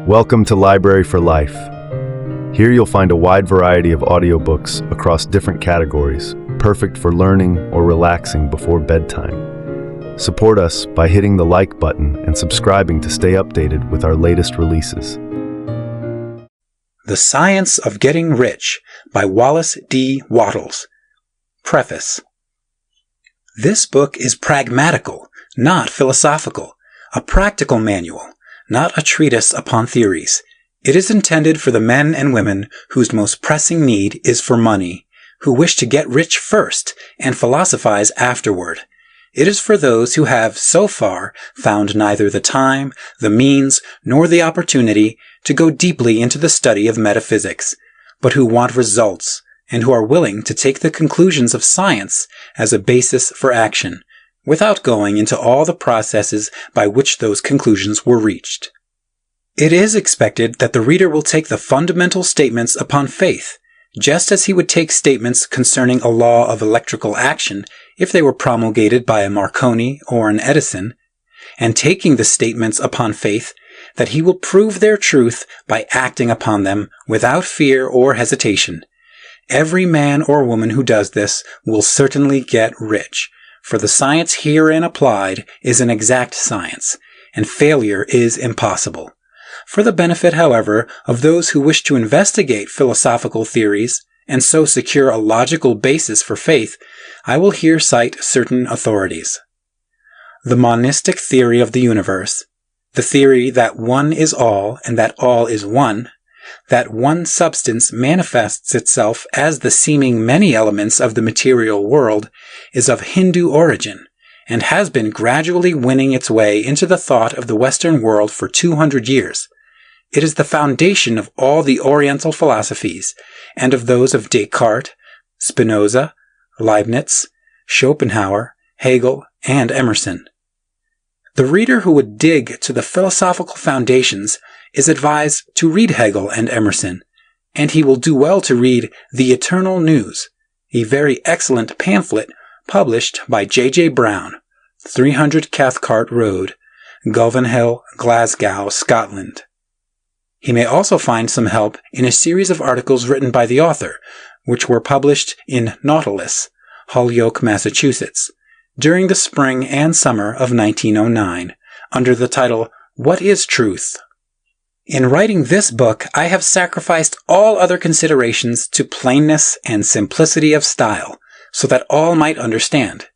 Welcome to Library for Life. Here you'll find a wide variety of audiobooks across different categories, perfect for learning or relaxing before bedtime. Support us by hitting the like button and subscribing to stay updated with our latest releases. The Science of Getting Rich by Wallace D. Wattles. Preface. This book is pragmatical, not philosophical, a practical manual, not a treatise upon theories. It is intended for the men and women whose most pressing need is for money, who wish to get rich first and philosophize afterward. It is for those who have, so far, found neither the time, the means, nor the opportunity to go deeply into the study of metaphysics, but who want results, and who are willing to take the conclusions of science as a basis for action, without going into all the processes by which those conclusions were reached. It is expected that the reader will take the fundamental statements upon faith, just as he would take statements concerning a law of electrical action if they were promulgated by a Marconi or an Edison, and taking the statements upon faith that he will prove their truth by acting upon them without fear or hesitation. Every man or woman who does this will certainly get rich, for the science herein applied is an exact science, and failure is impossible. For the benefit, however, of those who wish to investigate philosophical theories, and so secure a logical basis for faith, I will here cite certain authorities. The monistic theory of the universe, the theory that one is all and that all is one, that one substance manifests itself as the seeming many elements of the material world, is of Hindu origin, and has been gradually winning its way into the thought of the Western world for 200 years. It is the foundation of all the Oriental philosophies, and of those of Descartes, Spinoza, Leibniz, Schopenhauer, Hegel, and Emerson. The reader who would dig to the philosophical foundations is advised to read Hegel and Emerson, and he will do well to read The Eternal News, a very excellent pamphlet published by J.J. Brown, 300 Cathcart Road, Gulvenhill, Glasgow, Scotland. He may also find some help in a series of articles written by the author, which were published in Nautilus, Holyoke, Massachusetts, during the spring and summer of 1909, under the title, What is Truth? In writing this book, I have sacrificed all other considerations to plainness and simplicity of style, so that all might understand.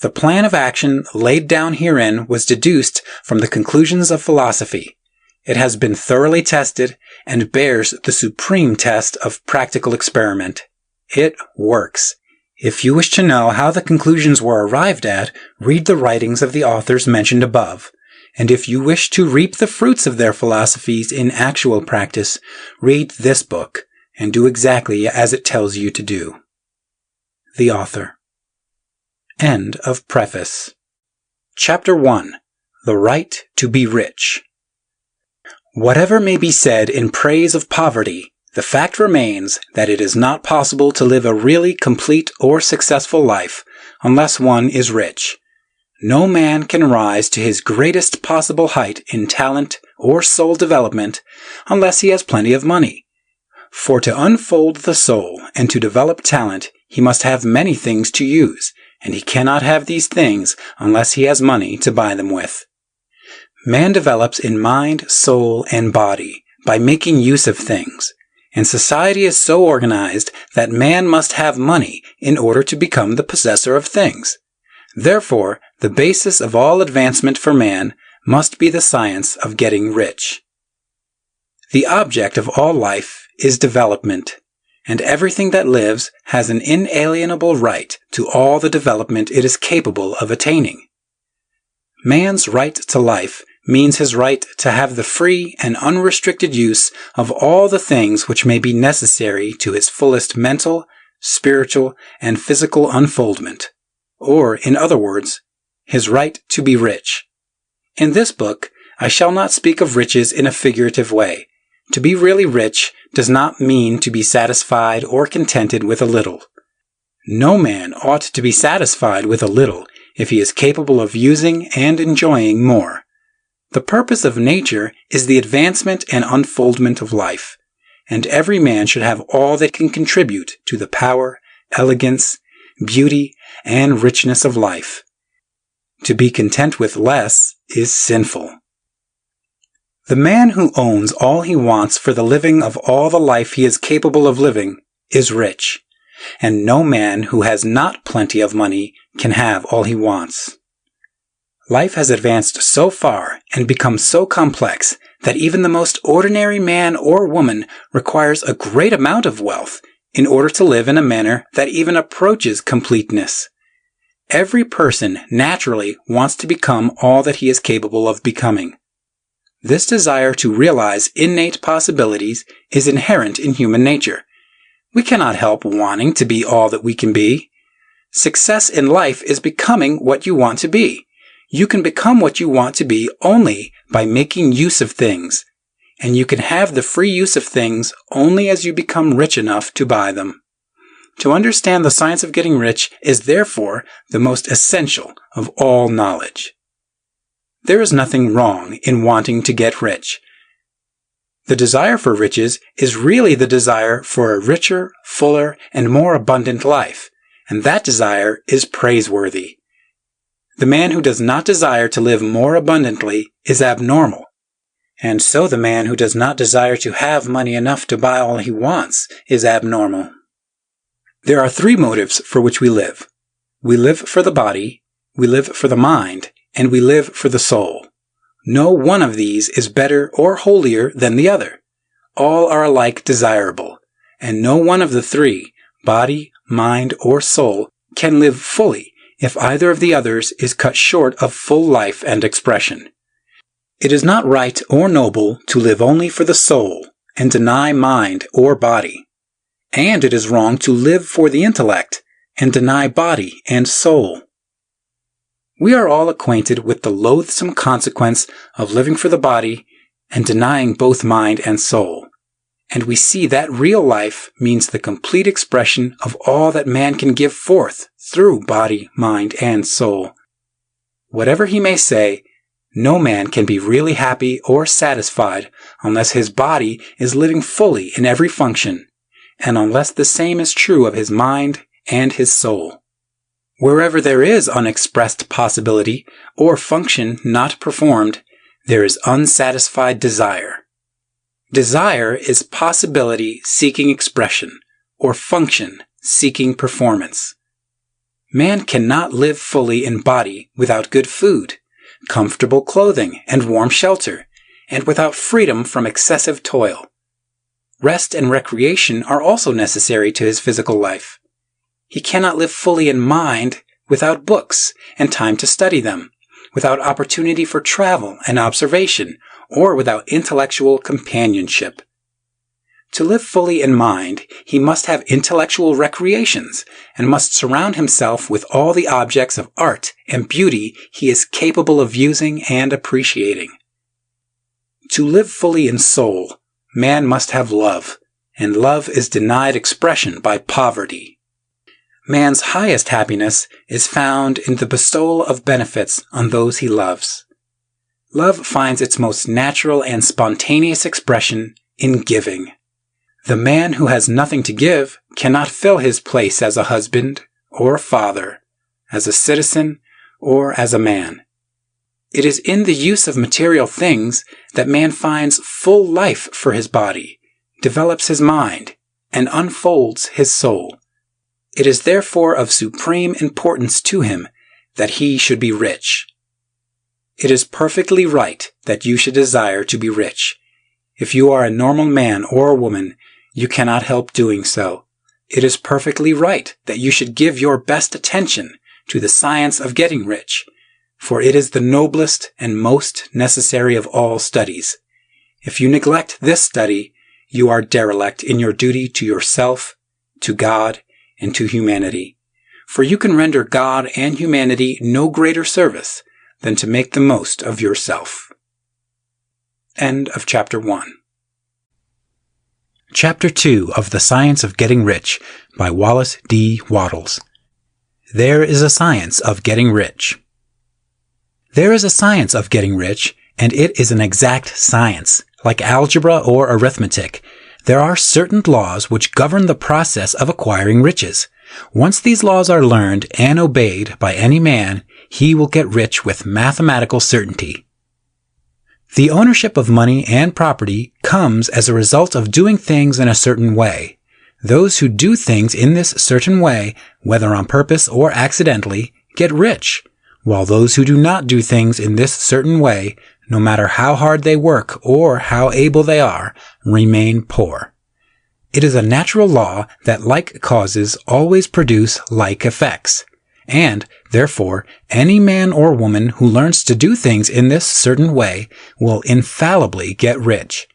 The plan of action laid down herein was deduced from the conclusions of philosophy. It has been thoroughly tested and bears the supreme test of practical experiment. It works. If you wish to know how the conclusions were arrived at, read the writings of the authors mentioned above. And if you wish to reap the fruits of their philosophies in actual practice, read this book, and do exactly as it tells you to do. The Author. End of Preface. Chapter 1. The Right to be Rich. Whatever may be said in praise of poverty, the fact remains that it is not possible to live a really complete or successful life unless one is rich. No man can rise to his greatest possible height in talent or soul development unless he has plenty of money. For to unfold the soul and to develop talent, he must have many things to use, and he cannot have these things unless he has money to buy them with. Man develops in mind, soul, and body by making use of things, and society is so organized that man must have money in order to become the possessor of things. Therefore, the basis of all advancement for man must be the science of getting rich. The object of all life is development, and everything that lives has an inalienable right to all the development it is capable of attaining. Man's right to life means his right to have the free and unrestricted use of all the things which may be necessary to his fullest mental, spiritual, and physical unfoldment. Or, in other words, his right to be rich. In this book, I shall not speak of riches in a figurative way. To be really rich does not mean to be satisfied or contented with a little. No man ought to be satisfied with a little if he is capable of using and enjoying more. The purpose of nature is the advancement and unfoldment of life, and every man should have all that can contribute to the power, elegance, beauty, and richness of life. To be content with less is sinful. The man who owns all he wants for the living of all the life he is capable of living is rich, and no man who has not plenty of money can have all he wants. Life has advanced so far and become so complex that even the most ordinary man or woman requires a great amount of wealth in order to live in a manner that even approaches completeness. Every person naturally wants to become all that he is capable of becoming. This desire to realize innate possibilities is inherent in human nature. We cannot help wanting to be all that we can be. Success in life is becoming what you want to be. You can become what you want to be only by making use of things, and you can have the free use of things only as you become rich enough to buy them. To understand the science of getting rich is therefore the most essential of all knowledge. There is nothing wrong in wanting to get rich. The desire for riches is really the desire for a richer, fuller, and more abundant life, and that desire is praiseworthy. The man who does not desire to live more abundantly is abnormal, and so the man who does not desire to have money enough to buy all he wants is abnormal. There are three motives for which we live. We live for the body, we live for the mind, and we live for the soul. No one of these is better or holier than the other. All are alike desirable, and no one of the three, body, mind, or soul, can live fully if either of the others is cut short of full life and expression. It is not right or noble to live only for the soul and deny mind or body. And it is wrong to live for the intellect and deny body and soul. We are all acquainted with the loathsome consequence of living for the body and denying both mind and soul. And we see that real life means the complete expression of all that man can give forth through body, mind, and soul. Whatever he may say, no man can be really happy or satisfied unless his body is living fully in every function, and unless the same is true of his mind and his soul. Wherever there is unexpressed possibility or function not performed, there is unsatisfied desire. Desire is possibility seeking expression, or function seeking performance. Man cannot live fully in body without good food, comfortable clothing, and warm shelter, and without freedom from excessive toil. Rest and recreation are also necessary to his physical life. He cannot live fully in mind without books and time to study them, without opportunity for travel and observation, or without intellectual companionship. To live fully in mind, he must have intellectual recreations and must surround himself with all the objects of art and beauty he is capable of using and appreciating. To live fully in soul, man must have love, and love is denied expression by poverty. Man's highest happiness is found in the bestowal of benefits on those he loves. Love finds its most natural and spontaneous expression in giving. The man who has nothing to give cannot fill his place as a husband or father, as a citizen or as a man. It is in the use of material things that man finds full life for his body, develops his mind, and unfolds his soul. It is therefore of supreme importance to him that he should be rich. It is perfectly right that you should desire to be rich. If you are a normal man or woman, you cannot help doing so. It is perfectly right that you should give your best attention to the science of getting rich, for it is the noblest and most necessary of all studies. If you neglect this study, you are derelict in your duty to yourself, to God, and to humanity. For you can render God and humanity no greater service than to make the most of yourself. End of Chapter 1. Chapter 2 of The Science of Getting Rich by Wallace D. Wattles. There is a science of getting rich. There is a science of getting rich, and it is an exact science. Like algebra or arithmetic, there are certain laws which govern the process of acquiring riches. Once these laws are learned and obeyed by any man, he will get rich with mathematical certainty. The ownership of money and property comes as a result of doing things in a certain way. Those who do things in this certain way, whether on purpose or accidentally, get rich, while those who do not do things in this certain way, no matter how hard they work or how able they are, remain poor. It is a natural law that like causes always produce like effects, and, therefore, any man or woman who learns to do things in this certain way will infallibly get rich.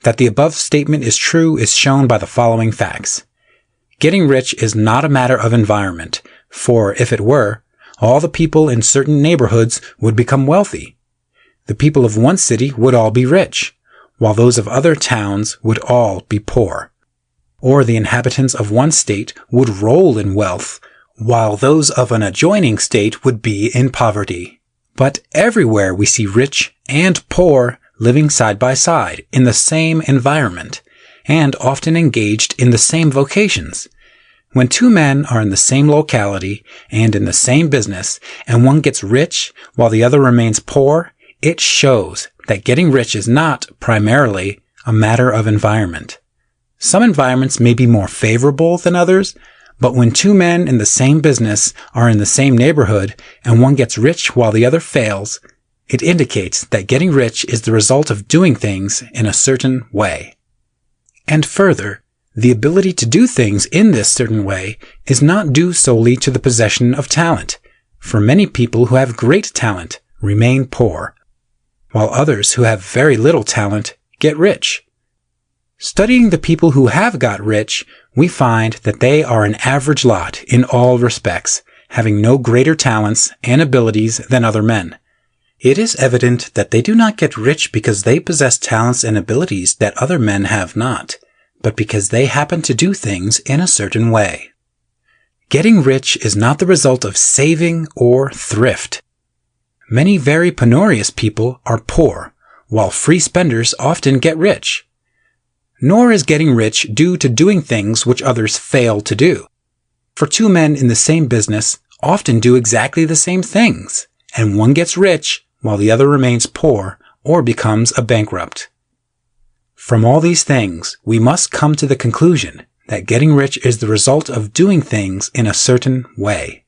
That the above statement is true is shown by the following facts. Getting rich is not a matter of environment, for if it were, all the people in certain neighborhoods would become wealthy. The people of one city would all be rich, while those of other towns would all be poor. Or the inhabitants of one state would roll in wealth, while those of an adjoining state would be in poverty. But everywhere we see rich and poor living side by side in the same environment, and often engaged in the same vocations. When two men are in the same locality and in the same business, and one gets rich while the other remains poor, it shows that getting rich is not, primarily, a matter of environment. Some environments may be more favorable than others, but when two men in the same business are in the same neighborhood and one gets rich while the other fails, it indicates that getting rich is the result of doing things in a certain way. And further, the ability to do things in this certain way is not due solely to the possession of talent, for many people who have great talent remain poor, while others who have very little talent get rich. Studying the people who have got rich, we find that they are an average lot in all respects, having no greater talents and abilities than other men. It is evident that they do not get rich because they possess talents and abilities that other men have not, but because they happen to do things in a certain way. Getting rich is not the result of saving or thrift. Many very penurious people are poor, while free spenders often get rich. Nor is getting rich due to doing things which others fail to do. For two men in the same business often do exactly the same things, and one gets rich while the other remains poor or becomes a bankrupt. From all these things, we must come to the conclusion that getting rich is the result of doing things in a certain way.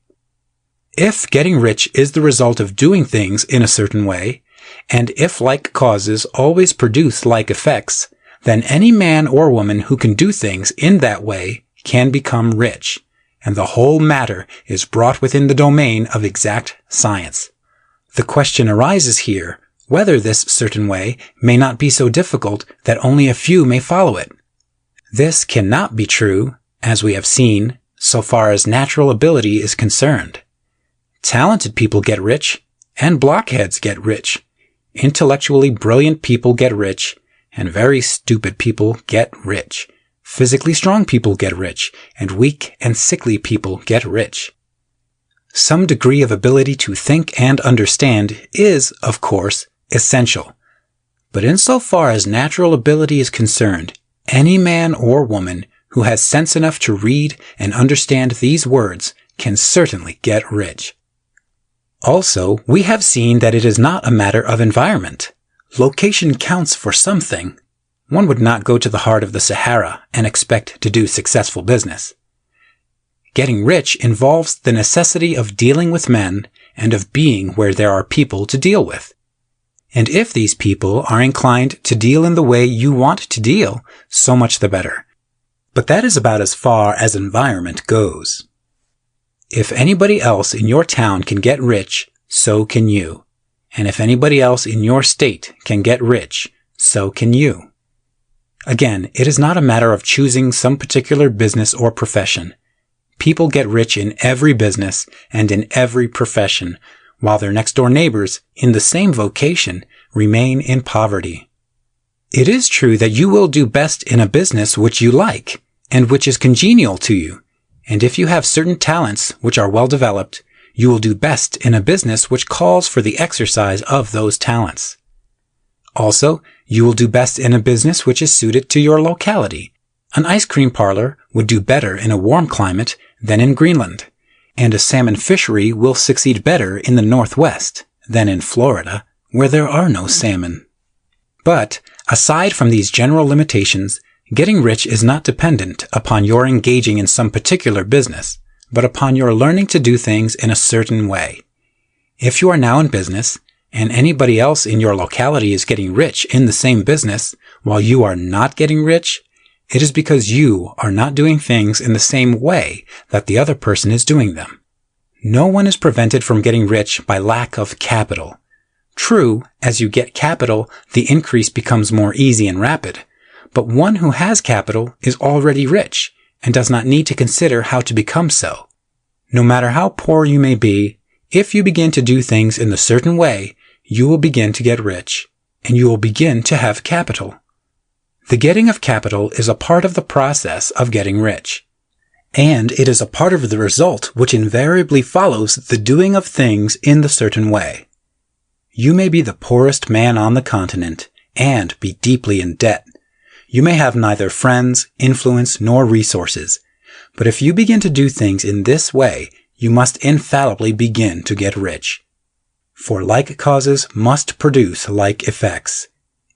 If getting rich is the result of doing things in a certain way, and if like causes always produce like effects, then any man or woman who can do things in that way can become rich, and the whole matter is brought within the domain of exact science. The question arises here whether this certain way may not be so difficult that only a few may follow it. This cannot be true, as we have seen, so far as natural ability is concerned. Talented people get rich, and blockheads get rich. Intellectually brilliant people get rich, and very stupid people get rich. Physically strong people get rich, and weak and sickly people get rich. Some degree of ability to think and understand is, of course, essential. But insofar as natural ability is concerned, any man or woman who has sense enough to read and understand these words can certainly get rich. Also, we have seen that it is not a matter of environment. Location counts for something. One would not go to the heart of the Sahara and expect to do successful business. Getting rich involves the necessity of dealing with men and of being where there are people to deal with. And if these people are inclined to deal in the way you want to deal, so much the better. But that is about as far as environment goes. If anybody else in your town can get rich, so can you. And if anybody else in your state can get rich, so can you. Again, it is not a matter of choosing some particular business or profession. People get rich in every business and in every profession, while their next-door neighbors, in the same vocation, remain in poverty. It is true that you will do best in a business which you like, and which is congenial to you, and if you have certain talents which are well developed, you will do best in a business which calls for the exercise of those talents. Also, you will do best in a business which is suited to your locality. An ice cream parlor would do better in a warm climate than in Greenland, and a salmon fishery will succeed better in the Northwest than in Florida, where there are no salmon. But, aside from these general limitations, getting rich is not dependent upon your engaging in some particular business, but upon your learning to do things in a certain way. If you are now in business, and anybody else in your locality is getting rich in the same business, while you are not getting rich, it is because you are not doing things in the same way that the other person is doing them. No one is prevented from getting rich by lack of capital. True, as you get capital, the increase becomes more easy and rapid, but one who has capital is already rich and does not need to consider how to become so. No matter how poor you may be, if you begin to do things in a certain way, you will begin to get rich, and you will begin to have capital. The getting of capital is a part of the process of getting rich, and it is a part of the result which invariably follows the doing of things in the certain way. You may be the poorest man on the continent, and be deeply in debt. You may have neither friends, influence, nor resources, but if you begin to do things in this way, you must infallibly begin to get rich. For like causes must produce like effects.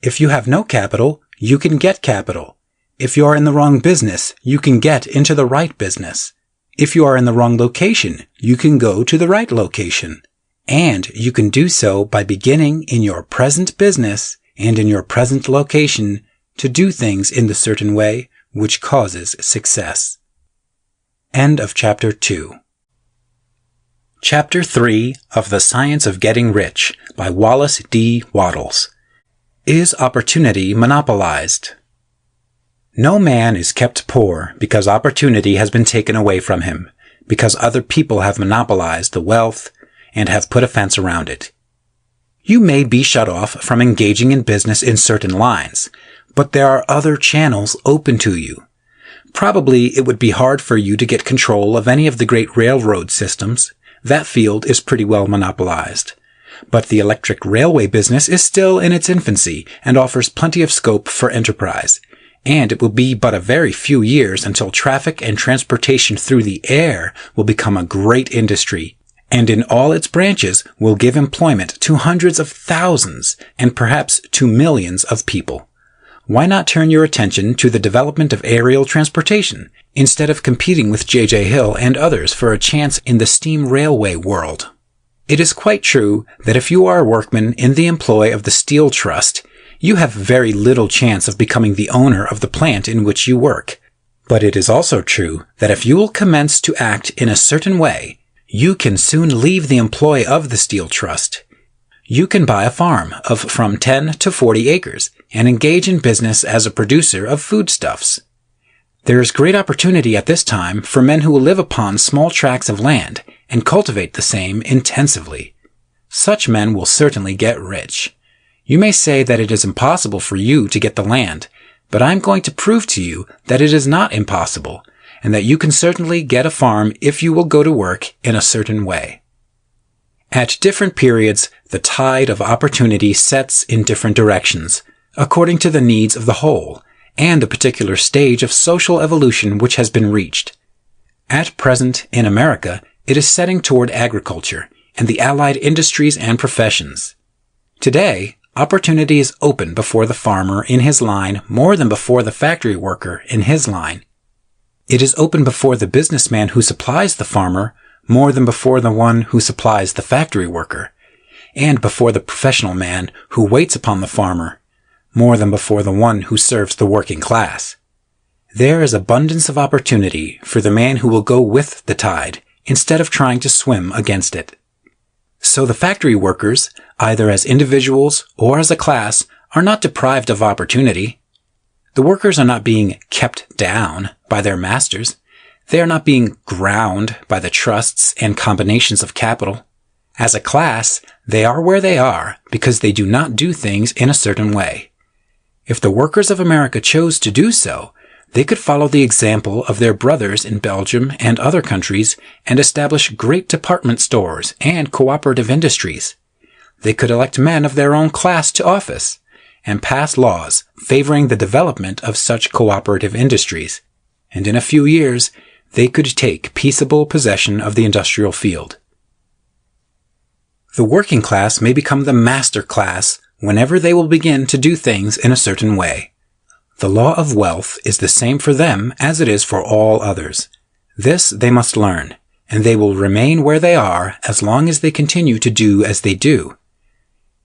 If you have no capital, you can get capital. If you are in the wrong business, you can get into the right business. If you are in the wrong location, you can go to the right location. And you can do so by beginning in your present business and in your present location to do things in the certain way which causes success. End of Chapter 2. Chapter 3 of The Science of Getting Rich by Wallace D. Wattles. Is opportunity monopolized? No man is kept poor because opportunity has been taken away from him, because other people have monopolized the wealth and have put a fence around it. You may be shut off from engaging in business in certain lines, but there are other channels open to you. Probably it would be hard for you to get control of any of the great railroad systems. That field is pretty well monopolized. But the electric railway business is still in its infancy and offers plenty of scope for enterprise. And it will be but a very few years until traffic and transportation through the air will become a great industry, and in all its branches will give employment to hundreds of thousands and perhaps to millions of people. Why not turn your attention to the development of aerial transportation instead of competing with J.J. Hill and others for a chance in the steam railway world? It is quite true that if you are a workman in the employ of the Steel Trust, you have very little chance of becoming the owner of the plant in which you work. But it is also true that if you will commence to act in a certain way, you can soon leave the employ of the Steel Trust. You can buy a farm of from 10 to 40 acres and engage in business as a producer of foodstuffs. There is great opportunity at this time for men who will live upon small tracts of land and cultivate the same intensively. Such men will certainly get rich. You may say that it is impossible for you to get the land, but I am going to prove to you that it is not impossible, and that you can certainly get a farm if you will go to work in a certain way. At different periods, the tide of opportunity sets in different directions, according to the needs of the whole, and the particular stage of social evolution which has been reached. At present, in America, it is setting toward agriculture and the allied industries and professions. Today, opportunity is open before the farmer in his line more than before the factory worker in his line. It is open before the businessman who supplies the farmer more than before the one who supplies the factory worker, and before the professional man who waits upon the farmer more than before the one who serves the working class. There is abundance of opportunity for the man who will go with the tide instead of trying to swim against it. So the factory workers, either as individuals or as a class, are not deprived of opportunity. The workers are not being kept down by their masters. They are not being ground by the trusts and combinations of capital. As a class, they are where they are because they do not do things in a certain way. If the workers of America chose to do so, they could follow the example of their brothers in Belgium and other countries and establish great department stores and cooperative industries. They could elect men of their own class to office, and pass laws favoring the development of such cooperative industries, and in a few years they could take peaceable possession of the industrial field. The working class may become the master class whenever they will begin to do things in a certain way. The law of wealth is the same for them as it is for all others. This they must learn, and they will remain where they are as long as they continue to do as they do.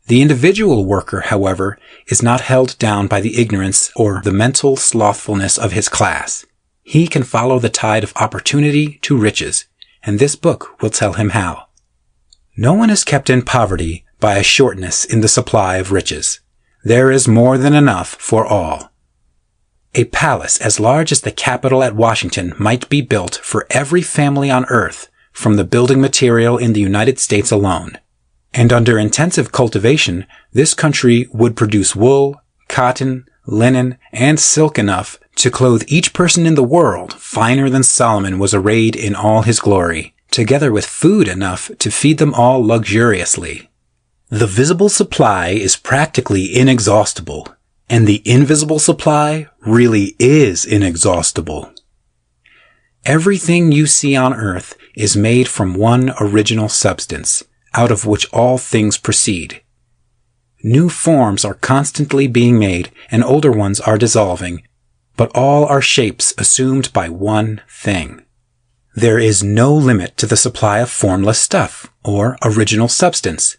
The individual worker, however, is not held down by the ignorance or the mental slothfulness of his class. He can follow the tide of opportunity to riches, and this book will tell him how. No one is kept in poverty by a shortness in the supply of riches. There is more than enough for all. A palace as large as the Capitol at Washington might be built for every family on earth from the building material in the United States alone. And under intensive cultivation, this country would produce wool, cotton, linen, and silk enough to clothe each person in the world finer than Solomon was arrayed in all his glory, together with food enough to feed them all luxuriously. The visible supply is practically inexhaustible, and the invisible supply really is inexhaustible. Everything you see on earth is made from one original substance, out of which all things proceed. New forms are constantly being made, and older ones are dissolving, but all are shapes assumed by one thing. There is no limit to the supply of formless stuff, or original substance.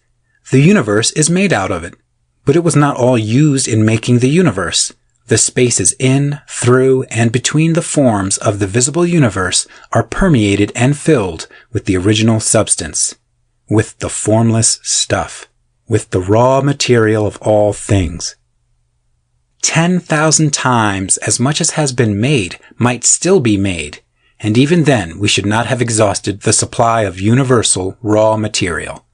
The universe is made out of it, but it was not all used in making the universe. The spaces in, through, and between the forms of the visible universe are permeated and filled with the original substance, with the formless stuff, with the raw material of all things. 10,000 times as much as has been made might still be made, and even then we should not have exhausted the supply of universal raw material.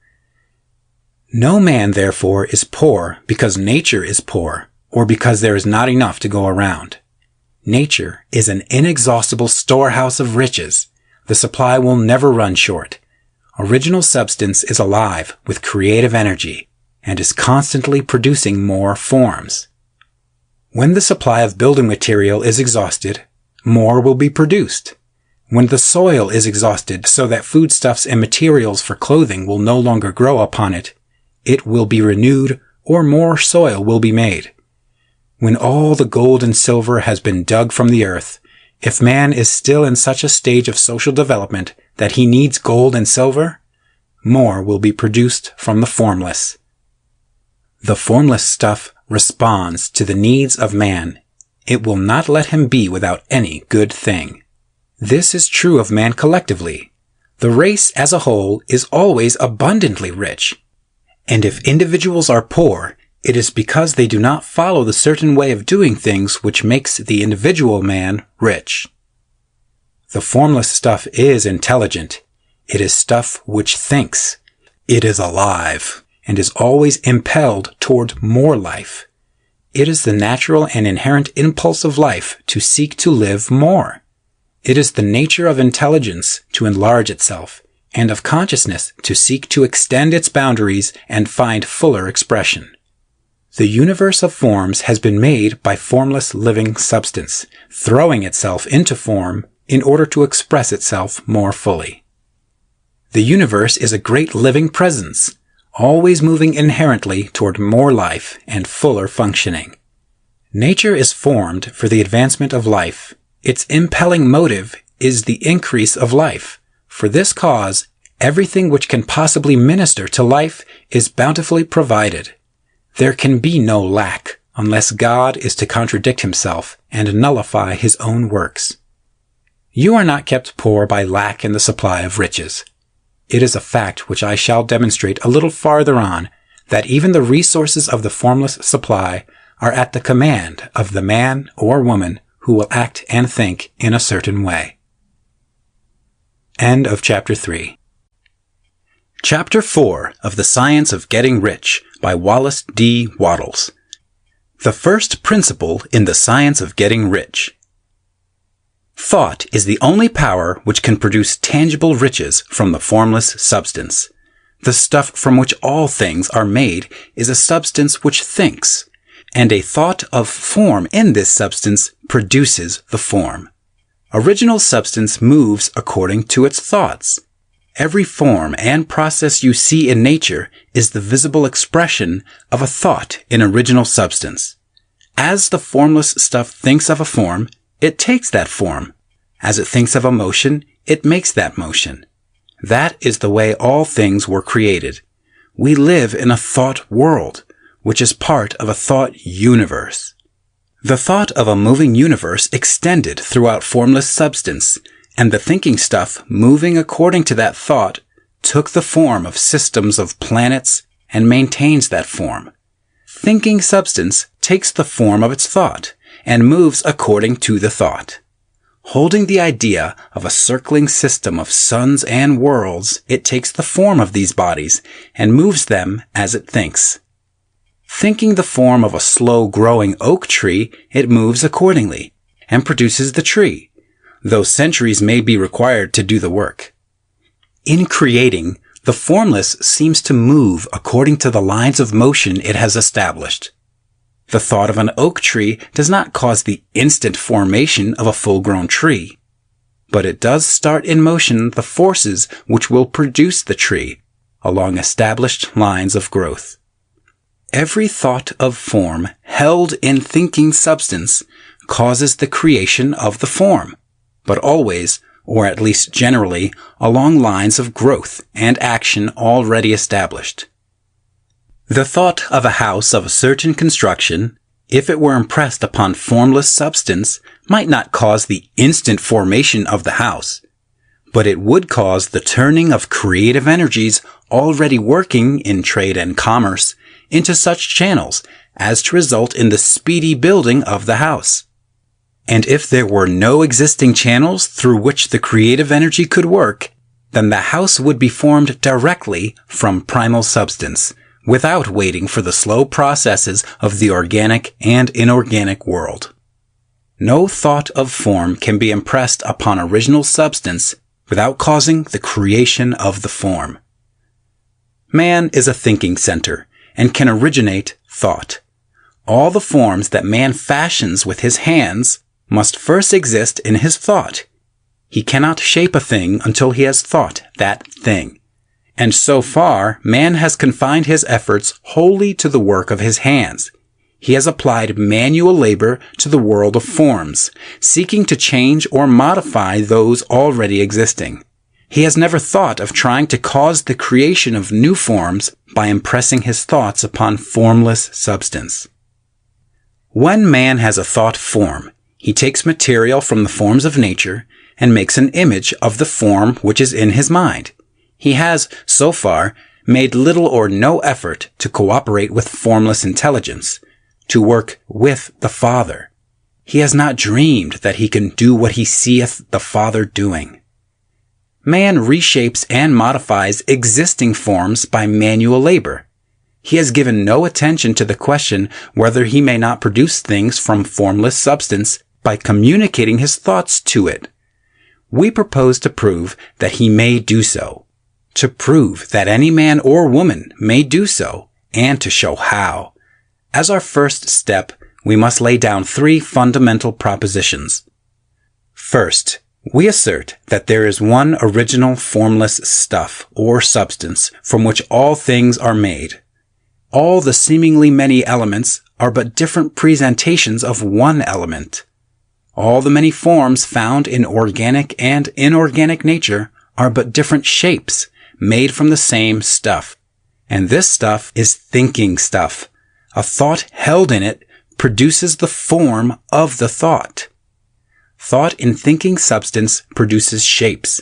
No man, therefore, is poor because nature is poor, or because there is not enough to go around. Nature is an inexhaustible storehouse of riches. The supply will never run short. Original substance is alive with creative energy, and is constantly producing more forms. When the supply of building material is exhausted, more will be produced. When the soil is exhausted so that foodstuffs and materials for clothing will no longer grow upon it, it will be renewed or more soil will be made. When all the gold and silver has been dug from the earth, if man is still in such a stage of social development that he needs gold and silver, more will be produced from the formless. The formless stuff responds to the needs of man. It will not let him be without any good thing. This is true of man collectively. The race as a whole is always abundantly rich. And if individuals are poor, it is because they do not follow the certain way of doing things which makes the individual man rich. The formless stuff is intelligent. It is stuff which thinks. It is alive, and is always impelled toward more life. It is the natural and inherent impulse of life to seek to live more. It is the nature of intelligence to enlarge itself, and of consciousness to seek to extend its boundaries and find fuller expression. The universe of forms has been made by formless living substance, throwing itself into form in order to express itself more fully. The universe is a great living presence, always moving inherently toward more life and fuller functioning. Nature is formed for the advancement of life. Its impelling motive is the increase of life. For this cause, everything which can possibly minister to life is bountifully provided. There can be no lack unless God is to contradict himself and nullify his own works. You are not kept poor by lack in the supply of riches. It is a fact which I shall demonstrate a little farther on, that even the resources of the formless supply are at the command of the man or woman who will act and think in a certain way. End of Chapter 3. Chapter 4 of The Science of Getting Rich by Wallace D. Wattles. The first principle in the science of getting rich. Thought is the only power which can produce tangible riches from the formless substance. The stuff from which all things are made is a substance which thinks, and a thought of form in this substance produces the form. Original substance moves according to its thoughts. Every form and process you see in nature is the visible expression of a thought in original substance. As the formless stuff thinks of a form, it takes that form. As it thinks of a motion, it makes that motion. That is the way all things were created. We live in a thought world, which is part of a thought universe. The thought of a moving universe extended throughout formless substance, and the thinking stuff moving according to that thought took the form of systems of planets and maintains that form. Thinking substance takes the form of its thought and moves according to the thought. Holding the idea of a circling system of suns and worlds, it takes the form of these bodies and moves them as it thinks. Thinking the form of a slow-growing oak tree, it moves accordingly and produces the tree, though centuries may be required to do the work. In creating, the formless seems to move according to the lines of motion it has established. The thought of an oak tree does not cause the instant formation of a full-grown tree, but it does start in motion the forces which will produce the tree along established lines of growth. Every thought of form held in thinking substance causes the creation of the form, but always, or at least generally, along lines of growth and action already established. The thought of a house of a certain construction, if it were impressed upon formless substance, might not cause the instant formation of the house, but it would cause the turning of creative energies already working in trade and commerce into such channels as to result in the speedy building of the house. And if there were no existing channels through which the creative energy could work, then the house would be formed directly from primal substance, without waiting for the slow processes of the organic and inorganic world. No thought of form can be impressed upon original substance without causing the creation of the form. Man is a thinking center and can originate thought. All the forms that man fashions with his hands must first exist in his thought. He cannot shape a thing until he has thought that thing. And so far, man has confined his efforts wholly to the work of his hands. He has applied manual labor to the world of forms, seeking to change or modify those already existing. He has never thought of trying to cause the creation of new forms by impressing his thoughts upon formless substance. When man has a thought form, he takes material from the forms of nature and makes an image of the form which is in his mind. He has, so far, made little or no effort to cooperate with formless intelligence, to work with the Father. He has not dreamed that he can do what he seeth the Father doing. Man reshapes and modifies existing forms by manual labor. He has given no attention to the question whether he may not produce things from formless substance by communicating his thoughts to it. We propose to prove that he may do so, to prove that any man or woman may do so, and to show how. As our first step, we must lay down 3 fundamental propositions. First, we assert that there is one original formless stuff or substance from which all things are made. All the seemingly many elements are but different presentations of one element. All the many forms found in organic and inorganic nature are but different shapes made from the same stuff. And this stuff is thinking stuff. A thought held in it produces the form of the thought. Thought in thinking substance produces shapes.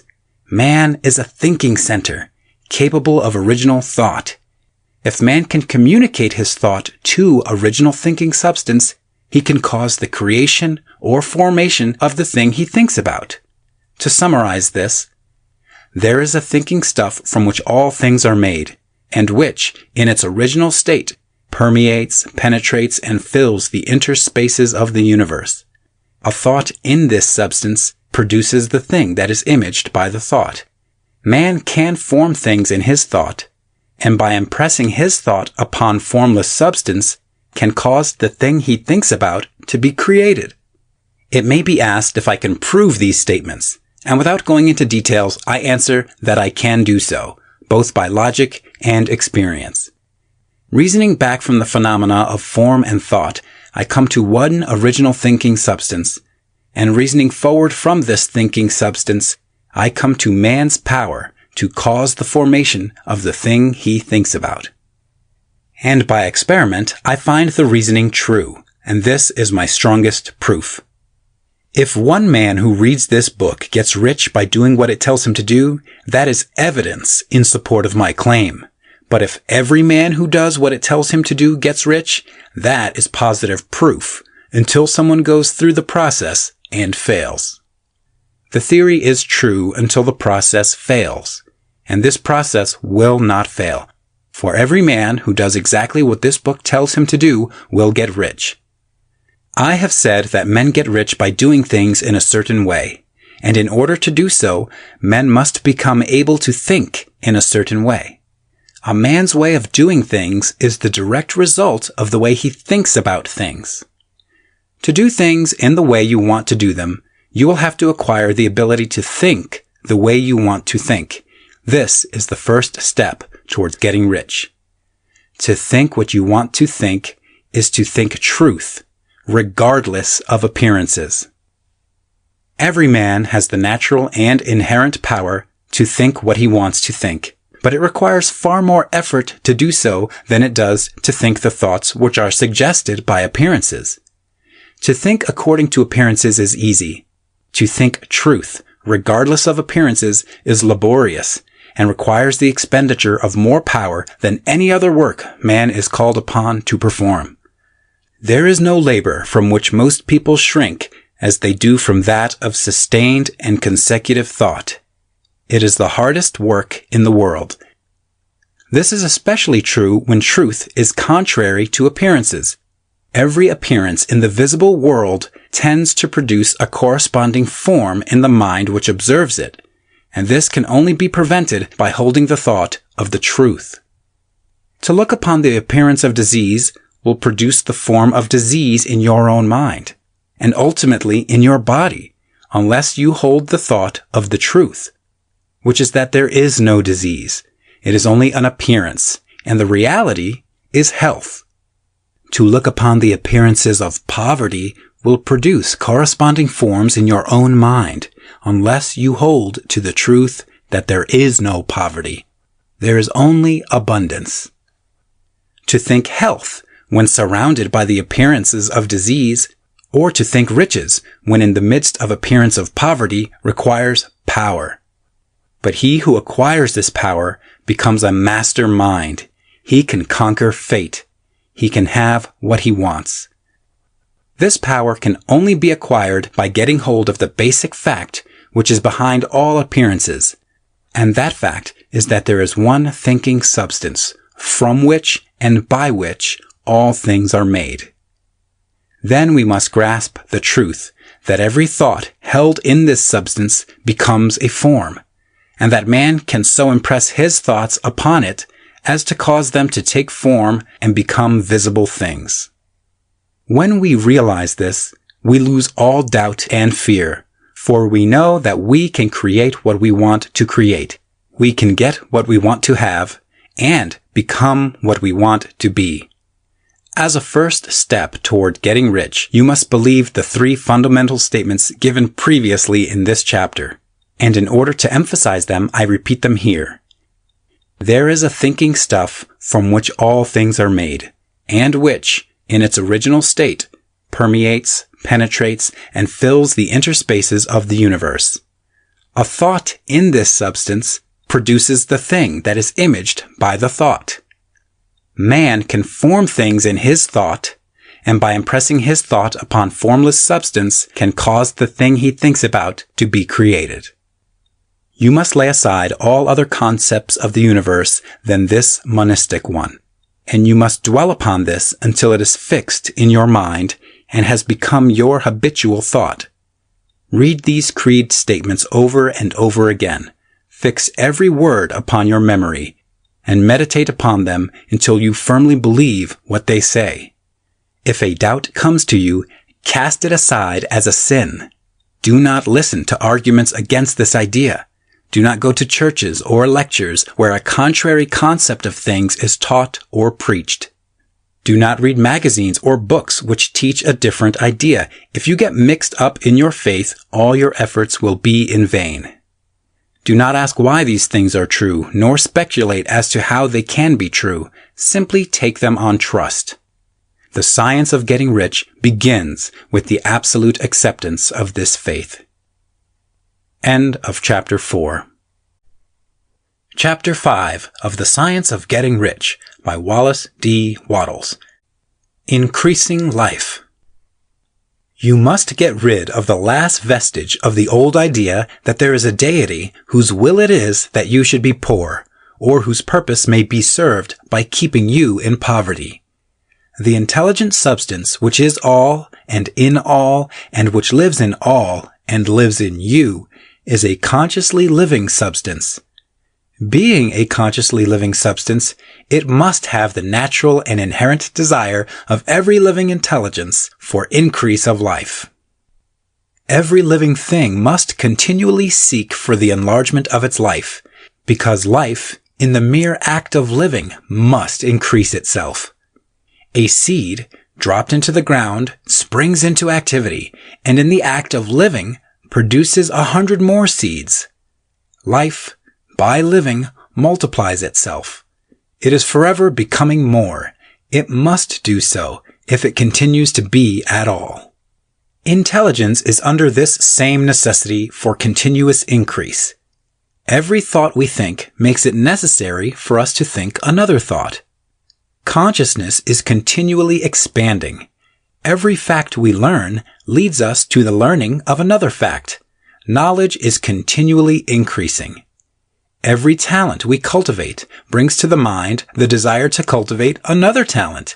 Man is a thinking center, capable of original thought. If man can communicate his thought to original thinking substance, he can cause the creation or formation of the thing he thinks about. To summarize this, there is a thinking stuff from which all things are made, and which, in its original state, permeates, penetrates, and fills the interspaces of the universe. A thought in this substance produces the thing that is imaged by the thought. Man can form things in his thought, and by impressing his thought upon formless substance, can cause the thing he thinks about to be created. It may be asked if I can prove these statements, and without going into details, I answer that I can do so, both by logic and experience. Reasoning back from the phenomena of form and thought, I come to one original thinking substance, and reasoning forward from this thinking substance, I come to man's power to cause the formation of the thing he thinks about. And by experiment, I find the reasoning true, and this is my strongest proof. If one man who reads this book gets rich by doing what it tells him to do, that is evidence in support of my claim. But if every man who does what it tells him to do gets rich, that is positive proof, until someone goes through the process and fails. The theory is true until the process fails, and this process will not fail, for every man who does exactly what this book tells him to do will get rich. I have said that men get rich by doing things in a certain way, and in order to do so, men must become able to think in a certain way. A man's way of doing things is the direct result of the way he thinks about things. To do things in the way you want to do them, you will have to acquire the ability to think the way you want to think. This is the first step towards getting rich. To think what you want to think is to think truth, regardless of appearances. Every man has the natural and inherent power to think what he wants to think, but it requires far more effort to do so than it does to think the thoughts which are suggested by appearances. To think according to appearances is easy. To think truth, regardless of appearances, is laborious and requires the expenditure of more power than any other work man is called upon to perform. There is no labor from which most people shrink as they do from that of sustained and consecutive thought. It is the hardest work in the world. This is especially true when truth is contrary to appearances. Every appearance in the visible world tends to produce a corresponding form in the mind which observes it, and this can only be prevented by holding the thought of the truth. To look upon the appearance of disease will produce the form of disease in your own mind, and ultimately in your body, unless you hold the thought of the truth, which is that there is no disease. It is only an appearance, and the reality is health. To look upon the appearances of poverty will produce corresponding forms in your own mind, unless you hold to the truth that there is no poverty. There is only abundance. To think health when surrounded by the appearances of disease, or to think riches when in the midst of appearance of poverty requires power. But he who acquires this power becomes a master mind. He can conquer fate. He can have what he wants. This power can only be acquired by getting hold of the basic fact which is behind all appearances, and that fact is that there is one thinking substance from which and by which all things are made. Then we must grasp the truth that every thought held in this substance becomes a form, and that man can so impress his thoughts upon it as to cause them to take form and become visible things. When we realize this, we lose all doubt and fear, for we know that we can create what we want to create. We can get what we want to have, and become what we want to be. As a first step toward getting rich, you must believe the 3 fundamental statements given previously in this chapter, and in order to emphasize them, I repeat them here. There is a thinking stuff from which all things are made, and which, in its original state, permeates, penetrates, and fills the interspaces of the universe. A thought in this substance produces the thing that is imaged by the thought. Man can form things in his thought, and by impressing his thought upon formless substance can cause the thing he thinks about to be created. You must lay aside all other concepts of the universe than this monistic one, and you must dwell upon this until it is fixed in your mind and has become your habitual thought. Read these creed statements over and over again. Fix every word upon your memory, and meditate upon them until you firmly believe what they say. If a doubt comes to you, cast it aside as a sin. Do not listen to arguments against this idea. Do not go to churches or lectures where a contrary concept of things is taught or preached. Do not read magazines or books which teach a different idea. If you get mixed up in your faith, all your efforts will be in vain. Do not ask why these things are true, nor speculate as to how they can be true. Simply take them on trust. The science of getting rich begins with the absolute acceptance of this faith. End of Chapter 4. Chapter 5 of The Science of Getting Rich by Wallace D. Wattles. Increasing Life. You must get rid of the last vestige of the old idea that there is a deity whose will it is that you should be poor, or whose purpose may be served by keeping you in poverty. The intelligent substance which is all, and in all, and which lives in all, and lives in you, is a consciously living substance. Being a consciously living substance, it must have the natural and inherent desire of every living intelligence for increase of life. Every living thing must continually seek for the enlargement of its life, because life, in the mere act of living, must increase itself. A seed, dropped into the ground, springs into activity, and in the act of living, produces 100 more seeds. Life, by living, multiplies itself. It is forever becoming more. It must do so if it continues to be at all. Intelligence is under this same necessity for continuous increase. Every thought we think makes it necessary for us to think another thought. Consciousness is continually expanding. Every fact we learn leads us to the learning of another fact. Knowledge is continually increasing. Every talent we cultivate brings to the mind the desire to cultivate another talent.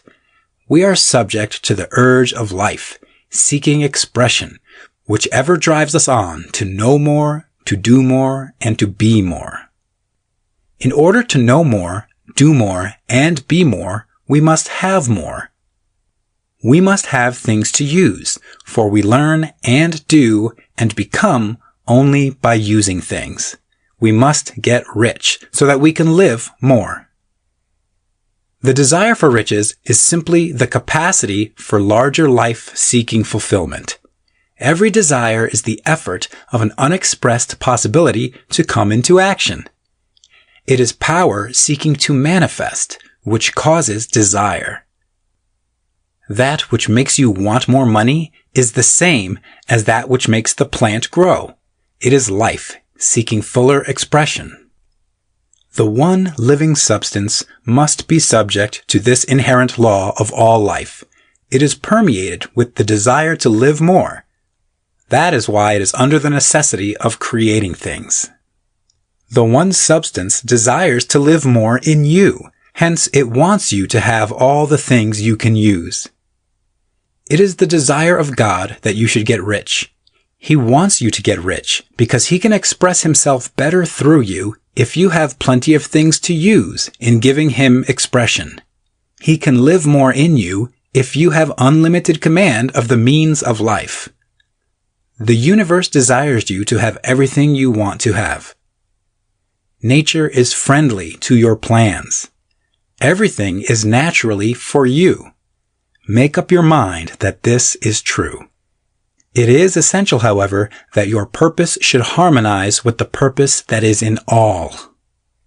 We are subject to the urge of life, seeking expression, whichever drives us on to know more, to do more, and to be more. In order to know more, do more, and be more, we must have more. We must have things to use, for we learn and do and become only by using things. We must get rich so that we can live more. The desire for riches is simply the capacity for larger life-seeking fulfillment. Every desire is the effort of an unexpressed possibility to come into action. It is power seeking to manifest, which causes desire. That which makes you want more money is the same as that which makes the plant grow. It is life seeking fuller expression. The one living substance must be subject to this inherent law of all life. It is permeated with the desire to live more. That is why it is under the necessity of creating things. The one substance desires to live more in you, hence it wants you to have all the things you can use. It is the desire of God that you should get rich. He wants you to get rich because he can express himself better through you if you have plenty of things to use in giving him expression. He can live more in you if you have unlimited command of the means of life. The universe desires you to have everything you want to have. Nature is friendly to your plans. Everything is naturally for you. Make up your mind that this is true. It is essential, however, that your purpose should harmonize with the purpose that is in all.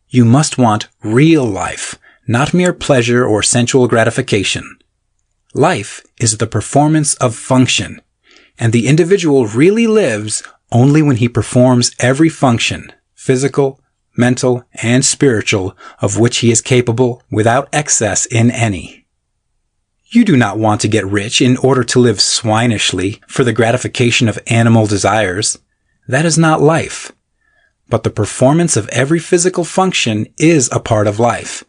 You must want real life, not mere pleasure or sensual gratification. Life is the performance of function, and the individual really lives only when he performs every function, physical, mental, and spiritual, of which he is capable without excess in any. You do not want to get rich in order to live swinishly for the gratification of animal desires. That is not life. But the performance of every physical function is a part of life.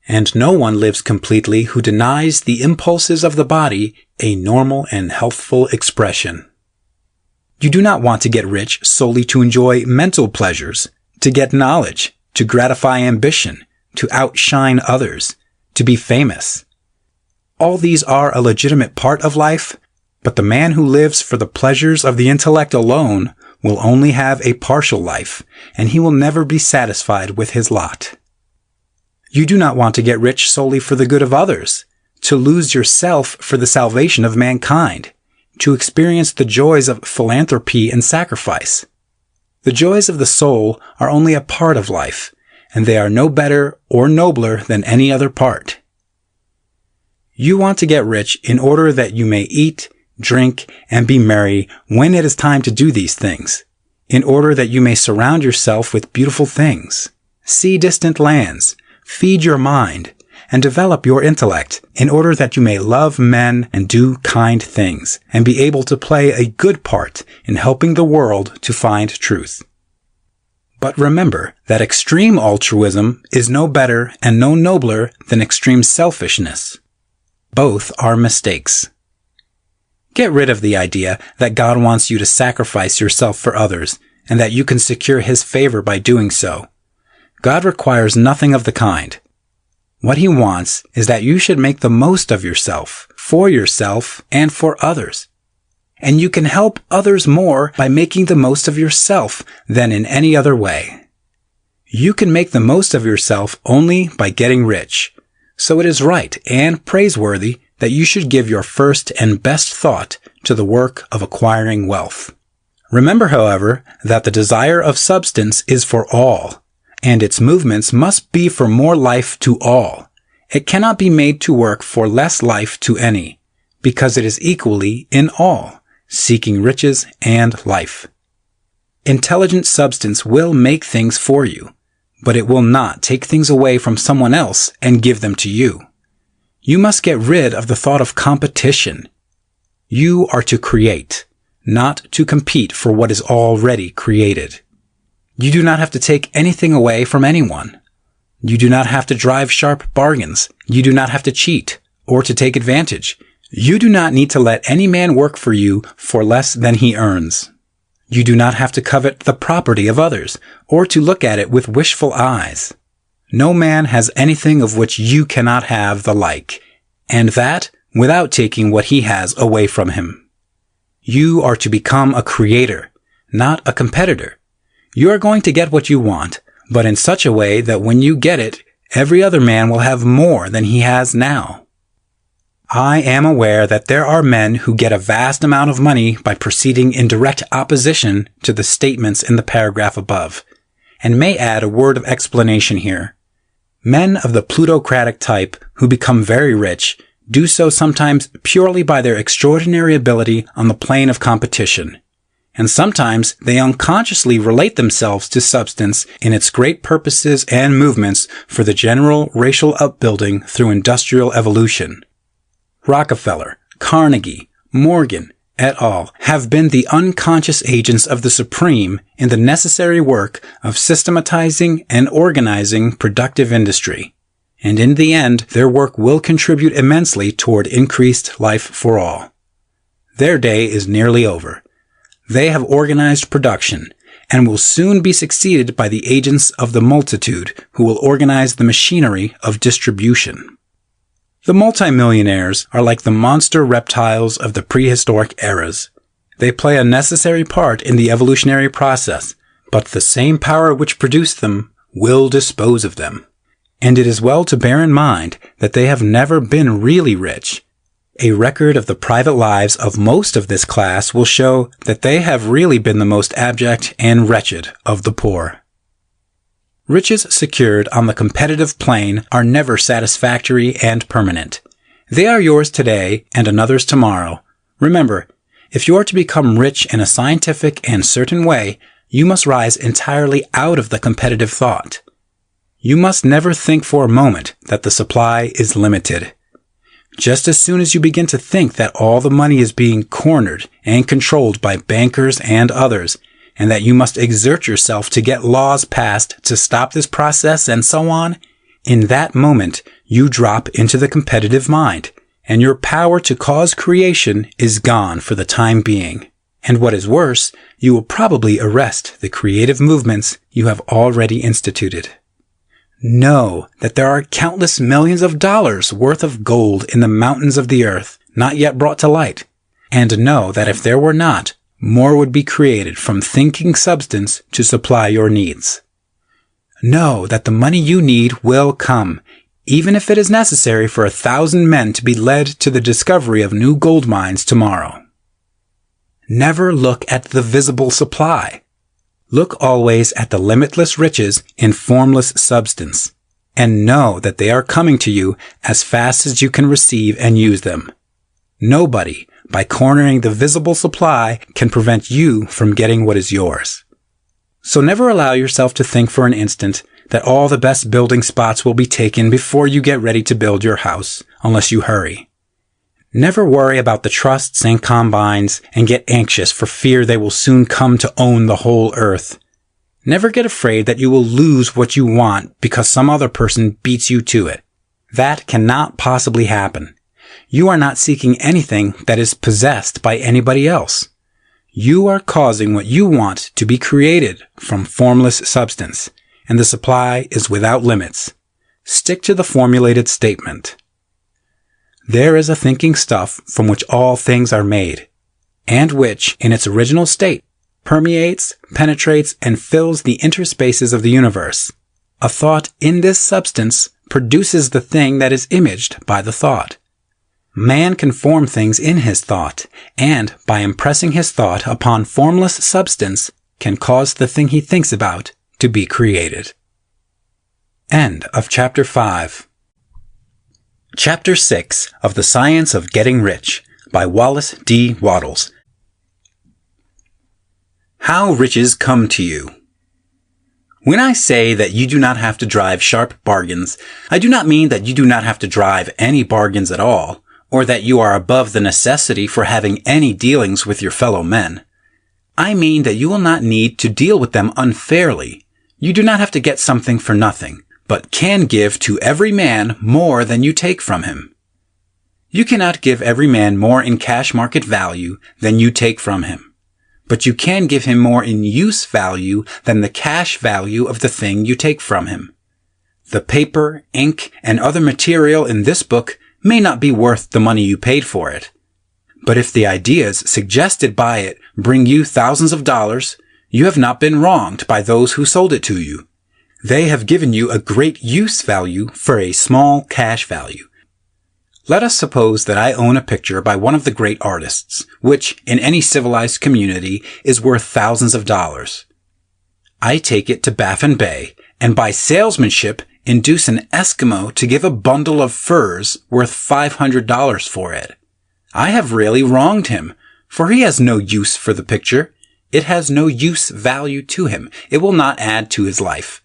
And no one lives completely who denies the impulses of the body a normal and healthful expression. You do not want to get rich solely to enjoy mental pleasures, to get knowledge, to gratify ambition, to outshine others, to be famous. All these are a legitimate part of life, but the man who lives for the pleasures of the intellect alone will only have a partial life, and he will never be satisfied with his lot. You do not want to get rich solely for the good of others, to lose yourself for the salvation of mankind, to experience the joys of philanthropy and sacrifice. The joys of the soul are only a part of life, and they are no better or nobler than any other part. You want to get rich in order that you may eat, drink, and be merry when it is time to do these things, in order that you may surround yourself with beautiful things, see distant lands, feed your mind, and develop your intellect in order that you may love men and do kind things, and be able to play a good part in helping the world to find truth. But remember that extreme altruism is no better and no nobler than extreme selfishness. Both are mistakes. Get rid of the idea that God wants you to sacrifice yourself for others, and that you can secure His favor by doing so. God requires nothing of the kind. What He wants is that you should make the most of yourself, and for others. And you can help others more by making the most of yourself than in any other way. You can make the most of yourself only by getting rich. So it is right and praiseworthy that you should give your first and best thought to the work of acquiring wealth. Remember, however, that the desire of substance is for all, and its movements must be for more life to all. It cannot be made to work for less life to any, because it is equally in all, seeking riches and life. Intelligent substance will make things for you, but it will not take things away from someone else and give them to you. You must get rid of the thought of competition. You are to create, not to compete for what is already created. You do not have to take anything away from anyone. You do not have to drive sharp bargains. You do not have to cheat or to take advantage. You do not need to let any man work for you for less than he earns. You do not have to covet the property of others or to look at it with wishful eyes. No man has anything of which you cannot have the like, and that without taking what he has away from him. You are to become a creator, not a competitor. You are going to get what you want, but in such a way that when you get it, every other man will have more than he has now. I am aware that there are men who get a vast amount of money by proceeding in direct opposition to the statements in the paragraph above, and may add a word of explanation here. Men of the plutocratic type who become very rich do so sometimes purely by their extraordinary ability on the plane of competition, and sometimes they unconsciously relate themselves to substance in its great purposes and movements for the general racial upbuilding through industrial evolution. Rockefeller, Carnegie, Morgan, et al. Have been the unconscious agents of the Supreme in the necessary work of systematizing and organizing productive industry, and in the end their work will contribute immensely toward increased life for all. Their day is nearly over. They have organized production, and will soon be succeeded by the agents of the multitude who will organize the machinery of distribution. The multimillionaires are like the monster reptiles of the prehistoric eras. They play a necessary part in the evolutionary process, but the same power which produced them will dispose of them. And it is well to bear in mind that they have never been really rich. A record of the private lives of most of this class will show that they have really been the most abject and wretched of the poor. Riches secured on the competitive plane are never satisfactory and permanent. They are yours today and another's tomorrow. Remember, if you are to become rich in a scientific and certain way, you must rise entirely out of the competitive thought. You must never think for a moment that the supply is limited. Just as soon as you begin to think that all the money is being cornered and controlled by bankers and others, and that you must exert yourself to get laws passed to stop this process and so on, in that moment you drop into the competitive mind, and your power to cause creation is gone for the time being. And what is worse, you will probably arrest the creative movements you have already instituted. Know that there are countless millions of dollars worth of gold in the mountains of the earth, not yet brought to light. And know that if there were not, more would be created from thinking substance to supply your needs. Know that the money you need will come, even if it is necessary for 1,000 men to be led to the discovery of new gold mines tomorrow. Never look at the visible supply. Look always at the limitless riches in formless substance, and know that they are coming to you as fast as you can receive and use them. Nobody, by cornering the visible supply, can prevent you from getting what is yours. So never allow yourself to think for an instant that all the best building spots will be taken before you get ready to build your house, unless you hurry. Never worry about the trusts and combines and get anxious for fear they will soon come to own the whole earth. Never get afraid that you will lose what you want because some other person beats you to it. That cannot possibly happen. You are not seeking anything that is possessed by anybody else. You are causing what you want to be created from formless substance, and the supply is without limits. Stick to the formulated statement. There is a thinking stuff from which all things are made, and which, in its original state, permeates, penetrates, and fills the interspaces of the universe. A thought in this substance produces the thing that is imaged by the thought. Man can form things in his thought, and by impressing his thought upon formless substance, can cause the thing he thinks about to be created. End of Chapter 5. Chapter 6 of The Science of Getting Rich by Wallace D. Wattles. How riches come to you. When I say that you do not have to drive sharp bargains, I do not mean that you do not have to drive any bargains at all, or that you are above the necessity for having any dealings with your fellow men. I mean that you will not need to deal with them unfairly. You do not have to get something for nothing, but can give to every man more than you take from him. You cannot give every man more in cash market value than you take from him, but you can give him more in use value than the cash value of the thing you take from him. The paper, ink, and other material in this book may not be worth the money you paid for it, but if the ideas suggested by it bring you thousands of dollars, you have not been wronged by those who sold it to you. They have given you a great use value for a small cash value. Let us suppose that I own a picture by one of the great artists, which, in any civilized community, is worth thousands of dollars. I take it to Baffin Bay, and by salesmanship induce an Eskimo to give a bundle of furs worth $500 for it. I have really wronged him, for he has no use for the picture. It has no use value to him. It will not add to his life.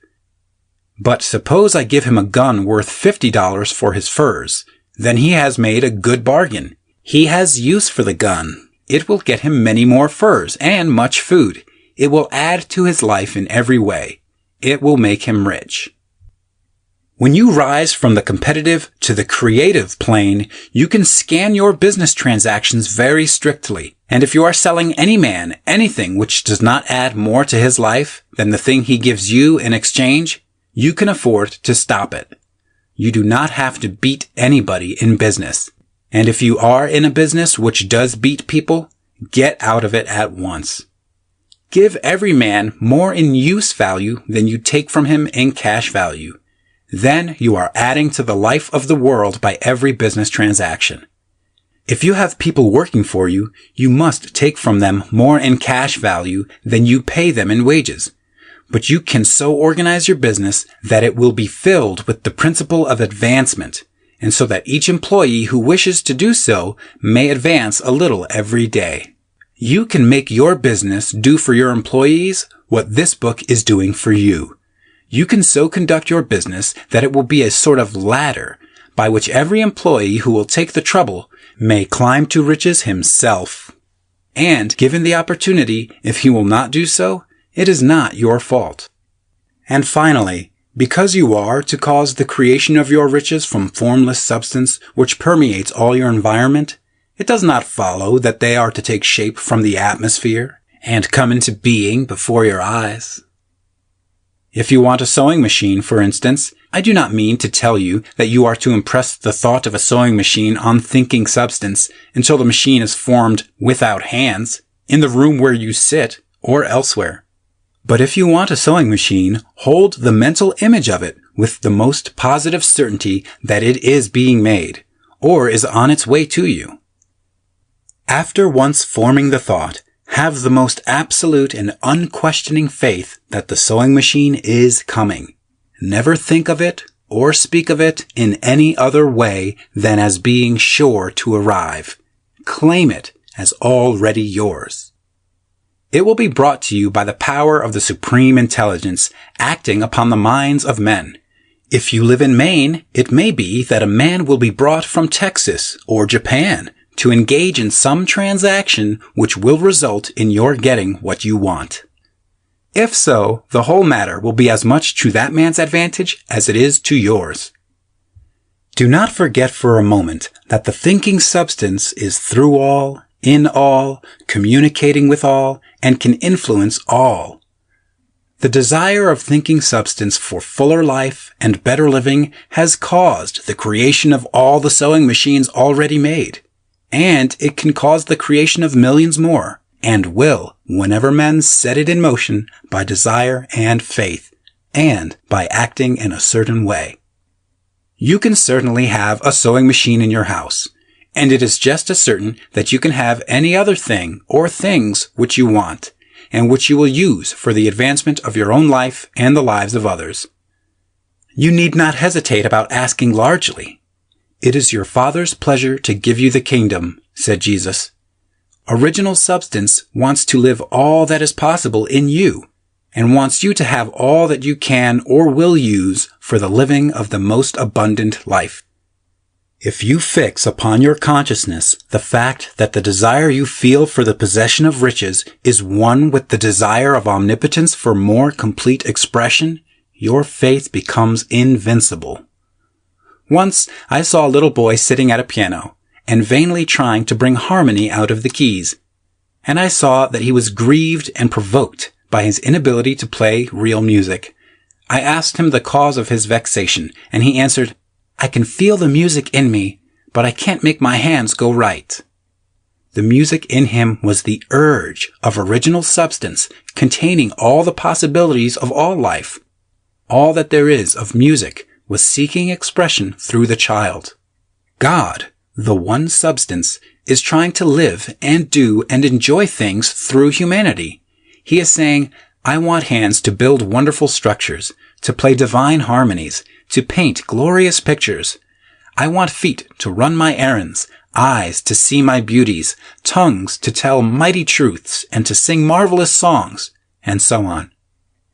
But suppose I give him a gun worth $50 for his furs. Then he has made a good bargain. He has use for the gun. It will get him many more furs and much food. It will add to his life in every way. It will make him rich. When you rise from the competitive to the creative plane, you can scan your business transactions very strictly. And if you are selling any man anything which does not add more to his life than the thing he gives you in exchange, you can afford to stop it. You do not have to beat anybody in business. And if you are in a business which does beat people, get out of it at once. Give every man more in use value than you take from him in cash value. Then you are adding to the life of the world by every business transaction. If you have people working for you, you must take from them more in cash value than you pay them in wages. But you can so organize your business that it will be filled with the principle of advancement, and so that each employee who wishes to do so may advance a little every day. You can make your business do for your employees what this book is doing for you. You can so conduct your business that it will be a sort of ladder by which every employee who will take the trouble may climb to riches himself. And given the opportunity, if he will not do so, it is not your fault. And finally, because you are to cause the creation of your riches from formless substance which permeates all your environment, it does not follow that they are to take shape from the atmosphere and come into being before your eyes. If you want a sewing machine, for instance, I do not mean to tell you that you are to impress the thought of a sewing machine on thinking substance until the machine is formed without hands, in the room where you sit, or elsewhere. But if you want a sewing machine, hold the mental image of it with the most positive certainty that it is being made, or is on its way to you. After once forming the thought, have the most absolute and unquestioning faith that the sewing machine is coming. Never think of it or speak of it in any other way than as being sure to arrive. Claim it as already yours. It will be brought to you by the power of the supreme intelligence acting upon the minds of men. If you live in Maine, it may be that a man will be brought from Texas or Japan to engage in some transaction which will result in your getting what you want. If so, the whole matter will be as much to that man's advantage as it is to yours. Do not forget for a moment that the thinking substance is through all, in all, communicating with all, and can influence all. The desire of thinking substance for fuller life and better living has caused the creation of all the sewing machines already made, and it can cause the creation of millions more, and will whenever men set it in motion by desire and faith, and by acting in a certain way. You can certainly have a sewing machine in your house, and it is just as certain that you can have any other thing or things which you want, and which you will use for the advancement of your own life and the lives of others. You need not hesitate about asking largely. It is your Father's pleasure to give you the kingdom, said Jesus. Original substance wants to live all that is possible in you, and wants you to have all that you can or will use for the living of the most abundant life. If you fix upon your consciousness the fact that the desire you feel for the possession of riches is one with the desire of omnipotence for more complete expression, your faith becomes invincible. Once I saw a little boy sitting at a piano and vainly trying to bring harmony out of the keys, and I saw that he was grieved and provoked by his inability to play real music. I asked him the cause of his vexation, and he answered, "I can feel the music in me, but I can't make my hands go right." The music in him was the urge of original substance containing all the possibilities of all life. All that there is of music was seeking expression through the child. God, the one substance, is trying to live and do and enjoy things through humanity. He is saying, I want hands to build wonderful structures, to play divine harmonies, to paint glorious pictures. I want feet to run my errands, eyes to see my beauties, tongues to tell mighty truths and to sing marvelous songs, and so on.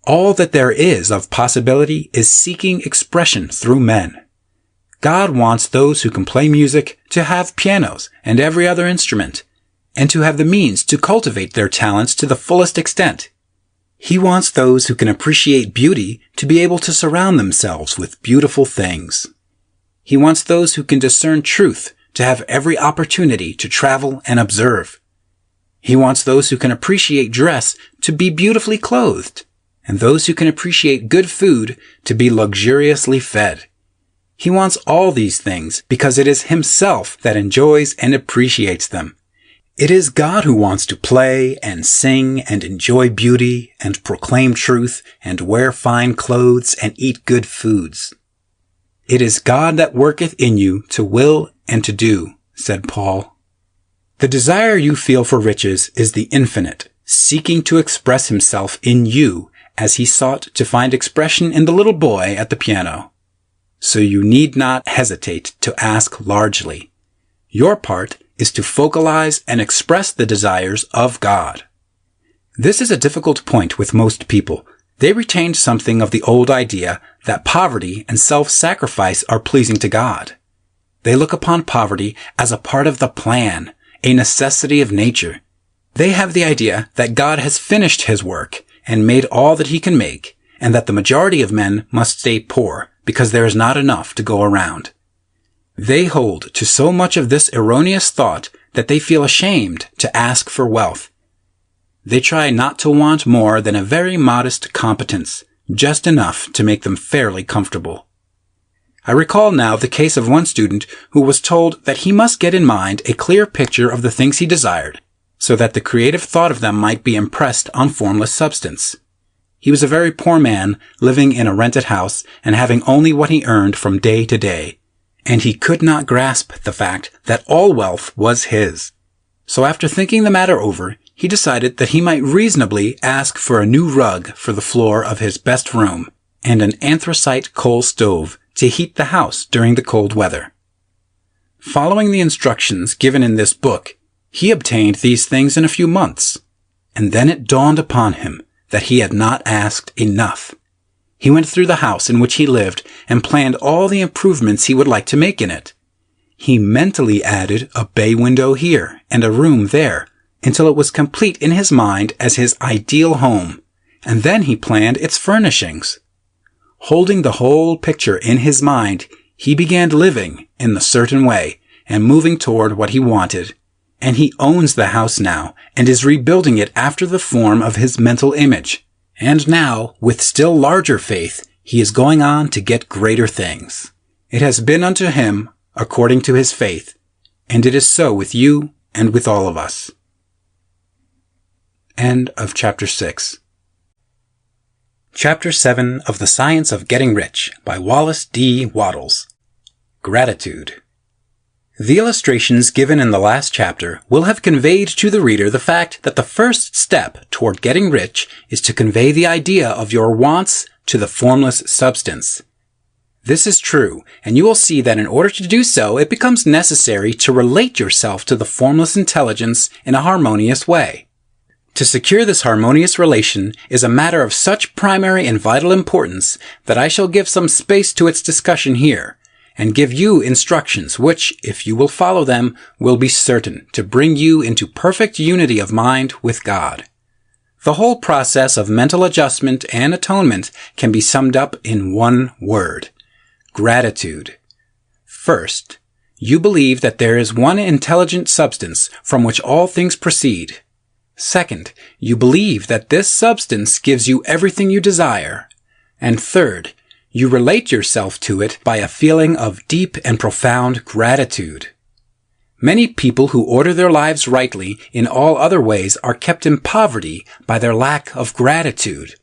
All that there is of possibility is seeking expression through men. God wants those who can play music to have pianos and every other instrument, and to have the means to cultivate their talents to the fullest extent. He wants those who can appreciate beauty to be able to surround themselves with beautiful things. He wants those who can discern truth to have every opportunity to travel and observe. He wants those who can appreciate dress to be beautifully clothed, and those who can appreciate good food to be luxuriously fed. He wants all these things because it is himself that enjoys and appreciates them. It is God who wants to play and sing and enjoy beauty and proclaim truth and wear fine clothes and eat good foods. It is God that worketh in you to will and to do, said Paul. The desire you feel for riches is the infinite, seeking to express himself in you as he sought to find expression in the little boy at the piano. So you need not hesitate to ask largely. Your part is to focalize and express the desires of God. This is a difficult point with most people. They retained something of the old idea that poverty and self-sacrifice are pleasing to God. They look upon poverty as a part of the plan, a necessity of nature. They have the idea that God has finished his work and made all that he can make, and that the majority of men must stay poor because there is not enough to go around. They hold to so much of this erroneous thought that they feel ashamed to ask for wealth. They try not to want more than a very modest competence, just enough to make them fairly comfortable. I recall now the case of one student who was told that he must get in mind a clear picture of the things he desired, so that the creative thought of them might be impressed on formless substance. He was a very poor man, living in a rented house and having only what he earned from day to day, and he could not grasp the fact that all wealth was his. So after thinking the matter over, he decided that he might reasonably ask for a new rug for the floor of his best room and an anthracite coal stove to heat the house during the cold weather. Following the instructions given in this book, he obtained these things in a few months, and then it dawned upon him that he had not asked enough. He went through the house in which he lived and planned all the improvements he would like to make in it. He mentally added a bay window here and a room there until it was complete in his mind as his ideal home, and then he planned its furnishings. Holding the whole picture in his mind, he began living in the certain way and moving toward what he wanted, and he owns the house now and is rebuilding it after the form of his mental image. And now, with still larger faith, he is going on to get greater things. It has been unto him according to his faith, and it is so with you and with all of us. End of Chapter 6. Chapter 7 of The Science of Getting Rich by Wallace D. Wattles. Gratitude. The illustrations given in the last chapter will have conveyed to the reader the fact that the first step toward getting rich is to convey the idea of your wants to the formless substance. This is true, and you will see that in order to do so, it becomes necessary to relate yourself to the formless intelligence in a harmonious way. To secure this harmonious relation is a matter of such primary and vital importance that I shall give some space to its discussion here, and give you instructions which, if you will follow them, will be certain to bring you into perfect unity of mind with God. The whole process of mental adjustment and atonement can be summed up in one word: gratitude. First, you believe that there is one intelligent substance from which all things proceed. Second, you believe that this substance gives you everything you desire. And third, you relate yourself to it by a feeling of deep and profound gratitude. Many people who order their lives rightly in all other ways are kept in poverty by their lack of gratitude.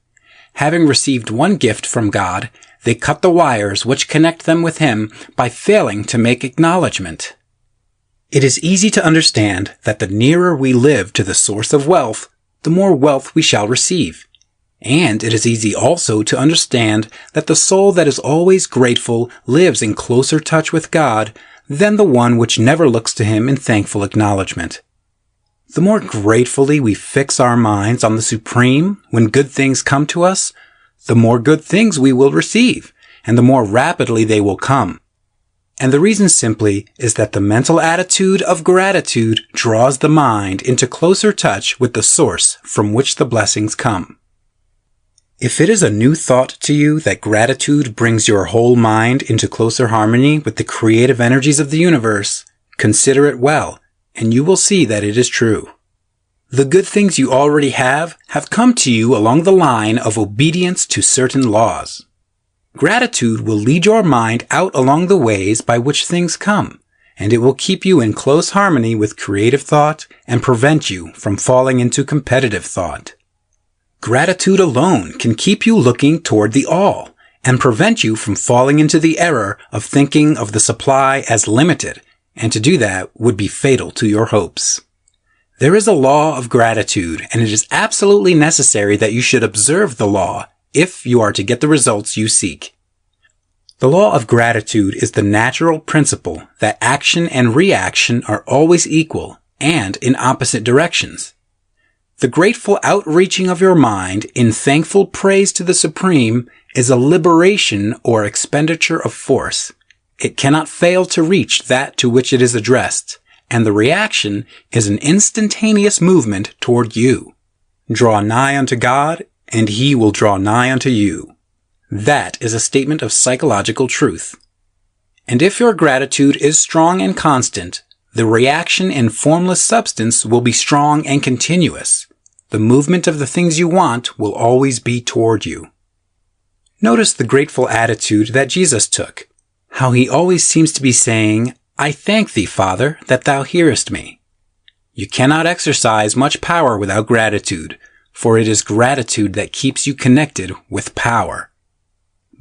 Having received one gift from God, they cut the wires which connect them with Him by failing to make acknowledgement. It is easy to understand that the nearer we live to the source of wealth, the more wealth we shall receive. And it is easy also to understand that the soul that is always grateful lives in closer touch with God than the one which never looks to Him in thankful acknowledgement. The more gratefully we fix our minds on the Supreme when good things come to us, the more good things we will receive, and the more rapidly they will come. And the reason simply is that the mental attitude of gratitude draws the mind into closer touch with the source from which the blessings come. If it is a new thought to you that gratitude brings your whole mind into closer harmony with the creative energies of the universe, consider it well, and you will see that it is true. The good things you already have come to you along the line of obedience to certain laws. Gratitude will lead your mind out along the ways by which things come, and it will keep you in close harmony with creative thought and prevent you from falling into competitive thought. Gratitude alone can keep you looking toward the all and prevent you from falling into the error of thinking of the supply as limited, and to do that would be fatal to your hopes. There is a law of gratitude, and it is absolutely necessary that you should observe the law if you are to get the results you seek. The law of gratitude is the natural principle that action and reaction are always equal and in opposite directions. The grateful outreaching of your mind in thankful praise to the Supreme is a liberation or expenditure of force. It cannot fail to reach that to which it is addressed, and the reaction is an instantaneous movement toward you. Draw nigh unto God, and He will draw nigh unto you. That is a statement of psychological truth. And if your gratitude is strong and constant, the reaction in formless substance will be strong and continuous. The movement of the things you want will always be toward you. Notice the grateful attitude that Jesus took. how he always seems to be saying, "I thank thee, Father, that thou hearest me." You cannot exercise much power without gratitude, for it is gratitude that keeps you connected with power.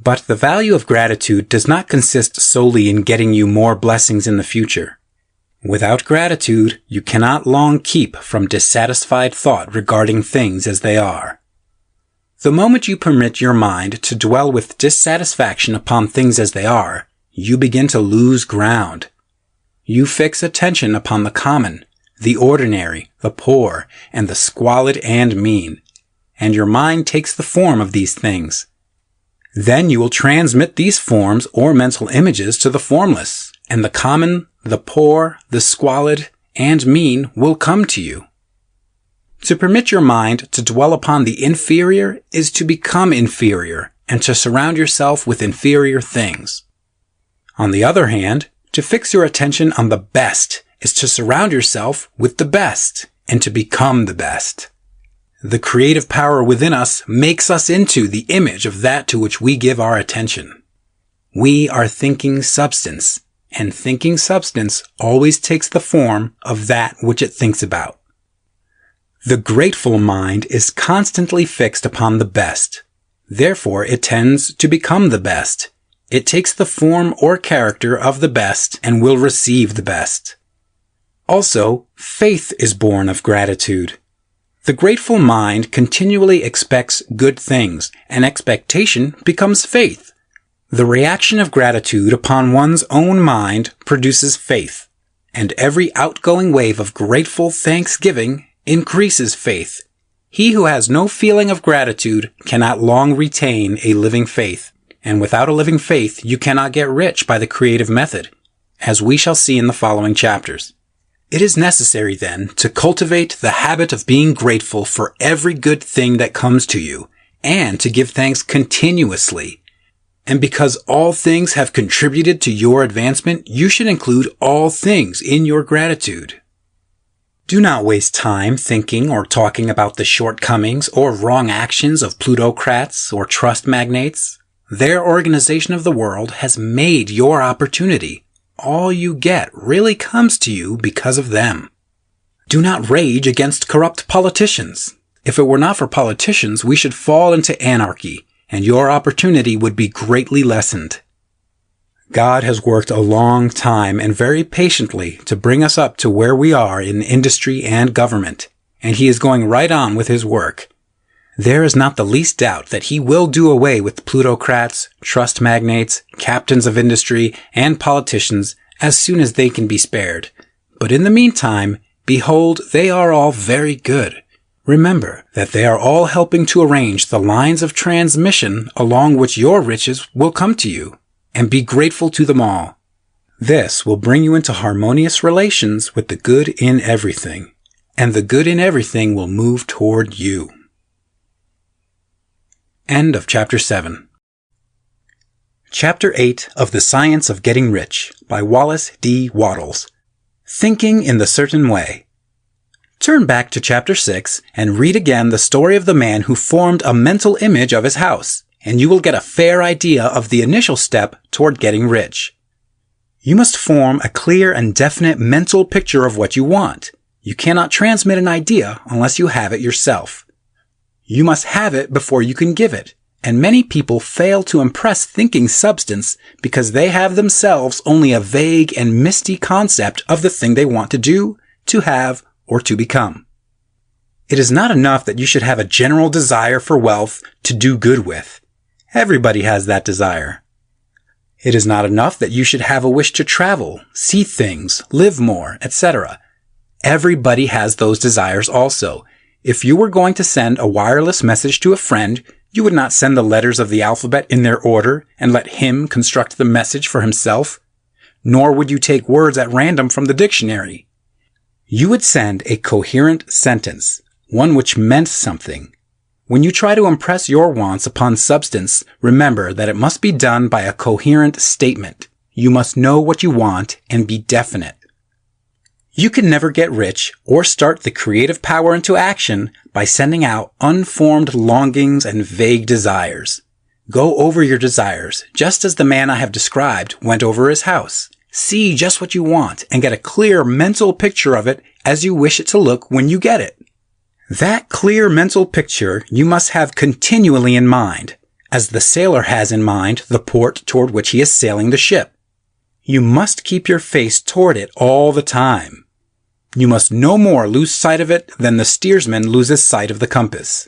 But the value of gratitude does not consist solely in getting you more blessings in the future. Without gratitude, you cannot long keep from dissatisfied thought regarding things as they are. The moment you permit your mind to dwell with dissatisfaction upon things as they are, you begin to lose ground. You fix attention upon the common, the ordinary, the poor, and the squalid and mean, and your mind takes the form of these things. Then you will transmit these forms or mental images to the formless, and the common, the poor, the squalid, and mean will come to you. To permit your mind to dwell upon the inferior is to become inferior and to surround yourself with inferior things. On the other hand, to fix your attention on the best is to surround yourself with the best and to become the best. The creative power within us makes us into the image of that to which we give our attention. We are thinking substance, and thinking substance always takes the form of that which it thinks about. The grateful mind is constantly fixed upon the best. Therefore, it tends to become the best. It takes the form or character of the best and will receive the best. Also, faith is born of gratitude. The grateful mind continually expects good things, and expectation becomes faith. The reaction of gratitude upon one's own mind produces faith, and every outgoing wave of grateful thanksgiving increases faith. He who has no feeling of gratitude cannot long retain a living faith, and without a living faith you cannot get rich by the creative method, as we shall see in the following chapters. It is necessary, then, to cultivate the habit of being grateful for every good thing that comes to you, and to give thanks continuously. And because all things have contributed to your advancement, you should include all things in your gratitude. Do not waste time thinking or talking about the shortcomings or wrong actions of plutocrats or trust magnates. Their organization of the world has made your opportunity. All you get really comes to you because of them. Do not rage against corrupt politicians. If it were not for politicians, we should fall into anarchy, and your opportunity would be greatly lessened. God has worked a long time and very patiently to bring us up to where we are in industry and government, and He is going right on with His work. There is not the least doubt that He will do away with plutocrats, trust magnates, captains of industry, and politicians as soon as they can be spared. But in the meantime, behold, they are all very good. Remember that they are all helping to arrange the lines of transmission along which your riches will come to you, and be grateful to them all. This will bring you into harmonious relations with the good in everything, and the good in everything will move toward you. End of Chapter 7. Chapter 8 of The Science of Getting Rich by Wallace D. Wattles. Thinking in the Certain Way. Turn back to Chapter 6 and read again the story of the man who formed a mental image of his house, and you will get a fair idea of the initial step toward getting rich. You must form a clear and definite mental picture of what you want. You cannot transmit an idea unless you have it yourself. You must have it before you can give it, and many people fail to impress thinking substance because they have themselves only a vague and misty concept of the thing they want to do, to have, or to become. It is not enough that you should have a general desire for wealth to do good with. Everybody has that desire. It is not enough that you should have a wish to travel, see things, live more, etc. Everybody has those desires also. If you were going to send a wireless message to a friend, you would not send the letters of the alphabet in their order and let him construct the message for himself. Nor would you take words at random from the dictionary. You would send a coherent sentence, one which meant something. When you try to impress your wants upon substance, remember that it must be done by a coherent statement. You must know what you want and be definite. You can never get rich or start the creative power into action by sending out unformed longings and vague desires. Go over your desires, just as the man I have described went over his house. See just what you want and get a clear mental picture of it as you wish it to look when you get it. That clear mental picture you must have continually in mind, as the sailor has in mind the port toward which he is sailing the ship. You must keep your face toward it all the time. You must no more lose sight of it than the steersman loses sight of the compass.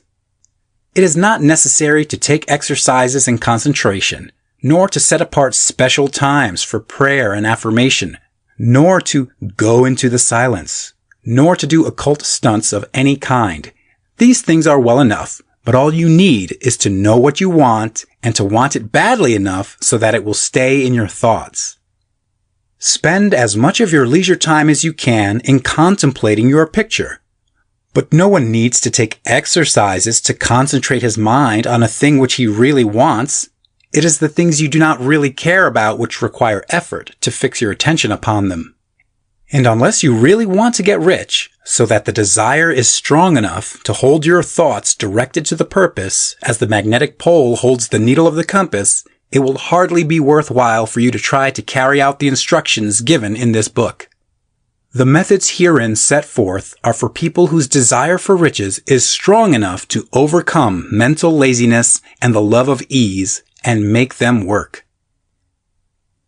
It is not necessary to take exercises in concentration, nor to set apart special times for prayer and affirmation, nor to go into the silence, nor to do occult stunts of any kind. These things are well enough, but all you need is to know what you want and to want it badly enough so that it will stay in your thoughts. Spend as much of your leisure time as you can in contemplating your picture. But no one needs to take exercises to concentrate his mind on a thing which he really wants. It is the things you do not really care about which require effort to fix your attention upon them. And unless you really want to get rich, so that the desire is strong enough to hold your thoughts directed to the purpose, as the magnetic pole holds the needle of the compass, it will hardly be worthwhile for you to try to carry out the instructions given in this book. The methods herein set forth are for people whose desire for riches is strong enough to overcome mental laziness and the love of ease and make them work.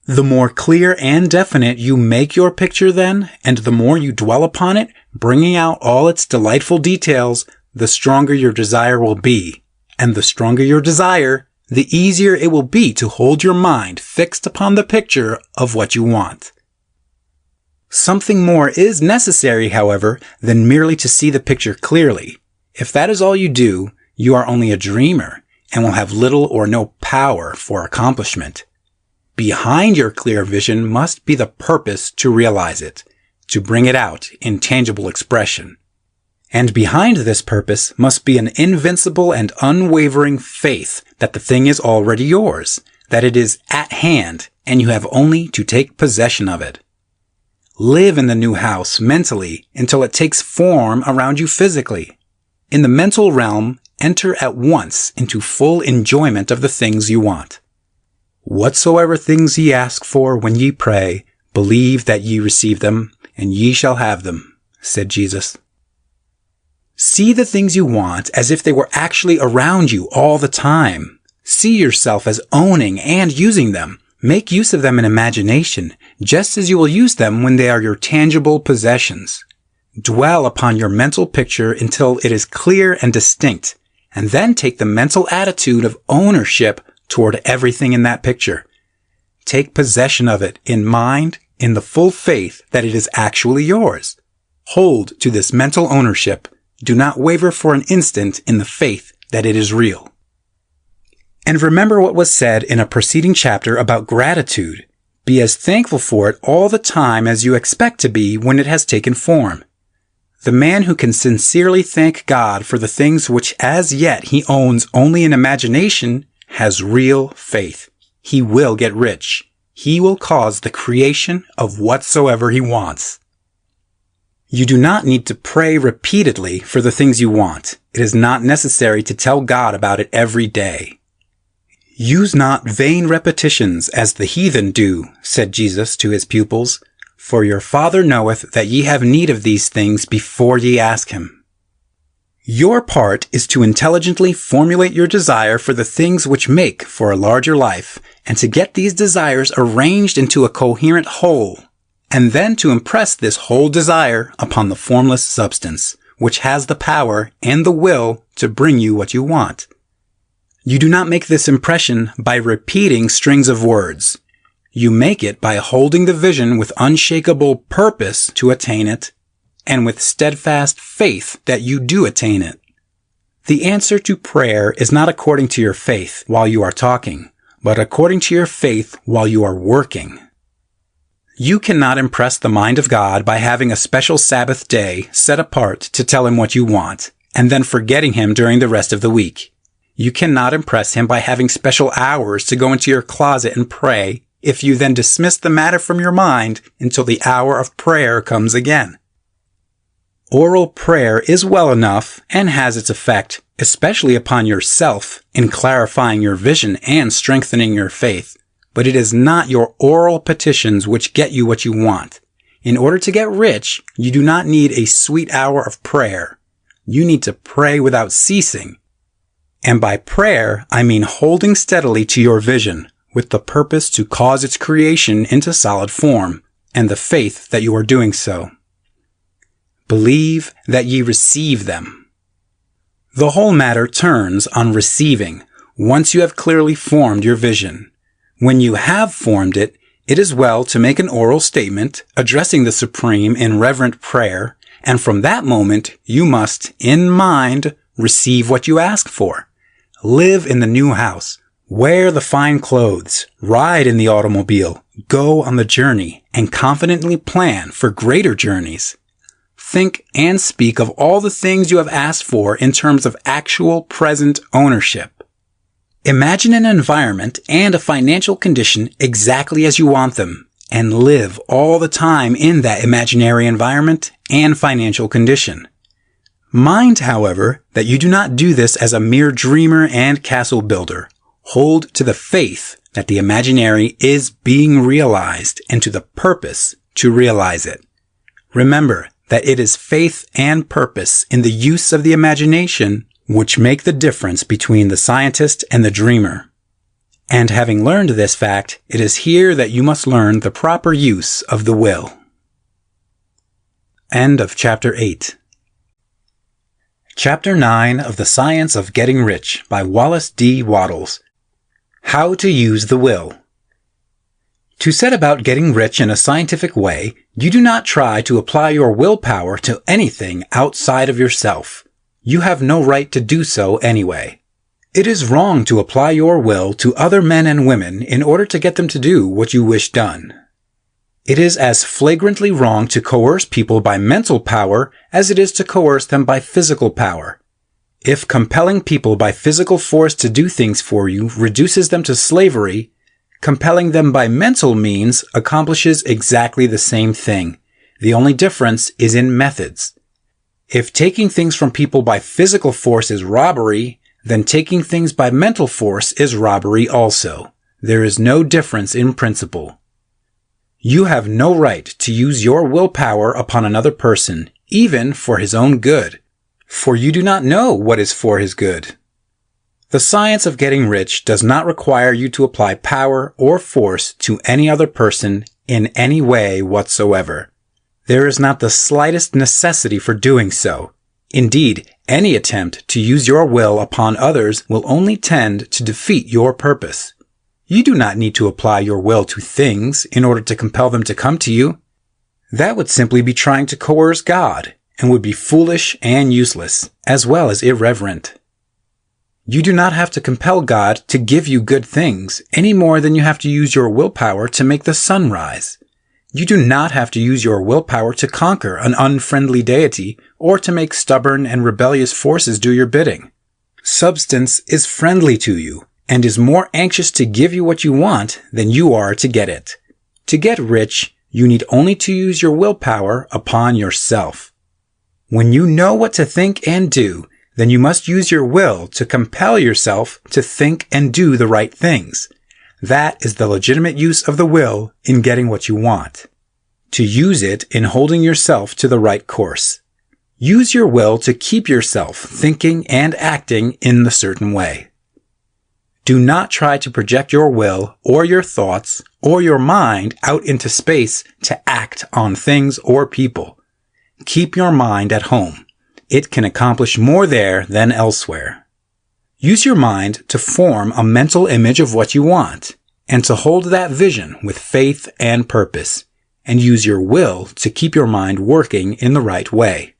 The more clear and definite you make your picture then, and the more you dwell upon it, bringing out all its delightful details, the stronger your desire will be. And the stronger your desire, the easier it will be to hold your mind fixed upon the picture of what you want. Something more is necessary, however, than merely to see the picture clearly. If that is all you do, you are only a dreamer and will have little or no power for accomplishment. Behind your clear vision must be the purpose to realize it, to bring it out in tangible expression. And behind this purpose must be an invincible and unwavering faith that the thing is already yours, that it is at hand, and you have only to take possession of it. Live in the new house mentally until it takes form around you physically. In the mental realm, enter at once into full enjoyment of the things you want. Whatsoever things ye ask for when ye pray, believe that ye receive them, and ye shall have them, said Jesus. See the things you want as if they were actually around you all the time. See yourself as owning and using them. Make use of them in imagination, just as you will use them when they are your tangible possessions. Dwell upon your mental picture until it is clear and distinct, and then take the mental attitude of ownership toward everything in that picture. Take possession of it in mind, in the full faith that it is actually yours. Hold to this mental ownership. Do not waver for an instant in the faith that it is real. And remember what was said in a preceding chapter about gratitude. Be as thankful for it all the time as you expect to be when it has taken form. The man who can sincerely thank God for the things which as yet he owns only in imagination has real faith. He will get rich. He will cause the creation of whatsoever he wants. You do not need to pray repeatedly for the things you want. It is not necessary to tell God about it every day. Use not vain repetitions as the heathen do, said Jesus to his pupils, for your Father knoweth that ye have need of these things before ye ask him. Your part is to intelligently formulate your desire for the things which make for a larger life, and to get these desires arranged into a coherent whole, and then to impress this whole desire upon the formless substance, which has the power and the will to bring you what you want. You do not make this impression by repeating strings of words. You make it by holding the vision with unshakable purpose to attain it, and with steadfast faith that you do attain it. The answer to prayer is not according to your faith while you are talking, but according to your faith while you are working. You cannot impress the mind of God by having a special Sabbath day set apart to tell him what you want, and then forgetting him during the rest of the week. You cannot impress him by having special hours to go into your closet and pray, if you then dismiss the matter from your mind until the hour of prayer comes again. Oral prayer is well enough and has its effect, especially upon yourself in clarifying your vision and strengthening your faith. But it is not your oral petitions which get you what you want. In order to get rich, you do not need a sweet hour of prayer. You need to pray without ceasing. And by prayer, I mean holding steadily to your vision with the purpose to cause its creation into solid form, and the faith that you are doing so. Believe that ye receive them. The whole matter turns on receiving, once you have clearly formed your vision. When you have formed it, it is well to make an oral statement addressing the Supreme in reverent prayer, and from that moment you must, in mind, receive what you ask for. Live in the new house. Wear the fine clothes, ride in the automobile, go on the journey, and confidently plan for greater journeys. Think and speak of all the things you have asked for in terms of actual present ownership. Imagine an environment and a financial condition exactly as you want them, and live all the time in that imaginary environment and financial condition. Mind, however, that you do not do this as a mere dreamer and castle builder. Hold to the faith that the imaginary is being realized and to the purpose to realize it. Remember that it is faith and purpose in the use of the imagination which make the difference between the scientist and the dreamer. And having learned this fact, it is here that you must learn the proper use of the will. End of Chapter 8. Chapter 9 of The Science of Getting Rich by Wallace D. Wattles. How to use the will. To set about getting rich in a scientific way, you do not try to apply your willpower to anything outside of yourself. You have no right to do so anyway. It is wrong to apply your will to other men and women in order to get them to do what you wish done. It is as flagrantly wrong to coerce people by mental power as it is to coerce them by physical power. If compelling people by physical force to do things for you reduces them to slavery, compelling them by mental means accomplishes exactly the same thing. The only difference is in methods. If taking things from people by physical force is robbery, then taking things by mental force is robbery also. There is no difference in principle. You have no right to use your willpower upon another person, even for his own good, for you do not know what is for his good. The science of getting rich does not require you to apply power or force to any other person in any way whatsoever. There is not the slightest necessity for doing so. Indeed, any attempt to use your will upon others will only tend to defeat your purpose. You do not need to apply your will to things in order to compel them to come to you. That would simply be trying to coerce God, and would be foolish and useless, as well as irreverent. You do not have to compel God to give you good things any more than you have to use your willpower to make the sun rise. You do not have to use your willpower to conquer an unfriendly deity or to make stubborn and rebellious forces do your bidding. Substance is friendly to you and is more anxious to give you what you want than you are to get it. To get rich, you need only to use your willpower upon yourself. When you know what to think and do, then you must use your will to compel yourself to think and do the right things. That is the legitimate use of the will in getting what you want. To use it in holding yourself to the right course. Use your will to keep yourself thinking and acting in the certain way. Do not try to project your will or your thoughts or your mind out into space to act on things or people. Keep your mind at home. It can accomplish more there than elsewhere. Use your mind to form a mental image of what you want, and to hold that vision with faith and purpose, and use your will to keep your mind working in the right way.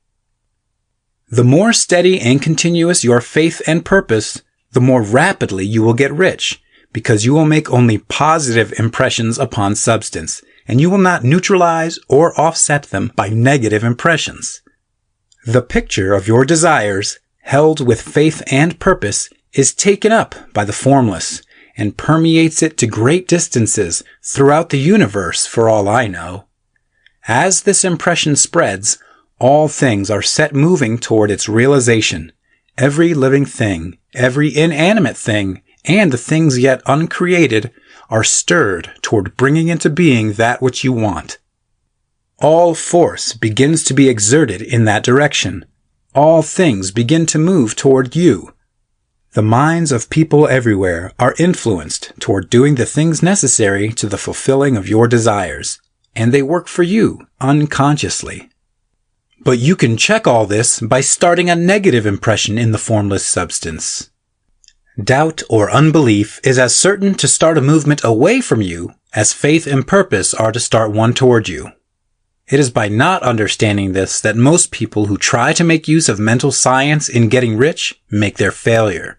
The more steady and continuous your faith and purpose, the more rapidly you will get rich, because you will make only positive impressions upon substance, and you will not neutralize or offset them by negative impressions. The picture of your desires, held with faith and purpose, is taken up by the formless, and permeates it to great distances throughout the universe for all I know. As this impression spreads, all things are set moving toward its realization, every living thing, every inanimate thing, and the things yet uncreated are stirred toward bringing into being that which you want. All force begins to be exerted in that direction. All things begin to move toward you. The minds of people everywhere are influenced toward doing the things necessary to the fulfilling of your desires, and they work for you unconsciously. But you can check all this by starting a negative impression in the formless substance. Doubt or unbelief is as certain to start a movement away from you as faith and purpose are to start one toward you. It is by not understanding this that most people who try to make use of mental science in getting rich make their failure.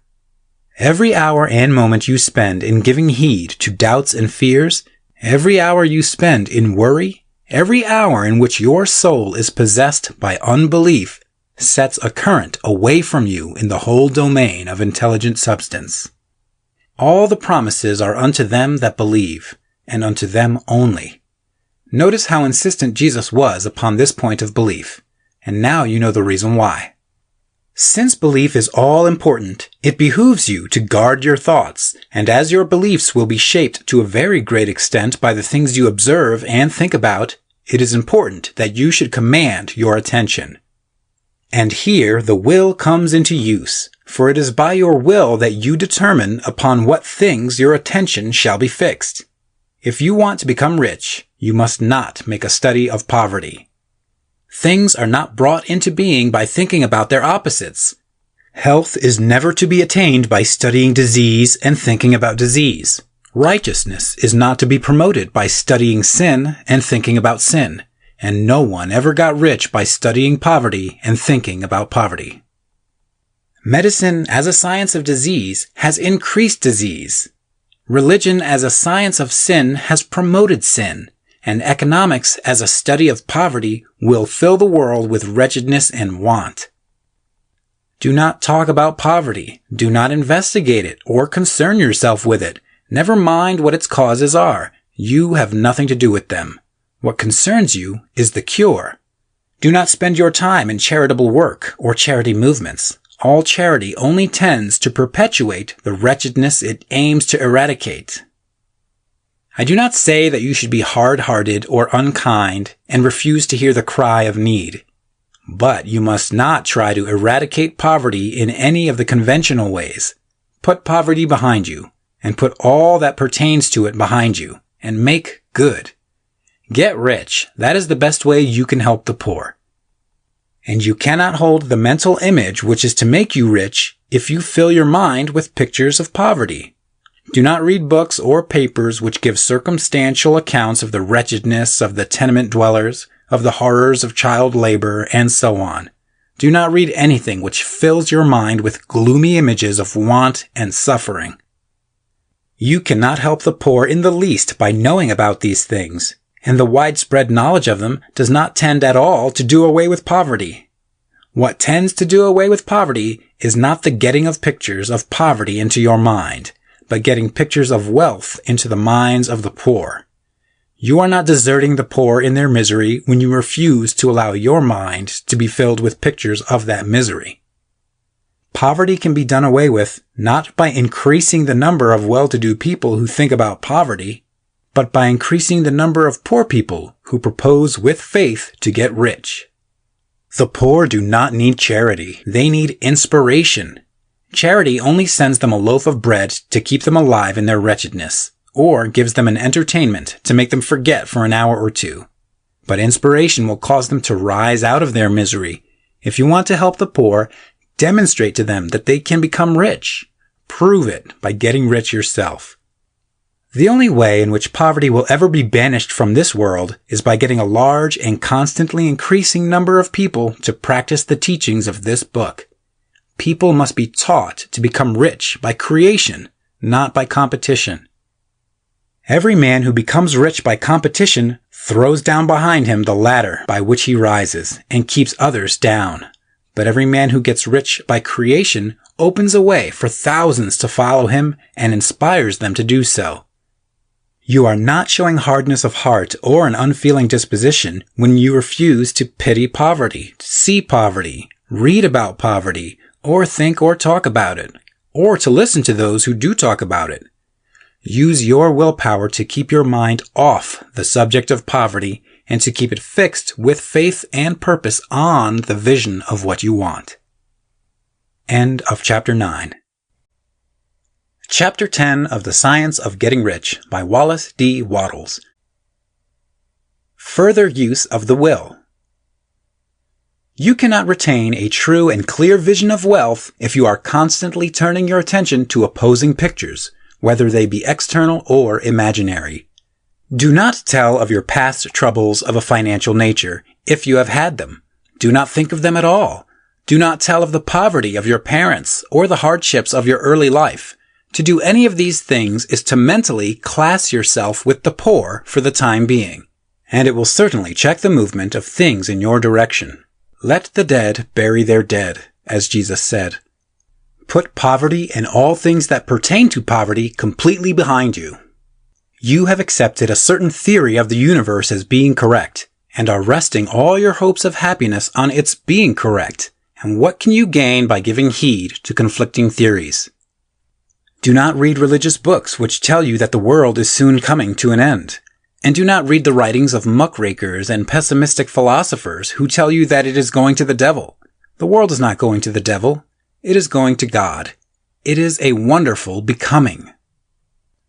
Every hour and moment you spend in giving heed to doubts and fears, every hour you spend in worry, every hour in which your soul is possessed by unbelief sets a current away from you in the whole domain of intelligent substance. All the promises are unto them that believe, and unto them only. Notice how insistent Jesus was upon this point of belief, and now you know the reason why. Since belief is all important, it behooves you to guard your thoughts, and as your beliefs will be shaped to a very great extent by the things you observe and think about, it is important that you should command your attention. And here the will comes into use, for it is by your will that you determine upon what things your attention shall be fixed. If you want to become rich, you must not make a study of poverty. Things are not brought into being by thinking about their opposites. Health is never to be attained by studying disease and thinking about disease. Righteousness is not to be promoted by studying sin and thinking about sin. And no one ever got rich by studying poverty and thinking about poverty. Medicine as a science of disease has increased disease. Religion as a science of sin has promoted sin, and economics as a study of poverty will fill the world with wretchedness and want. Do not talk about poverty. Do not investigate it or concern yourself with it. Never mind what its causes are. You have nothing to do with them. What concerns you is the cure. Do not spend your time in charitable work or charity movements. All charity only tends to perpetuate the wretchedness it aims to eradicate. I do not say that you should be hard-hearted or unkind and refuse to hear the cry of need. But you must not try to eradicate poverty in any of the conventional ways. Put poverty behind you, and put all that pertains to it behind you, and make good. Get rich. That is the best way you can help the poor. And you cannot hold the mental image which is to make you rich if you fill your mind with pictures of poverty. Do not read books or papers which give circumstantial accounts of the wretchedness of the tenement dwellers, of the horrors of child labor, and so on. Do not read anything which fills your mind with gloomy images of want and suffering. You cannot help the poor in the least by knowing about these things. And the widespread knowledge of them does not tend at all to do away with poverty. What tends to do away with poverty is not the getting of pictures of poverty into your mind, but getting pictures of wealth into the minds of the poor. You are not deserting the poor in their misery when you refuse to allow your mind to be filled with pictures of that misery. Poverty can be done away with not by increasing the number of well-to-do people who think about poverty, but by increasing the number of poor people who propose with faith to get rich. The poor do not need charity. They need inspiration. Charity only sends them a loaf of bread to keep them alive in their wretchedness, or gives them an entertainment to make them forget for an hour or two. But inspiration will cause them to rise out of their misery. If you want to help the poor, demonstrate to them that they can become rich. Prove it by getting rich yourself. The only way in which poverty will ever be banished from this world is by getting a large and constantly increasing number of people to practice the teachings of this book. People must be taught to become rich by creation, not by competition. Every man who becomes rich by competition throws down behind him the ladder by which he rises and keeps others down. But every man who gets rich by creation opens a way for thousands to follow him and inspires them to do so. You are not showing hardness of heart or an unfeeling disposition when you refuse to pity poverty, see poverty, read about poverty, or think or talk about it, or to listen to those who do talk about it. Use your willpower to keep your mind off the subject of poverty and to keep it fixed with faith and purpose on the vision of what you want. End of Chapter 9. Chapter 10 of The Science of Getting Rich by Wallace D. Wattles. Further use of the will. You cannot retain a true and clear vision of wealth if you are constantly turning your attention to opposing pictures, whether they be external or imaginary. Do not tell of your past troubles of a financial nature, if you have had them. Do not think of them at all. Do not tell of the poverty of your parents or the hardships of your early life. To do any of these things is to mentally class yourself with the poor for the time being, and it will certainly check the movement of things in your direction. Let the dead bury their dead, as Jesus said. Put poverty and all things that pertain to poverty completely behind you. You have accepted a certain theory of the universe as being correct, and are resting all your hopes of happiness on its being correct. And what can you gain by giving heed to conflicting theories? Do not read religious books which tell you that the world is soon coming to an end. And do not read the writings of muckrakers and pessimistic philosophers who tell you that it is going to the devil. The world is not going to the devil. It is going to God. It is a wonderful becoming.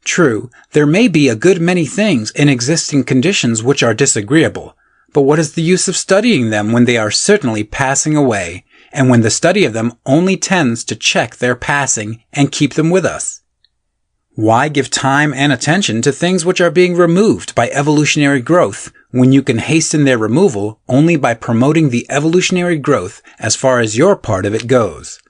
True, there may be a good many things in existing conditions which are disagreeable, but what is the use of studying them when they are certainly passing away, and when the study of them only tends to check their passing and keep them with us? Why give time and attention to things which are being removed by evolutionary growth, when you can hasten their removal only by promoting the evolutionary growth as far as your part of it goes?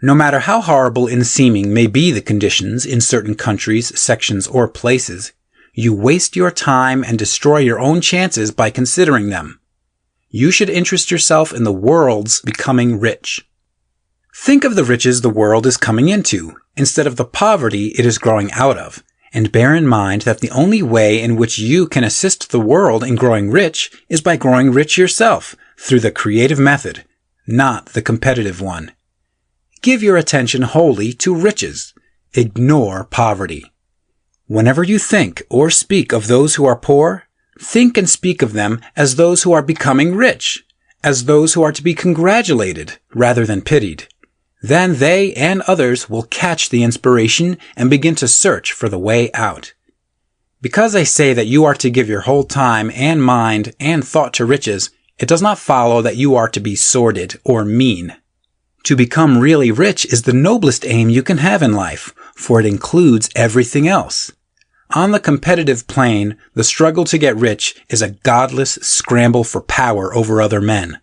No matter how horrible in seeming may be the conditions in certain countries, sections, or places, you waste your time and destroy your own chances by considering them. You should interest yourself in the world's becoming rich. Think of the riches the world is coming into, instead of the poverty it is growing out of, and bear in mind that the only way in which you can assist the world in growing rich is by growing rich yourself, through the creative method, not the competitive one. Give your attention wholly to riches. Ignore poverty. Whenever you think or speak of those who are poor, think and speak of them as those who are becoming rich, as those who are to be congratulated rather than pitied. Then they and others will catch the inspiration and begin to search for the way out. Because I say that you are to give your whole time and mind and thought to riches, it does not follow that you are to be sordid or mean. To become really rich is the noblest aim you can have in life, for it includes everything else. On the competitive plane, the struggle to get rich is a godless scramble for power over other men.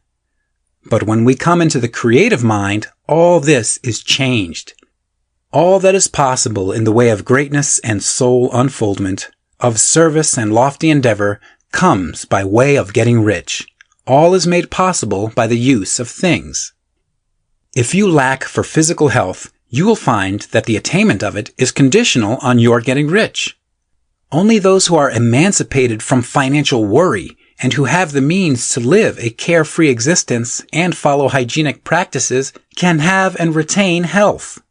But when we come into the creative mind, all this is changed. All that is possible in the way of greatness and soul unfoldment, of service and lofty endeavor, comes by way of getting rich. All is made possible by the use of things. If you lack for physical health, you will find that the attainment of it is conditional on your getting rich. Only those who are emancipated from financial worry and who have the means to live a carefree existence and follow hygienic practices can have and retain health.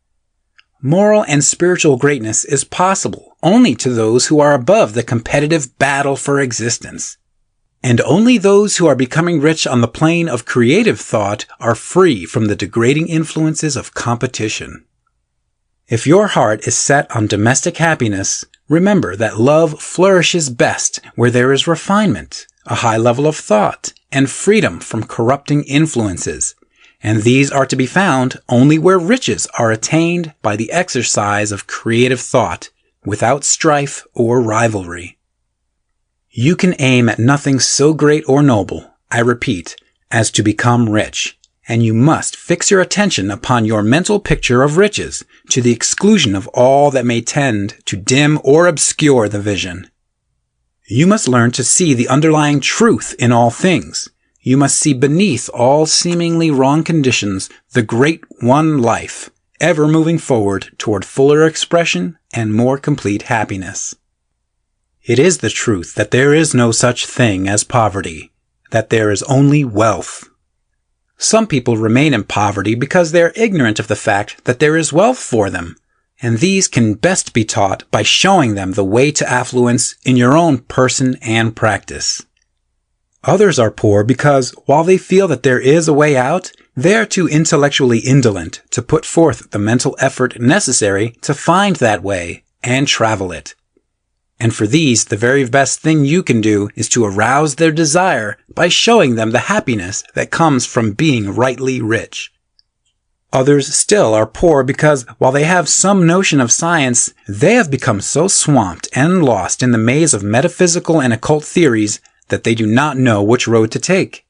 Moral and spiritual greatness is possible only to those who are above the competitive battle for existence. And only those who are becoming rich on the plane of creative thought are free from the degrading influences of competition. If your heart is set on domestic happiness, remember that love flourishes best where there is refinement, a high level of thought, and freedom from corrupting influences. And these are to be found only where riches are attained by the exercise of creative thought, without strife or rivalry. You can aim at nothing so great or noble, I repeat, as to become rich, and you must fix your attention upon your mental picture of riches, to the exclusion of all that may tend to dim or obscure the vision. You must learn to see the underlying truth in all things. You must see beneath all seemingly wrong conditions the great one life, ever moving forward toward fuller expression and more complete happiness. It is the truth that there is no such thing as poverty, that there is only wealth. Some people remain in poverty because they are ignorant of the fact that there is wealth for them, and these can best be taught by showing them the way to affluence in your own person and practice. Others are poor because, while they feel that there is a way out, they are too intellectually indolent to put forth the mental effort necessary to find that way and travel it. And for these, the very best thing you can do is to arouse their desire by showing them the happiness that comes from being rightly rich. Others still are poor because, while they have some notion of science, they have become so swamped and lost in the maze of metaphysical and occult theories that they do not know which road to take.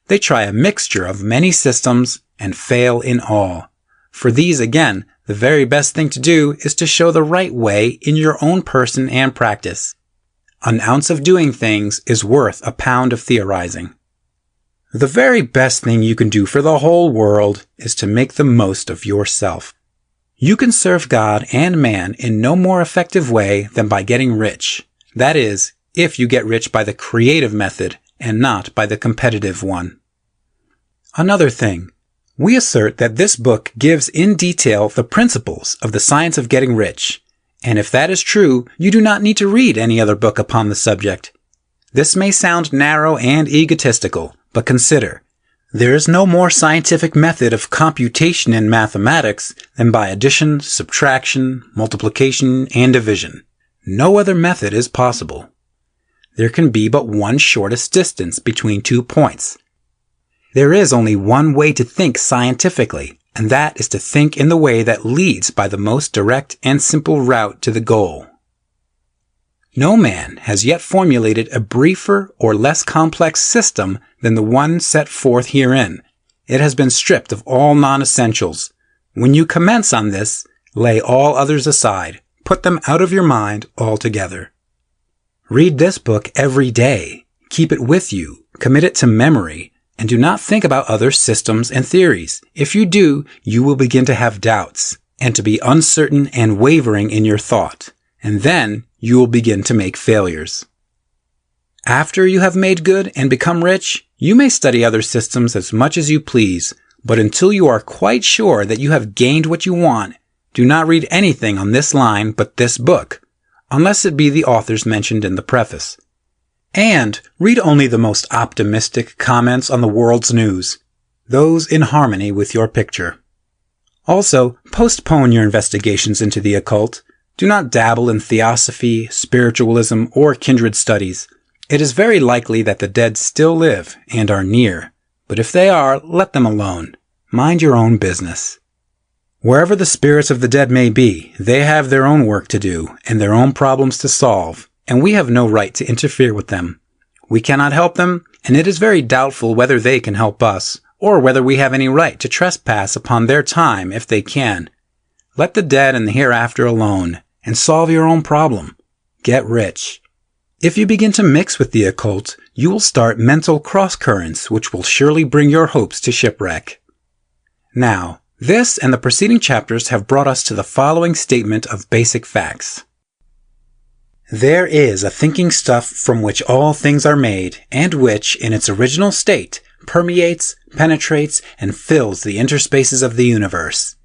They try a mixture of many systems and fail in all. For these, again, the very best thing to do is to show the right way in your own person and practice. An ounce of doing things is worth a pound of theorizing. The very best thing you can do for the whole world is to make the most of yourself. You can serve God and man in no more effective way than by getting rich. That is, if you get rich by the creative method and not by the competitive one. Another thing. We assert that this book gives in detail the principles of the science of getting rich, and if that is true, you do not need to read any other book upon the subject. This may sound narrow and egotistical, but consider, there is no more scientific method of computation in mathematics than by addition, subtraction, multiplication, and division. No other method is possible. There can be but one shortest distance between 2 points. There is only one way to think scientifically, and that is to think in the way that leads by the most direct and simple route to the goal. No man has yet formulated a briefer or less complex system than the one set forth herein. It has been stripped of all non-essentials. When you commence on this, lay all others aside. Put them out of your mind altogether. Read this book every day. Keep it with you. Commit it to memory. And do not think about other systems and theories. If you do, you will begin to have doubts, and to be uncertain and wavering in your thought. And then you will begin to make failures. After you have made good and become rich, you may study other systems as much as you please, but until you are quite sure that you have gained what you want, do not read anything on this line but this book, unless it be the authors mentioned in the preface. And read only the most optimistic comments on the world's news, those in harmony with your picture. Also, postpone your investigations into the occult. Do not dabble in theosophy, spiritualism, or kindred studies. It is very likely that the dead still live and are near, but if they are, let them alone. Mind your own business. Wherever the spirits of the dead may be, they have their own work to do and their own problems to solve, and we have no right to interfere with them. We cannot help them, and it is very doubtful whether they can help us, or whether we have any right to trespass upon their time if they can. Let the dead and the hereafter alone, and solve your own problem. Get rich. If you begin to mix with the occult, you will start mental cross-currents which will surely bring your hopes to shipwreck. Now, this and the preceding chapters have brought us to the following statement of basic facts. There is a thinking stuff from which all things are made, and which, in its original state, permeates, penetrates, and fills the interspaces of the universe.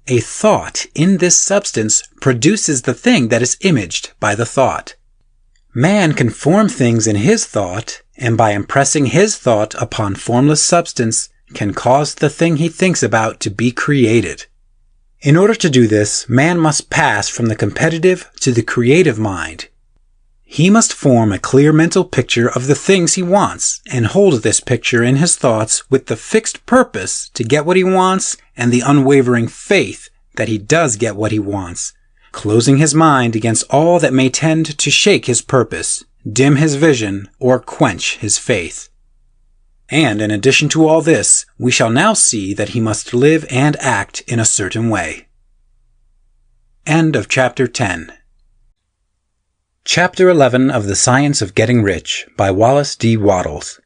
A thought in this substance produces the thing that is imaged by the thought. Man can form things in his thought, and by impressing his thought upon formless substance, can cause the thing he thinks about to be created. In order to do this, man must pass from the competitive to the creative mind. He must form a clear mental picture of the things he wants, and hold this picture in his thoughts with the fixed purpose to get what he wants and the unwavering faith that he does get what he wants, closing his mind against all that may tend to shake his purpose, dim his vision, or quench his faith. And in addition to all this, we shall now see that he must live and act in a certain way. End of Chapter 10. Chapter 11 of The Science of Getting Rich by Wallace D. Wattles.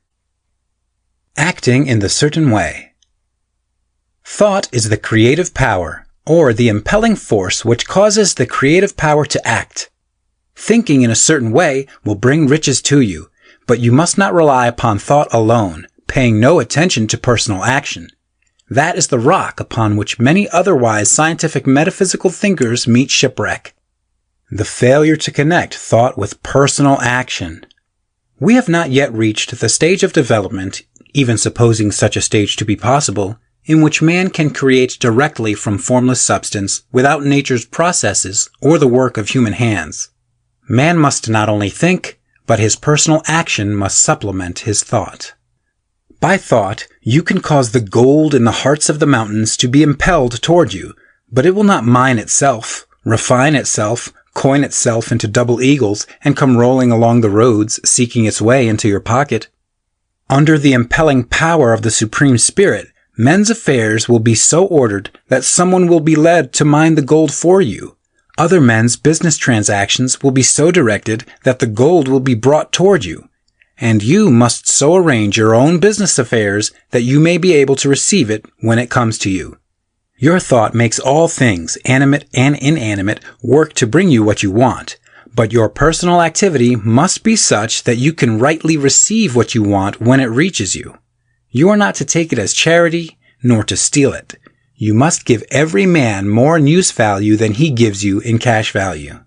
Acting in the certain way. Thought is the creative power, or the impelling force which causes the creative power to act. Thinking in a certain way will bring riches to you, but you must not rely upon thought alone, paying no attention to personal action. That is the rock upon which many otherwise scientific metaphysical thinkers meet shipwreck. The failure to connect thought with personal action. We have not yet reached the stage of development, even supposing such a stage to be possible, in which man can create directly from formless substance without nature's processes or the work of human hands. Man must not only think, but his personal action must supplement his thought. By thought, you can cause the gold in the hearts of the mountains to be impelled toward you, but it will not mine itself, refine itself, coin itself into double eagles, and come rolling along the roads, seeking its way into your pocket. Under the impelling power of the Supreme Spirit, men's affairs will be so ordered that someone will be led to mine the gold for you. Other men's business transactions will be so directed that the gold will be brought toward you. And you must so arrange your own business affairs that you may be able to receive it when it comes to you. Your thought makes all things, animate and inanimate, work to bring you what you want, but your personal activity must be such that you can rightly receive what you want when it reaches you. You are not to take it as charity, nor to steal it. You must give every man more in use value than he gives you in cash value.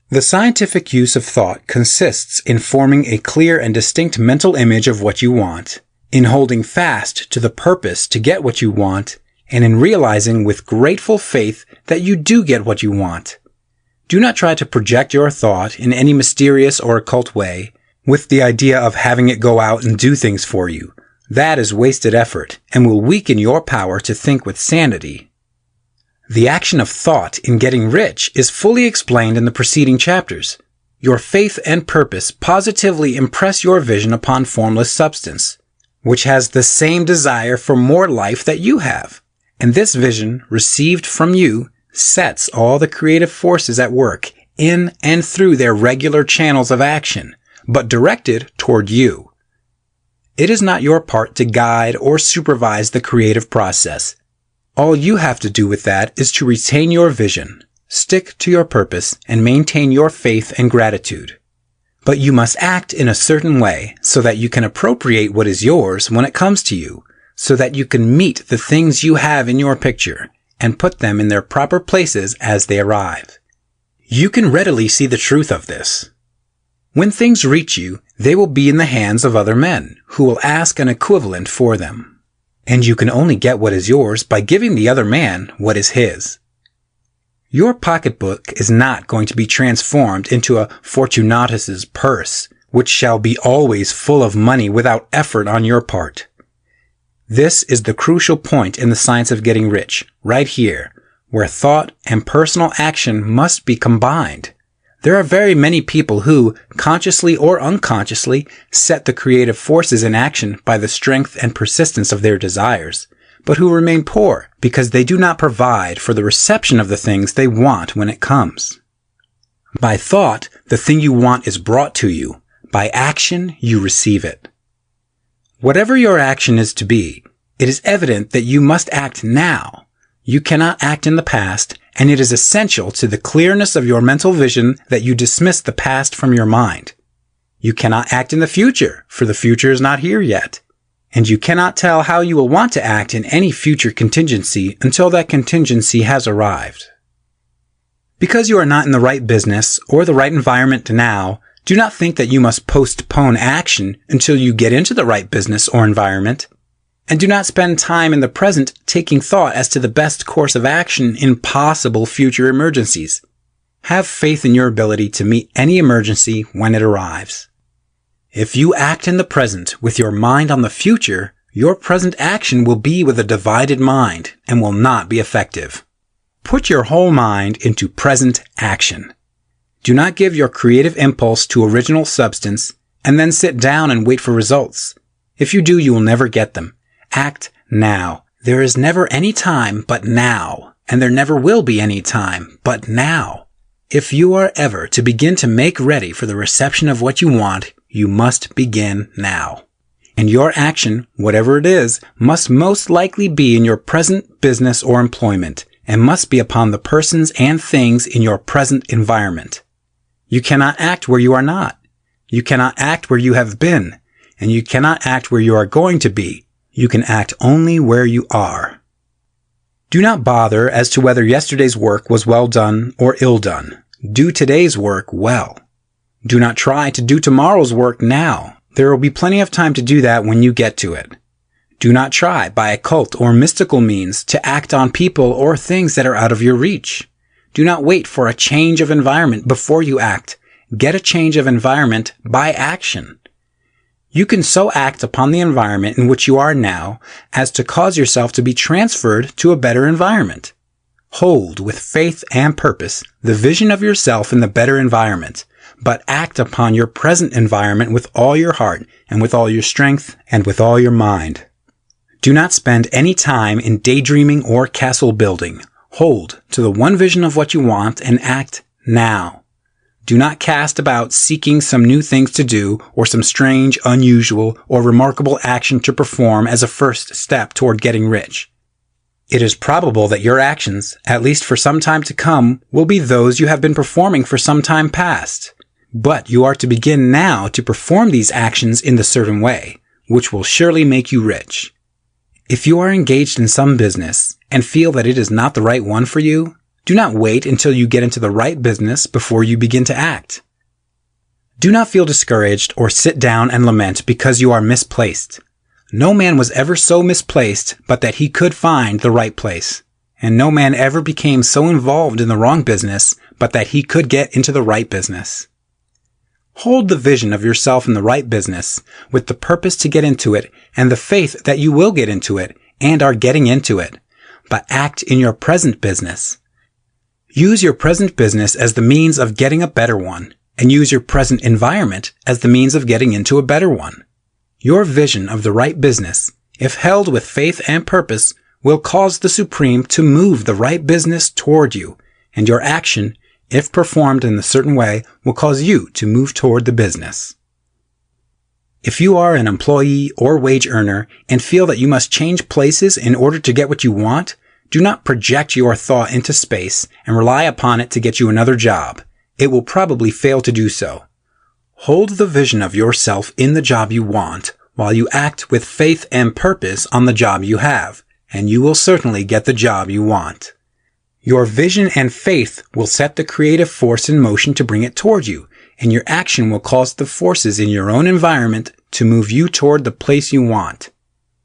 The scientific use of thought consists in forming a clear and distinct mental image of what you want, in holding fast to the purpose to get what you want, and in realizing with grateful faith that you do get what you want. Do not try to project your thought in any mysterious or occult way, with the idea of having it go out and do things for you. That is wasted effort, and will weaken your power to think with sanity. The action of thought in getting rich is fully explained in the preceding chapters. Your faith and purpose positively impress your vision upon formless substance, which has the same desire for more life that you have. And this vision, received from you, sets all the creative forces at work in and through their regular channels of action, but directed toward you. It is not your part to guide or supervise the creative process. All you have to do with that is to retain your vision, stick to your purpose, and maintain your faith and gratitude. But you must act in a certain way so that you can appropriate what is yours when it comes to you, so that you can meet the things you have in your picture and put them in their proper places as they arrive. You can readily see the truth of this. When things reach you, they will be in the hands of other men, who will ask an equivalent for them. And you can only get what is yours by giving the other man what is his. Your pocketbook is not going to be transformed into a Fortunatus's purse, which shall be always full of money without effort on your part. This is the crucial point in the science of getting rich, right here, where thought and personal action must be combined. There are very many people who, consciously or unconsciously, set the creative forces in action by the strength and persistence of their desires, but who remain poor because they do not provide for the reception of the things they want when it comes. By thought, the thing you want is brought to you. By action, you receive it. Whatever your action is to be, it is evident that you must act now. You cannot act in the past, and it is essential to the clearness of your mental vision that you dismiss the past from your mind. You cannot act in the future, for the future is not here yet. And you cannot tell how you will want to act in any future contingency until that contingency has arrived. Because you are not in the right business or the right environment now, do not think that you must postpone action until you get into the right business or environment. And do not spend time in the present taking thought as to the best course of action in possible future emergencies. Have faith in your ability to meet any emergency when it arrives. If you act in the present with your mind on the future, your present action will be with a divided mind and will not be effective. Put your whole mind into present action. Do not give your creative impulse to original substance and then sit down and wait for results. If you do, you will never get them. Act now. There is never any time but now, and there never will be any time but now. If you are ever to begin to make ready for the reception of what you want, you must begin now. And your action, whatever it is, must most likely be in your present business or employment, and must be upon the persons and things in your present environment. You cannot act where you are not. You cannot act where you have been. and you cannot act where you are going to be. You can act only where you are. Do not bother as to whether yesterday's work was well done or ill done. Do today's work well. Do not try to do tomorrow's work now. There will be plenty of time to do that when you get to it. Do not try, by occult or mystical means, to act on people or things that are out of your reach. Do not wait for a change of environment before you act. Get a change of environment by action. You can so act upon the environment in which you are now as to cause yourself to be transferred to a better environment. Hold with faith and purpose the vision of yourself in the better environment, but act upon your present environment with all your heart and with all your strength and with all your mind. Do not spend any time in daydreaming or castle building. Hold to the one vision of what you want and act now. Do not cast about seeking some new things to do or some strange, unusual, or remarkable action to perform as a first step toward getting rich. It is probable that your actions, at least for some time to come, will be those you have been performing for some time past. But you are to begin now to perform these actions in the certain way, which will surely make you rich. If you are engaged in some business and feel that it is not the right one for you, do not wait until you get into the right business before you begin to act. Do not feel discouraged or sit down and lament because you are misplaced. No man was ever so misplaced but that he could find the right place, and no man ever became so involved in the wrong business but that he could get into the right business. Hold the vision of yourself in the right business with the purpose to get into it and the faith that you will get into it and are getting into it, but act in your present business. Use your present business as the means of getting a better one, and use your present environment as the means of getting into a better one. Your vision of the right business, if held with faith and purpose, will cause the Supreme to move the right business toward you, and your action, if performed in a certain way, will cause you to move toward the business. If you are an employee or wage earner and feel that you must change places in order to get what you want, do not project your thought into space and rely upon it to get you another job. It will probably fail to do so. Hold the vision of yourself in the job you want while you act with faith and purpose on the job you have, and you will certainly get the job you want. Your vision and faith will set the creative force in motion to bring it toward you, and your action will cause the forces in your own environment to move you toward the place you want.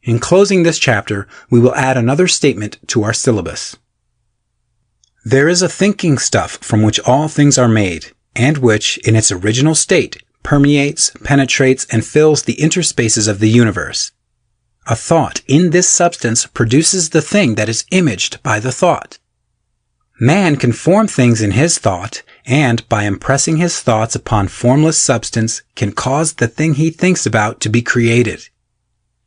In closing this chapter, we will add another statement to our syllabus. There is a thinking stuff from which all things are made, and which, in its original state, permeates, penetrates, and fills the interspaces of the universe. A thought in this substance produces the thing that is imaged by the thought. Man can form things in his thought, and by impressing his thoughts upon formless substance, can cause the thing he thinks about to be created.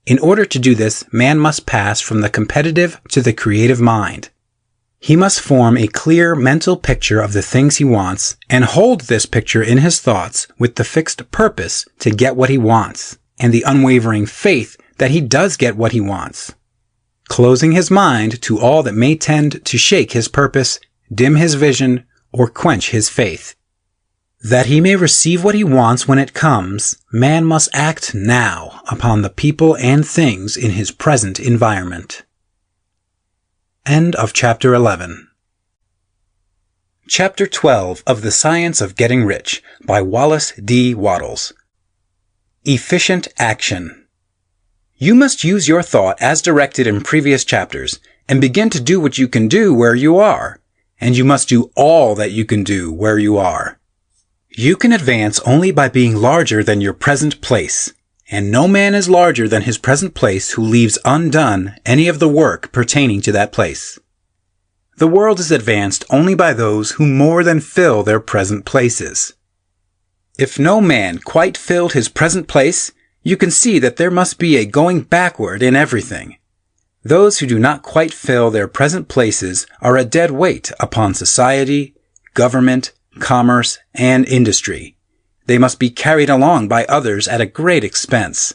In order to do this, man must pass from the competitive to the creative mind. He must form a clear mental picture of the things he wants, and hold this picture in his thoughts with the fixed purpose to get what he wants, and the unwavering faith that he does get what he wants. Closing his mind to all that may tend to shake his purpose, dim his vision, or quench his faith. That he may receive what he wants when it comes, man must act now upon the people and things in his present environment. End of Chapter 11. Chapter 12 of The Science of Getting Rich by Wallace D. Wattles. Efficient Action. You must use your thought as directed in previous chapters and begin to do what you can do where you are, and you must do all that you can do where you are. You can advance only by being larger than your present place, and no man is larger than his present place who leaves undone any of the work pertaining to that place. The world is advanced only by those who more than fill their present places. If no man quite filled his present place, you can see that there must be a going backward in everything. Those who do not quite fill their present places are a dead weight upon society, government, commerce, and industry. They must be carried along by others at a great expense.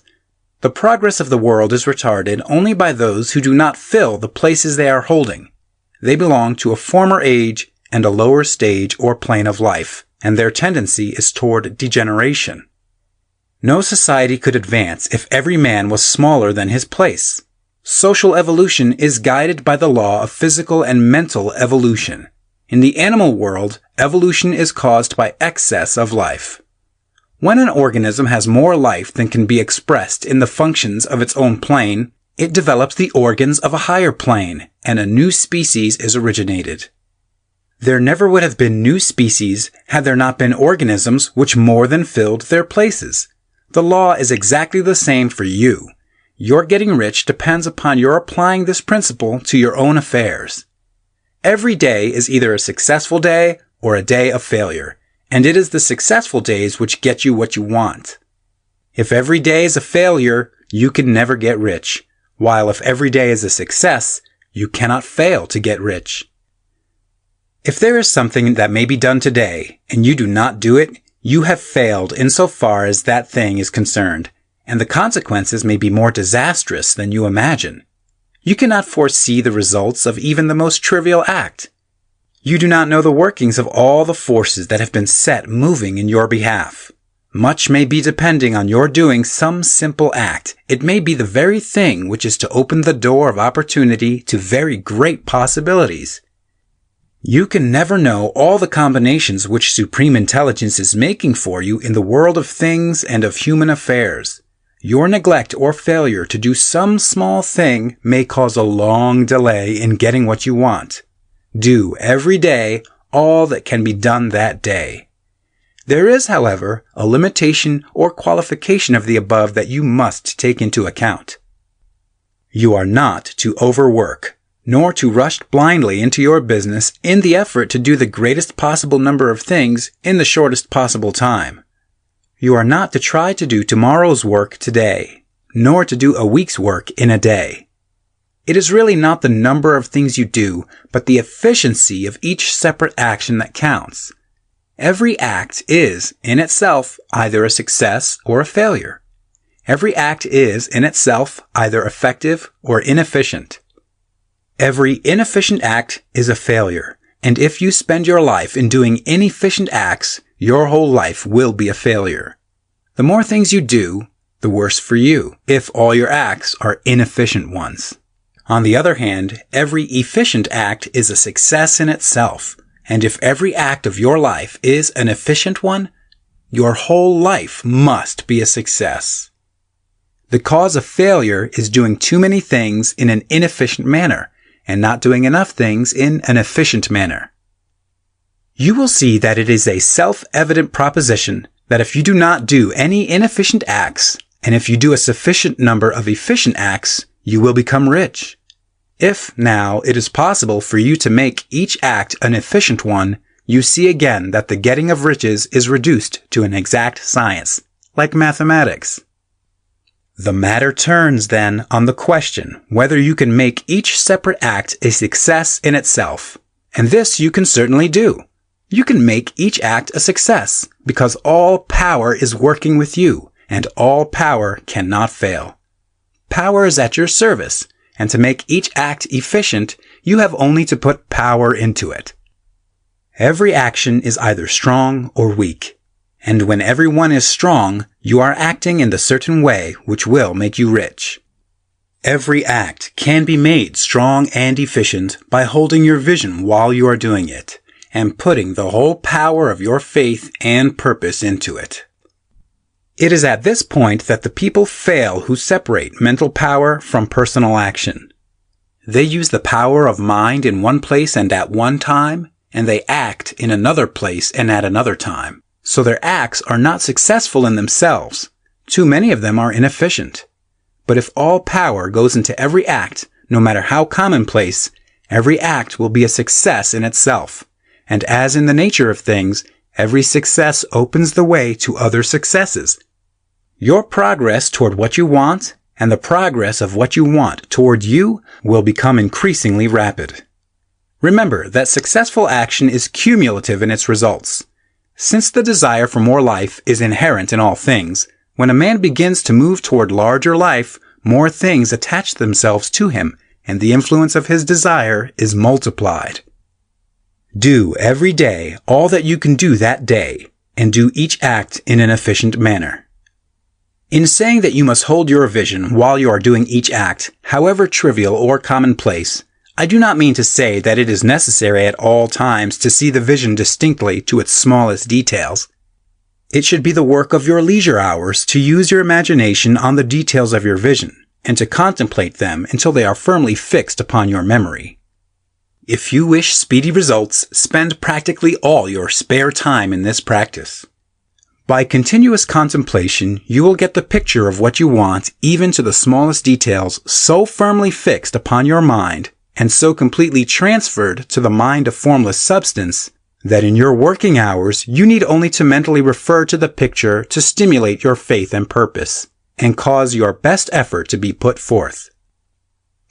The progress of the world is retarded only by those who do not fill the places they are holding. They belong to a former age and a lower stage or plane of life, and their tendency is toward degeneration. No society could advance if every man was smaller than his place. Social evolution is guided by the law of physical and mental evolution. In the animal world, evolution is caused by excess of life. When an organism has more life than can be expressed in the functions of its own plane, it develops the organs of a higher plane, and a new species is originated. There never would have been new species had there not been organisms which more than filled their places. The law is exactly the same for you. Your getting rich depends upon your applying this principle to your own affairs. Every day is either a successful day or a day of failure, and it is the successful days which get you what you want. If every day is a failure, you can never get rich, while if every day is a success, you cannot fail to get rich. If there is something that may be done today, and you do not do it, you have failed insofar as that thing is concerned, and the consequences may be more disastrous than you imagine. You cannot foresee the results of even the most trivial act. You do not know the workings of all the forces that have been set moving in your behalf. Much may be depending on your doing some simple act. It may be the very thing which is to open the door of opportunity to very great possibilities. You can never know all the combinations which Supreme Intelligence is making for you in the world of things and of human affairs. Your neglect or failure to do some small thing may cause a long delay in getting what you want. Do every day all that can be done that day. There is, however, a limitation or qualification of the above that you must take into account. You are not to overwork, nor to rush blindly into your business in the effort to do the greatest possible number of things in the shortest possible time. You are not to try to do tomorrow's work today, nor to do a week's work in a day. It is really not the number of things you do, but the efficiency of each separate action that counts. Every act is, in itself, either a success or a failure. Every act is, in itself, either effective or inefficient. Every inefficient act is a failure, and if you spend your life in doing inefficient acts, your whole life will be a failure. The more things you do, the worse for you, if all your acts are inefficient ones. On the other hand, every efficient act is a success in itself, and if every act of your life is an efficient one, your whole life must be a success. The cause of failure is doing too many things in an inefficient manner, and not doing enough things in an efficient manner. You will see that it is a self-evident proposition that if you do not do any inefficient acts, and if you do a sufficient number of efficient acts, you will become rich. If, now, it is possible for you to make each act an efficient one, you see again that the getting of riches is reduced to an exact science, like mathematics. The matter turns, then, on the question whether you can make each separate act a success in itself. And this you can certainly do. You can make each act a success, because all power is working with you, and all power cannot fail. Power is at your service, and to make each act efficient, you have only to put power into it. Every action is either strong or weak. And when everyone is strong, you are acting in the certain way which will make you rich. Every act can be made strong and efficient by holding your vision while you are doing it, and putting the whole power of your faith and purpose into it. It is at this point that the people fail who separate mental power from personal action. They use the power of mind in one place and at one time, and they act in another place and at another time. So their acts are not successful in themselves. Too many of them are inefficient. But if all power goes into every act, no matter how commonplace, every act will be a success in itself. And as in the nature of things, every success opens the way to other successes. Your progress toward what you want and the progress of what you want toward you will become increasingly rapid. Remember that successful action is cumulative in its results. Since the desire for more life is inherent in all things, when a man begins to move toward larger life, more things attach themselves to him, and the influence of his desire is multiplied. Do every day all that you can do that day, and do each act in an efficient manner. In saying that you must hold your vision while you are doing each act, however trivial or commonplace, I do not mean to say that it is necessary at all times to see the vision distinctly to its smallest details. It should be the work of your leisure hours to use your imagination on the details of your vision, and to contemplate them until they are firmly fixed upon your memory. If you wish speedy results, spend practically all your spare time in this practice. By continuous contemplation, you will get the picture of what you want, even to the smallest details, so firmly fixed upon your mind, and so completely transferred to the mind of formless substance, that in your working hours you need only to mentally refer to the picture to stimulate your faith and purpose, and cause your best effort to be put forth.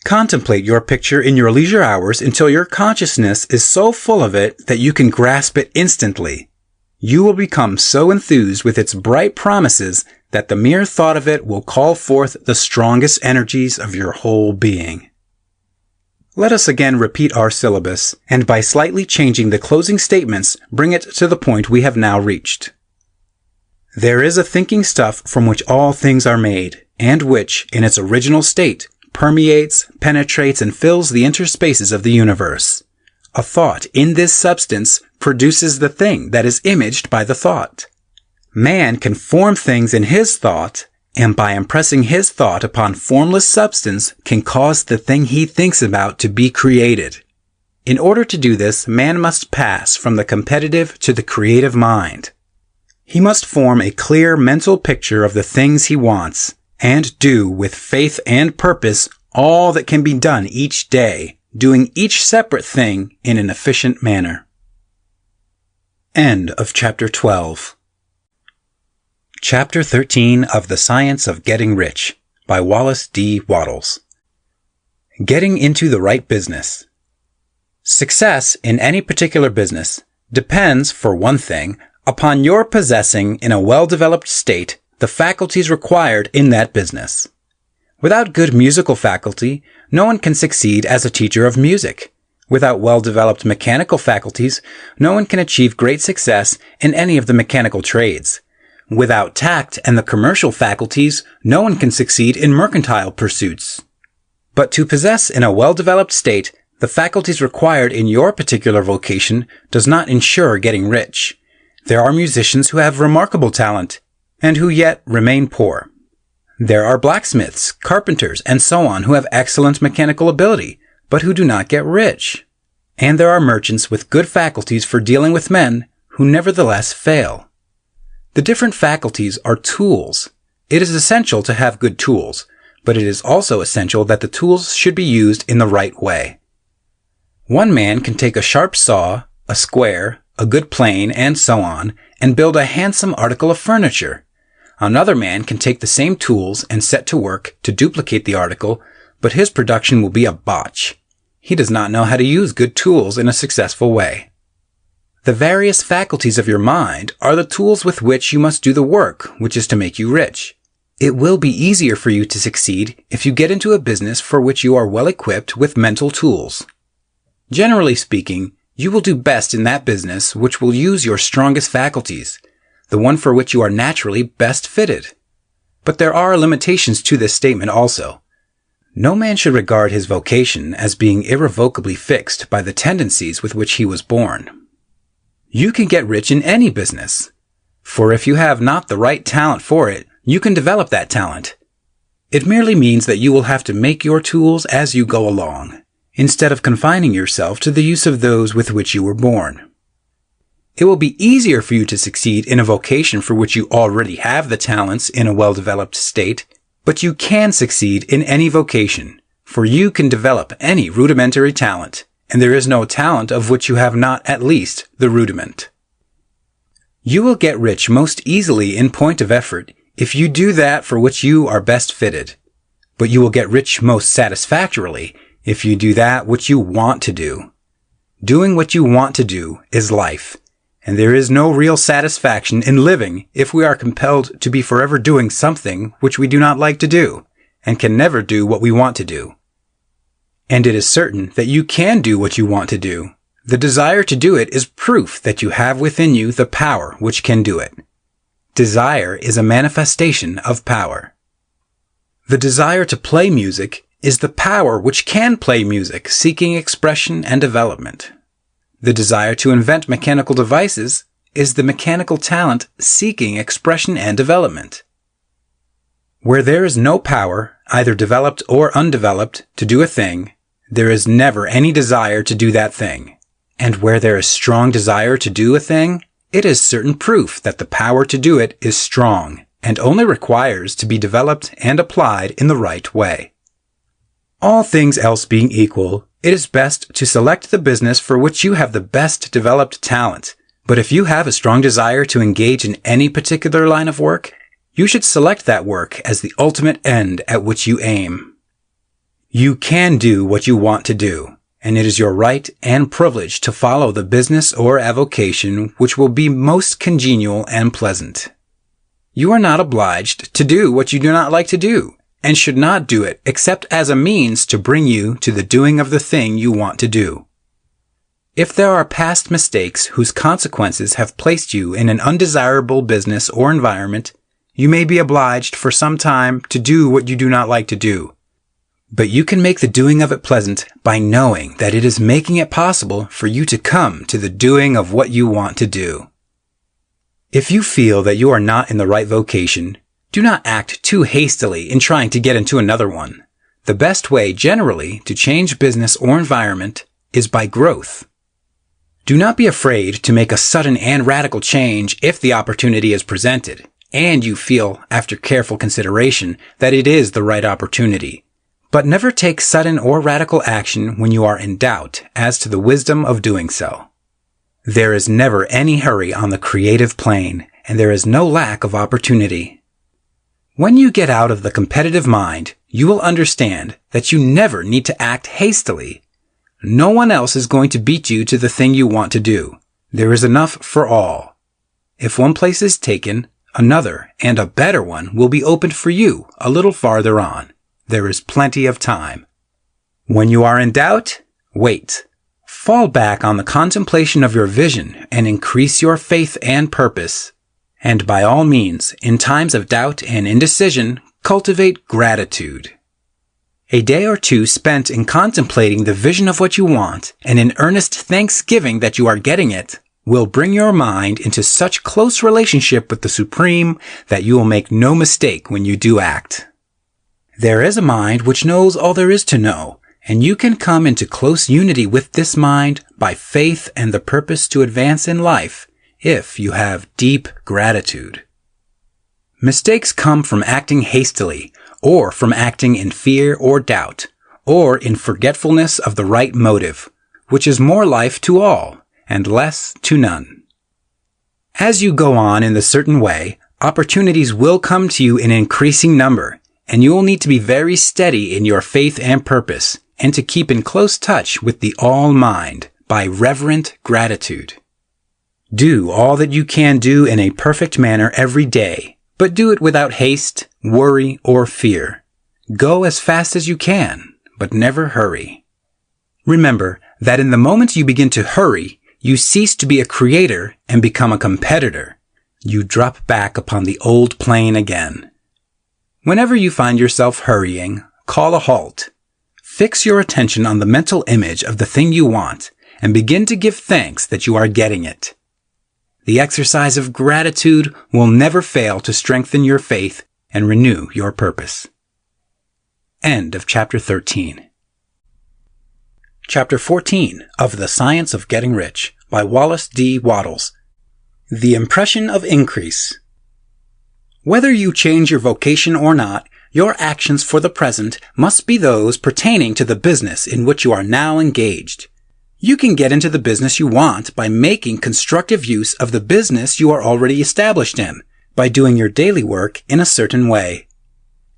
Contemplate your picture in your leisure hours until your consciousness is so full of it that you can grasp it instantly. You will become so enthused with its bright promises that the mere thought of it will call forth the strongest energies of your whole being. Let us again repeat our syllabus, and by slightly changing the closing statements, bring it to the point we have now reached. There is a thinking stuff from which all things are made, and which, in its original state, permeates, penetrates, and fills the interspaces of the universe. A thought in this substance produces the thing that is imaged by the thought. Man can form things in his thought, and by impressing his thought upon formless substance can cause the thing he thinks about to be created. In order to do this, man must pass from the competitive to the creative mind. He must form a clear mental picture of the things he wants, and do with faith and purpose all that can be done each day, doing each separate thing in an efficient manner. End of Chapter 12. Chapter 13 of The Science of Getting Rich by Wallace D. Wattles. Getting into the right business. Success in any particular business depends, for one thing, upon your possessing in a well-developed state the faculties required in that business. Without good musical faculty, no one can succeed as a teacher of music. Without well-developed mechanical faculties, no one can achieve great success in any of the mechanical trades. Without tact and the commercial faculties, no one can succeed in mercantile pursuits. But to possess in a well-developed state the faculties required in your particular vocation does not ensure getting rich. There are musicians who have remarkable talent, and who yet remain poor. There are blacksmiths, carpenters, and so on who have excellent mechanical ability, but who do not get rich. And there are merchants with good faculties for dealing with men who nevertheless fail. The different faculties are tools. It is essential to have good tools, but it is also essential that the tools should be used in the right way. One man can take a sharp saw, a square, a good plane, and so on, and build a handsome article of furniture. Another man can take the same tools and set to work to duplicate the article, but his production will be a botch. He does not know how to use good tools in a successful way. The various faculties of your mind are the tools with which you must do the work which is to make you rich. It will be easier for you to succeed if you get into a business for which you are well equipped with mental tools. Generally speaking, you will do best in that business which will use your strongest faculties, the one for which you are naturally best fitted. But there are limitations to this statement also. No man should regard his vocation as being irrevocably fixed by the tendencies with which he was born. You can get rich in any business, for if you have not the right talent for it, you can develop that talent. It merely means that you will have to make your tools as you go along, instead of confining yourself to the use of those with which you were born. It will be easier for you to succeed in a vocation for which you already have the talents in a well-developed state, but you can succeed in any vocation, for you can develop any rudimentary talent, and there is no talent of which you have not at least the rudiment. You will get rich most easily in point of effort if you do that for which you are best fitted, but you will get rich most satisfactorily if you do that which you want to do. Doing what you want to do is life, and there is no real satisfaction in living if we are compelled to be forever doing something which we do not like to do, and can never do what we want to do. And it is certain that you can do what you want to do. The desire to do it is proof that you have within you the power which can do it. Desire is a manifestation of power. The desire to play music is the power which can play music, seeking expression and development. The desire to invent mechanical devices is the mechanical talent seeking expression and development. Where there is no power, either developed or undeveloped, to do a thing, there is never any desire to do that thing. And where there is strong desire to do a thing, it is certain proof that the power to do it is strong and only requires to be developed and applied in the right way. All things else being equal, it is best to select the business for which you have the best developed talent. But if you have a strong desire to engage in any particular line of work, you should select that work as the ultimate end at which you aim. You can do what you want to do, and it is your right and privilege to follow the business or avocation which will be most congenial and pleasant. You are not obliged to do what you do not like to do, and should not do it except as a means to bring you to the doing of the thing you want to do. If there are past mistakes whose consequences have placed you in an undesirable business or environment, you may be obliged for some time to do what you do not like to do. But you can make the doing of it pleasant by knowing that it is making it possible for you to come to the doing of what you want to do. If you feel that you are not in the right vocation, do not act too hastily in trying to get into another one. The best way generally to change business or environment is by growth. Do not be afraid to make a sudden and radical change if the opportunity is presented, and you feel, after careful consideration, that it is the right opportunity. But never take sudden or radical action when you are in doubt as to the wisdom of doing so. There is never any hurry on the creative plane, and there is no lack of opportunity. When you get out of the competitive mind, you will understand that you never need to act hastily. No one else is going to beat you to the thing you want to do. There is enough for all. If one place is taken, another and a better one will be opened for you a little farther on. There is plenty of time. When you are in doubt, wait. Fall back on the contemplation of your vision and increase your faith and purpose. And by all means, in times of doubt and indecision, cultivate gratitude. A day or two spent in contemplating the vision of what you want and in earnest thanksgiving that you are getting it will bring your mind into such close relationship with the Supreme that you will make no mistake when you do act. There is a mind which knows all there is to know, and you can come into close unity with this mind by faith and the purpose to advance in life if you have deep gratitude. Mistakes come from acting hastily, or from acting in fear or doubt, or in forgetfulness of the right motive, which is more life to all, and less to none. As you go on in the certain way, opportunities will come to you in increasing number, and you will need to be very steady in your faith and purpose, and to keep in close touch with the All-Mind by reverent gratitude. Do all that you can do in a perfect manner every day, but do it without haste, worry, or fear. Go as fast as you can, but never hurry. Remember that in the moment you begin to hurry, you cease to be a creator and become a competitor. You drop back upon the old plane again. Whenever you find yourself hurrying, call a halt. Fix your attention on the mental image of the thing you want and begin to give thanks that you are getting it. The exercise of gratitude will never fail to strengthen your faith and renew your purpose. End of Chapter 13. Chapter 14 of The Science of Getting Rich by Wallace D. Wattles. The Impression of Increase. Whether you change your vocation or not, your actions for the present must be those pertaining to the business in which you are now engaged. You can get into the business you want by making constructive use of the business you are already established in, by doing your daily work in a certain way.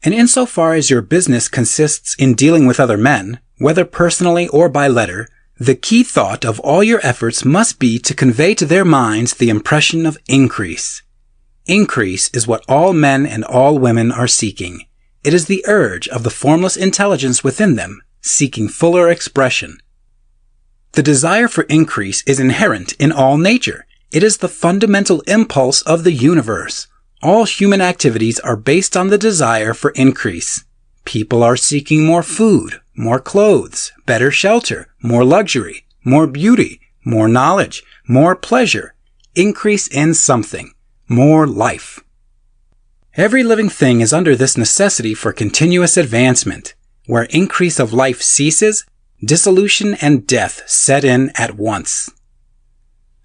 And insofar as your business consists in dealing with other men, whether personally or by letter, the key thought of all your efforts must be to convey to their minds the impression of increase. Increase is what all men and all women are seeking. It is the urge of the formless intelligence within them, seeking fuller expression. The desire for increase is inherent in all nature. It is the fundamental impulse of the universe. All human activities are based on the desire for increase. People are seeking more food, more clothes, better shelter, more luxury, more beauty, more knowledge, more pleasure, increase in something, more life. Every living thing is under this necessity for continuous advancement. Where increase of life ceases, dissolution and death set in at once.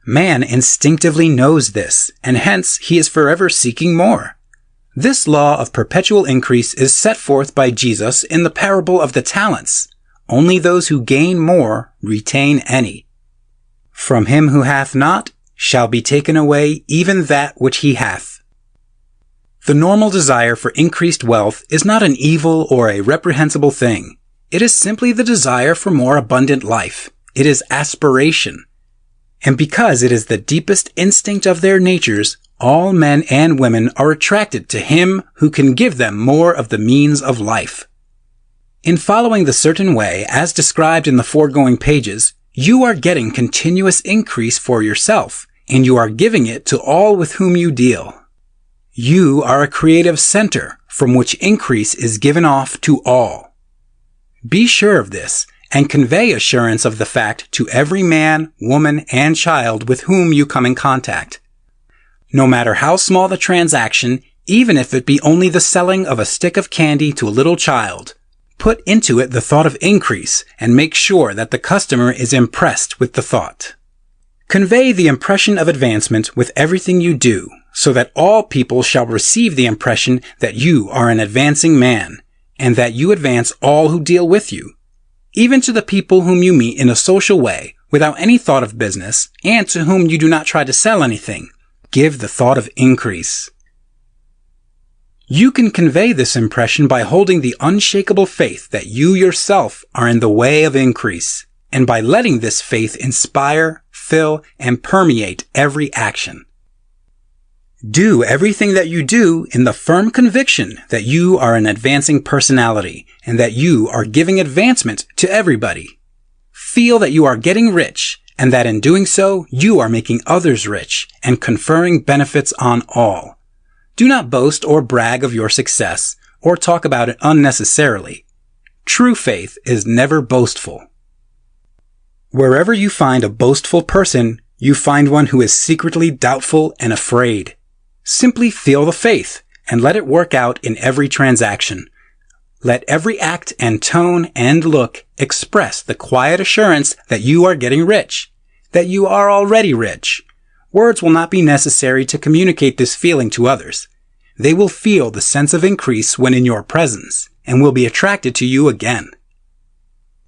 Man instinctively knows this, and hence he is forever seeking more. This law of perpetual increase is set forth by Jesus in the parable of the talents. Only those who gain more retain any. From him who hath not shall be taken away even that which he hath. The normal desire for increased wealth is not an evil or a reprehensible thing. It is simply the desire for more abundant life. It is aspiration. And because it is the deepest instinct of their natures, all men and women are attracted to him who can give them more of the means of life. In following the certain way, as described in the foregoing pages, you are getting continuous increase for yourself, and you are giving it to all with whom you deal. You are a creative center from which increase is given off to all. Be sure of this, and convey assurance of the fact to every man, woman, and child with whom you come in contact. No matter how small the transaction, even if it be only the selling of a stick of candy to a little child, put into it the thought of increase and make sure that the customer is impressed with the thought. Convey the impression of advancement with everything you do, so that all people shall receive the impression that you are an advancing man, and that you advance all who deal with you, even to the people whom you meet in a social way, without any thought of business, and to whom you do not try to sell anything. Give the thought of increase. You can convey this impression by holding the unshakable faith that you yourself are in the way of increase, and by letting this faith inspire, fill, and permeate every action. Do everything that you do in the firm conviction that you are an advancing personality, and that you are giving advancement to everybody. Feel that you are getting rich, and that in doing so, you are making others rich and conferring benefits on all. Do not boast or brag of your success, or talk about it unnecessarily. True faith is never boastful. Wherever you find a boastful person, you find one who is secretly doubtful and afraid. Simply feel the faith, and let it work out in every transaction. Let every act and tone and look express the quiet assurance that you are getting rich, that you are already rich. Words will not be necessary to communicate this feeling to others. They will feel the sense of increase when in your presence, and will be attracted to you again.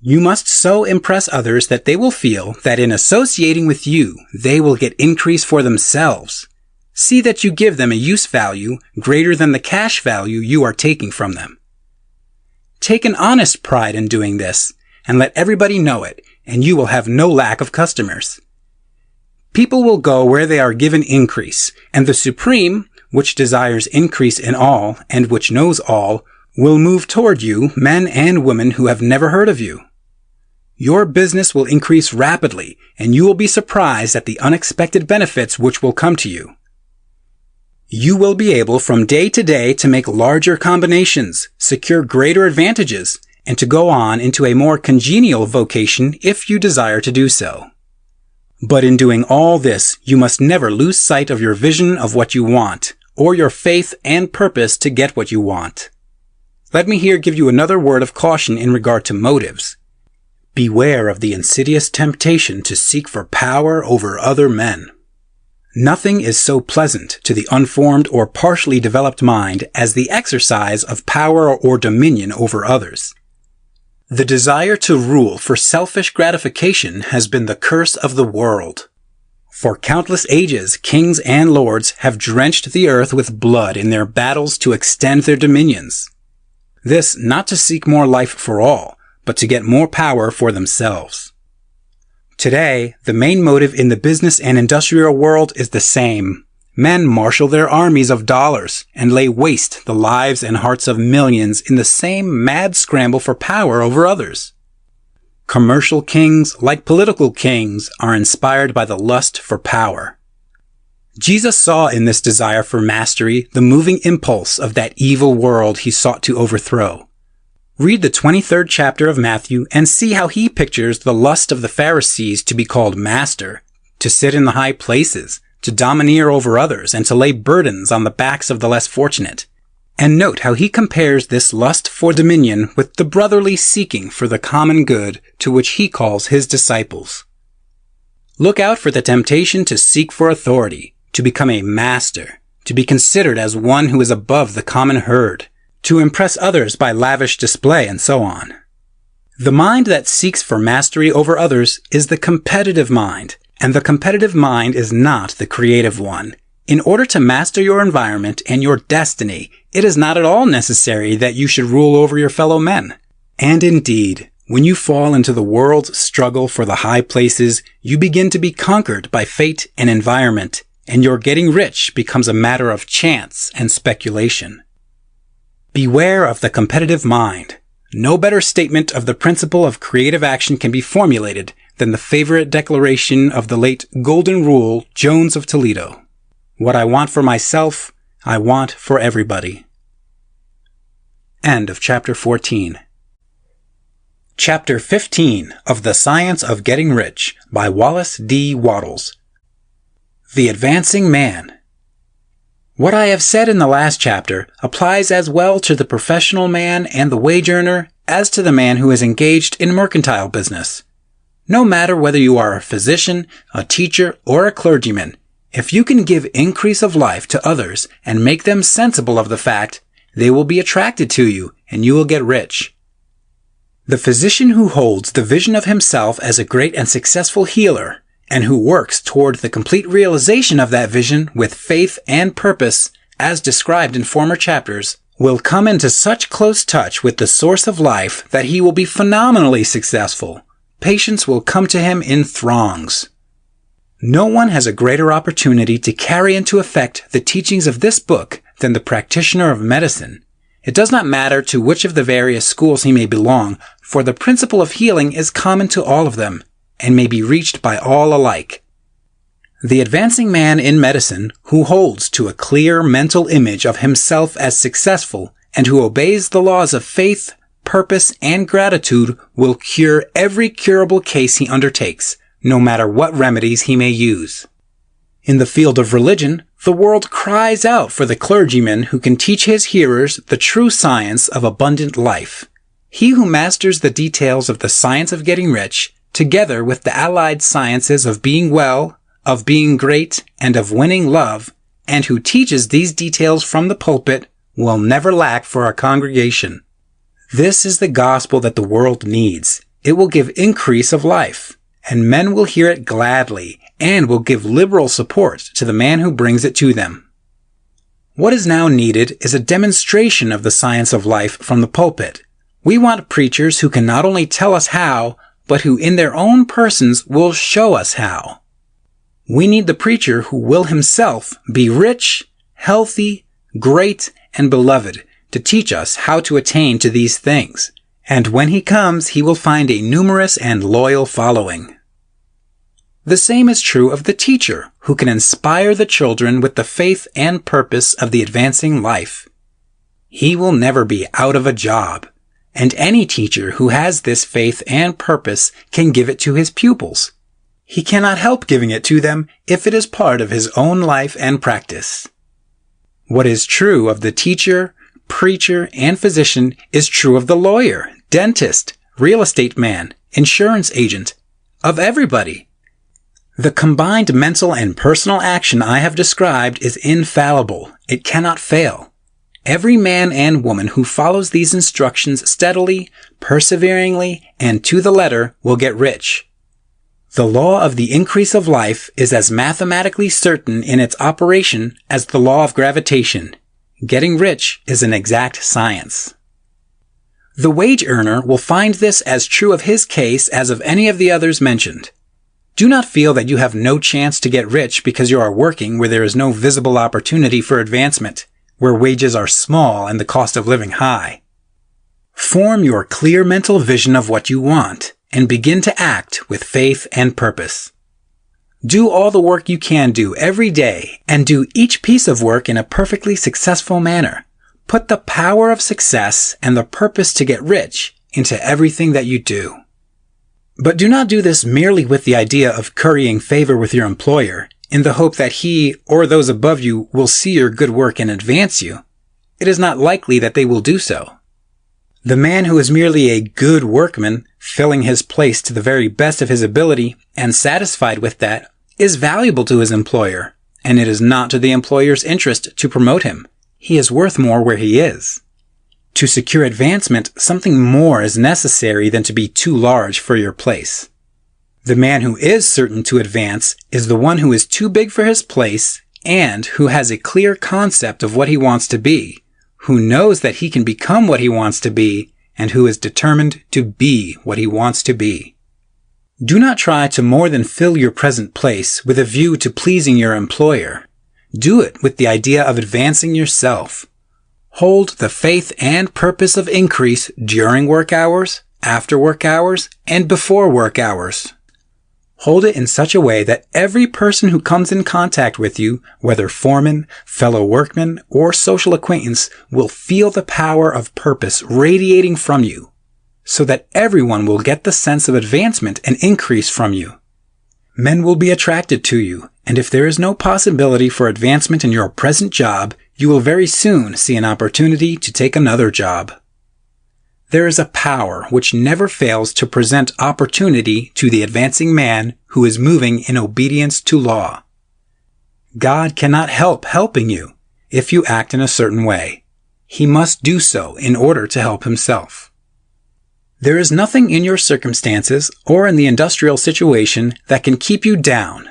You must so impress others that they will feel that in associating with you, they will get increase for themselves. See that you give them a use value greater than the cash value you are taking from them. Take an honest pride in doing this, and let everybody know it, and you will have no lack of customers. People will go where they are given increase, and the Supreme, which desires increase in all, and which knows all, will move toward you, men and women who have never heard of you. Your business will increase rapidly, and you will be surprised at the unexpected benefits which will come to you. You will be able from day to day to make larger combinations, secure greater advantages, and to go on into a more congenial vocation if you desire to do so. But in doing all this, you must never lose sight of your vision of what you want, or your faith and purpose to get what you want. Let me here give you another word of caution in regard to motives. Beware of the insidious temptation to seek for power over other men. Nothing is so pleasant to the unformed or partially developed mind as the exercise of power or dominion over others. The desire to rule for selfish gratification has been the curse of the world. For countless ages, kings and lords have drenched the earth with blood in their battles to extend their dominions. This not to seek more life for all, but to get more power for themselves. Today, the main motive in the business and industrial world is the same. Men marshal their armies of dollars and lay waste the lives and hearts of millions in the same mad scramble for power over others. Commercial kings, like political kings, are inspired by the lust for power. Jesus saw in this desire for mastery the moving impulse of that evil world he sought to overthrow. Read the 23rd chapter of Matthew and see how he pictures the lust of the Pharisees to be called master, to sit in the high places, to domineer over others, and to lay burdens on the backs of the less fortunate. And note how he compares this lust for dominion with the brotherly seeking for the common good to which he calls his disciples. Look out for the temptation to seek for authority, to become a master, to be considered as one who is above the common herd, to impress others by lavish display, and so on. The mind that seeks for mastery over others is the competitive mind, and the competitive mind is not the creative one. In order to master your environment and your destiny, it is not at all necessary that you should rule over your fellow men. And indeed, when you fall into the world's struggle for the high places, you begin to be conquered by fate and environment, and your getting rich becomes a matter of chance and speculation. Beware of the competitive mind. No better statement of the principle of creative action can be formulated than the favorite declaration of the late Golden Rule Jones of Toledo. What I want for myself, I want for everybody. End of Chapter 14. Chapter 15 of The Science of Getting Rich by Wallace D. Wattles. The Advancing Man. What I have said in the last chapter applies as well to the professional man and the wage earner as to the man who is engaged in mercantile business. No matter whether you are a physician, a teacher, or a clergyman, if you can give increase of life to others and make them sensible of the fact, they will be attracted to you and you will get rich. The physician who holds the vision of himself as a great and successful healer, and who works toward the complete realization of that vision with faith and purpose, as described in former chapters, will come into such close touch with the source of life that he will be phenomenally successful. Patients will come to him in throngs. No one has a greater opportunity to carry into effect the teachings of this book than the practitioner of medicine. It does not matter to which of the various schools he may belong, for the principle of healing is common to all of them, and may be reached by all alike. The advancing man in medicine, who holds to a clear mental image of himself as successful, and who obeys the laws of faith, purpose, and gratitude, will cure every curable case he undertakes, no matter what remedies he may use. In the field of religion, the world cries out for the clergyman who can teach his hearers the true science of abundant life. He who masters the details of the science of getting rich, together with the allied sciences of being well, of being great, and of winning love, and who teaches these details from the pulpit, will never lack for a congregation. This is the gospel that the world needs. It will give increase of life, and men will hear it gladly, and will give liberal support to the man who brings it to them. What is now needed is a demonstration of the science of life from the pulpit. We want preachers who can not only tell us how, but who in their own persons will show us how. We need the preacher who will himself be rich, healthy, great, and beloved to teach us how to attain to these things. And when he comes, he will find a numerous and loyal following. The same is true of the teacher who can inspire the children with the faith and purpose of the advancing life. He will never be out of a job. And any teacher who has this faith and purpose can give it to his pupils. He cannot help giving it to them if it is part of his own life and practice. What is true of the teacher, preacher, and physician is true of the lawyer, dentist, real estate man, insurance agent, of everybody. The combined mental and personal action I have described is infallible. It cannot fail. Every man and woman who follows these instructions steadily, perseveringly, and to the letter will get rich. The law of the increase of life is as mathematically certain in its operation as the law of gravitation. Getting rich is an exact science. The wage earner will find this as true of his case as of any of the others mentioned. Do not feel that you have no chance to get rich because you are working where there is no visible opportunity for advancement, where wages are small and the cost of living high. Form your clear mental vision of what you want and begin to act with faith and purpose. Do all the work you can do every day, and do each piece of work in a perfectly successful manner. Put the power of success and the purpose to get rich into everything that you do. But do not do this merely with the idea of currying favor with your employer, in the hope that he or those above you will see your good work and advance you. It is not likely that they will do so. The man who is merely a good workman, filling his place to the very best of his ability and satisfied with that, is valuable to his employer, and it is not to the employer's interest to promote him. He is worth more where he is. To secure advancement, something more is necessary than to be too large for your place. The man who is certain to advance is the one who is too big for his place and who has a clear concept of what he wants to be, who knows that he can become what he wants to be, and who is determined to be what he wants to be. Do not try to more than fill your present place with a view to pleasing your employer. Do it with the idea of advancing yourself. Hold the faith and purpose of increase during work hours, after work hours, and before work hours. Hold it in such a way that every person who comes in contact with you, whether foreman, fellow workman, or social acquaintance, will feel the power of purpose radiating from you, so that everyone will get the sense of advancement and increase from you. Men will be attracted to you, and if there is no possibility for advancement in your present job, you will very soon see an opportunity to take another job. There is a power which never fails to present opportunity to the advancing man who is moving in obedience to law. God cannot help helping you if you act in a certain way. He must do so in order to help himself. There is nothing in your circumstances or in the industrial situation that can keep you down.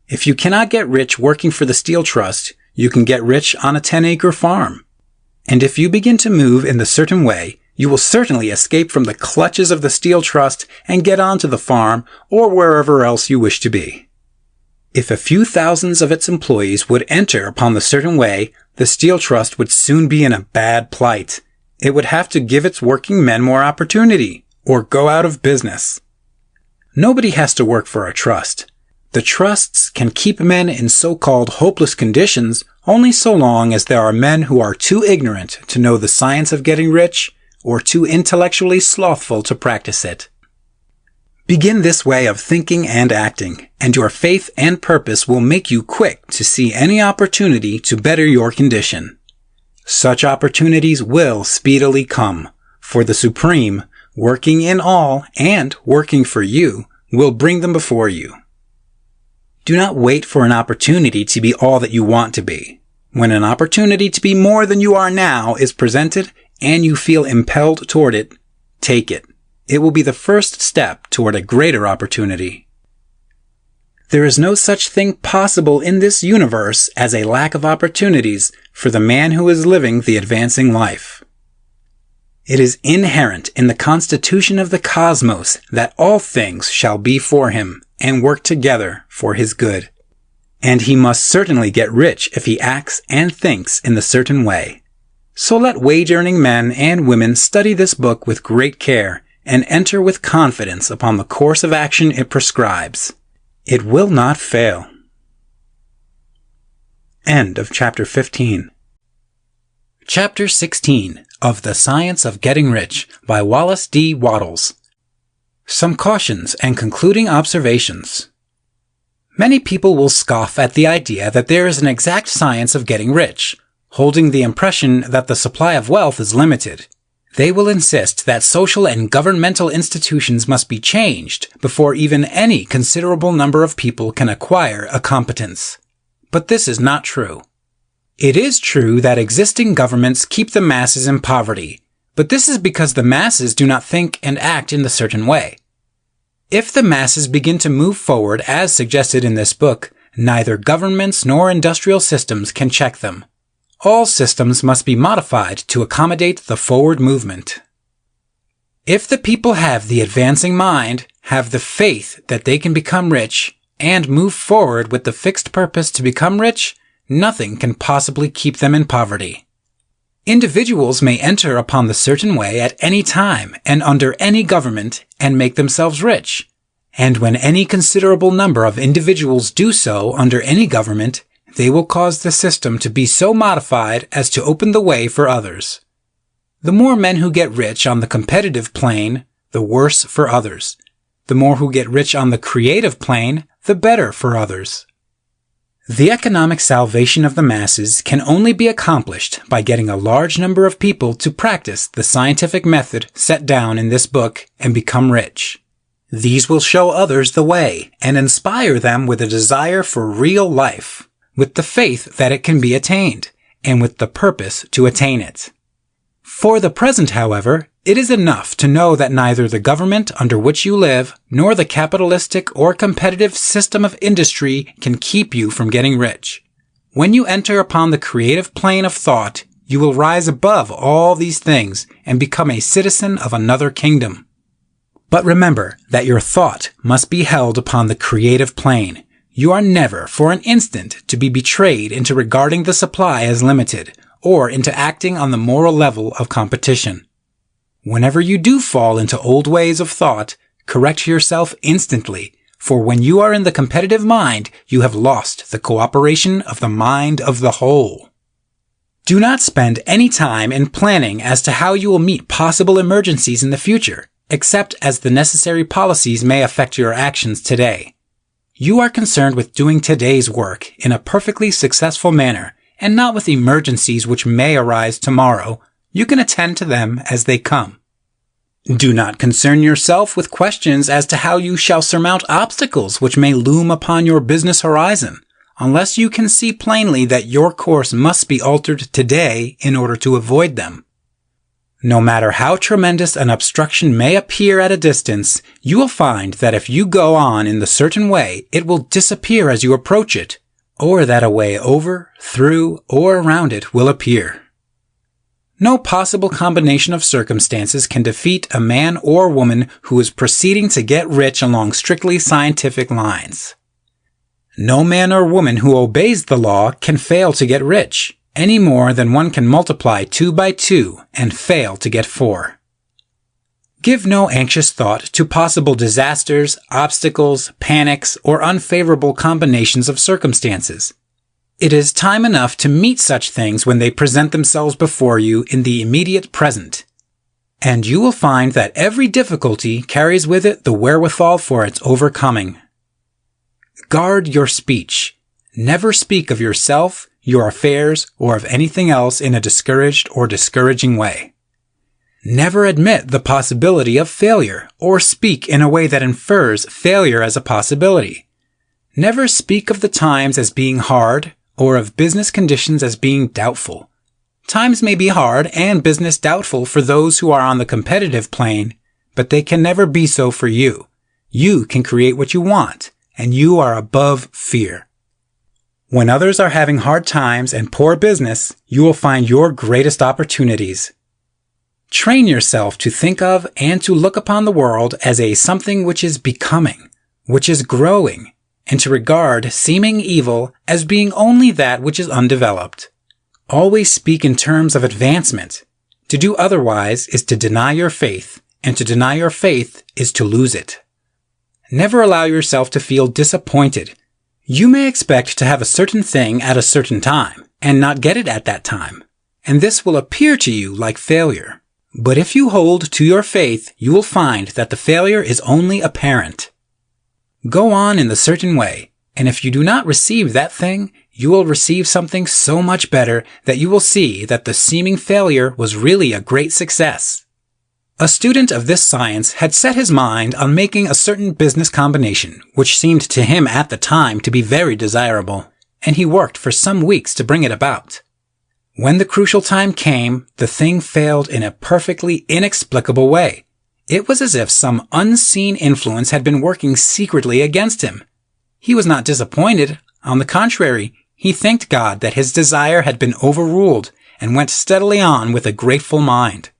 If you cannot get rich working for the Steel Trust, you can get rich on a 10-acre farm. And if you begin to move in the certain way, you will certainly escape from the clutches of the Steel Trust and get onto the farm or wherever else you wish to be. If a few thousands of its employees would enter upon the certain way, the Steel Trust would soon be in a bad plight. It would have to give its working men more opportunity, or go out of business. Nobody has to work for a trust. The trusts can keep men in so-called hopeless conditions only so long as there are men who are too ignorant to know the science of getting rich, or too intellectually slothful to practice it. Begin this way of thinking and acting, and your faith and purpose will make you quick to see any opportunity to better your condition. Such opportunities will speedily come, for the Supreme, working in all and working for you, will bring them before you. Do not wait for an opportunity to be all that you want to be. When an opportunity to be more than you are now is presented, and you feel impelled toward it, take it. It will be the first step toward a greater opportunity. There is no such thing possible in this universe as a lack of opportunities for the man who is living the advancing life. It is inherent in the constitution of the cosmos that all things shall be for him and work together for his good. And he must certainly get rich if he acts and thinks in the certain way. So let wage-earning men and women study this book with great care and enter with confidence upon the course of action it prescribes. It will not fail. End of Chapter 15. Chapter 16 of The Science of Getting Rich by Wallace D. Wattles. Some cautions and concluding observations. Many people will scoff at the idea that there is an exact science of getting rich, holding the impression that the supply of wealth is limited. They will insist that social and governmental institutions must be changed before even any considerable number of people can acquire a competence. But this is not true. It is true that existing governments keep the masses in poverty, but this is because the masses do not think and act in the certain way. If the masses begin to move forward as suggested in this book, neither governments nor industrial systems can check them. All systems must be modified to accommodate the forward movement. If the people have the advancing mind, have the faith that they can become rich, and move forward with the fixed purpose to become rich, nothing can possibly keep them in poverty. Individuals may enter upon the certain way at any time and under any government and make themselves rich, And when any considerable number of individuals do so under any government, they will cause the system to be so modified as to open the way for others. The more men who get rich on the competitive plane, the worse for others. The more who get rich on the creative plane, the better for others. The economic salvation of the masses can only be accomplished by getting a large number of people to practice the scientific method set down in this book and become rich. These will show others the way and inspire them with a desire for real life, with the faith that it can be attained, and with the purpose to attain it. For the present, however, it is enough to know that neither the government under which you live, nor the capitalistic or competitive system of industry can keep you from getting rich. When you enter upon the creative plane of thought, you will rise above all these things and become a citizen of another kingdom. But remember that your thought must be held upon the creative plane. You are never for an instant to be betrayed into regarding the supply as limited, or into acting on the moral level of competition. Whenever you do fall into old ways of thought, correct yourself instantly, for when you are in the competitive mind, you have lost the cooperation of the mind of the whole. Do not spend any time in planning as to how you will meet possible emergencies in the future, except as the necessary policies may affect your actions today. You are concerned with doing today's work in a perfectly successful manner, and not with emergencies which may arise tomorrow. You can attend to them as they come. Do not concern yourself with questions as to how you shall surmount obstacles which may loom upon your business horizon, unless you can see plainly that your course must be altered today in order to avoid them. No matter how tremendous an obstruction may appear at a distance, you will find that if you go on in the certain way, it will disappear as you approach it, or that a way over, through, or around it will appear. No possible combination of circumstances can defeat a man or woman who is proceeding to get rich along strictly scientific lines. No man or woman who obeys the law can fail to get rich, any more than one can multiply 2 by 2 and fail to get 4. Give no anxious thought to possible disasters, obstacles, panics, or unfavorable combinations of circumstances. It is time enough to meet such things when they present themselves before you in the immediate present. And you will find that every difficulty carries with it the wherewithal for its overcoming. Guard your speech. Never speak of yourself, your affairs, or of anything else in a discouraged or discouraging way. Never admit the possibility of failure, or speak in a way that infers failure as a possibility. Never speak of the times as being hard, or of business conditions as being doubtful. Times may be hard and business doubtful for those who are on the competitive plane, but they can never be so for you. You can create what you want, and you are above fear. When others are having hard times and poor business, you will find your greatest opportunities. Train yourself to think of and to look upon the world as a something which is becoming, which is growing, and to regard seeming evil as being only that which is undeveloped. Always speak in terms of advancement. To do otherwise is to deny your faith, and to deny your faith is to lose it. Never allow yourself to feel disappointed. You may expect to have a certain thing at a certain time, and not get it at that time, and this will appear to you like failure. But if you hold to your faith, you will find that the failure is only apparent. Go on in the certain way, and if you do not receive that thing, you will receive something so much better that you will see that the seeming failure was really a great success. A student of this science had set his mind on making a certain business combination, which seemed to him at the time to be very desirable, and he worked for some weeks to bring it about. When the crucial time came, the thing failed in a perfectly inexplicable way. It was as if some unseen influence had been working secretly against him. He was not disappointed. On the contrary, he thanked God that his desire had been overruled and went steadily on with a grateful mind.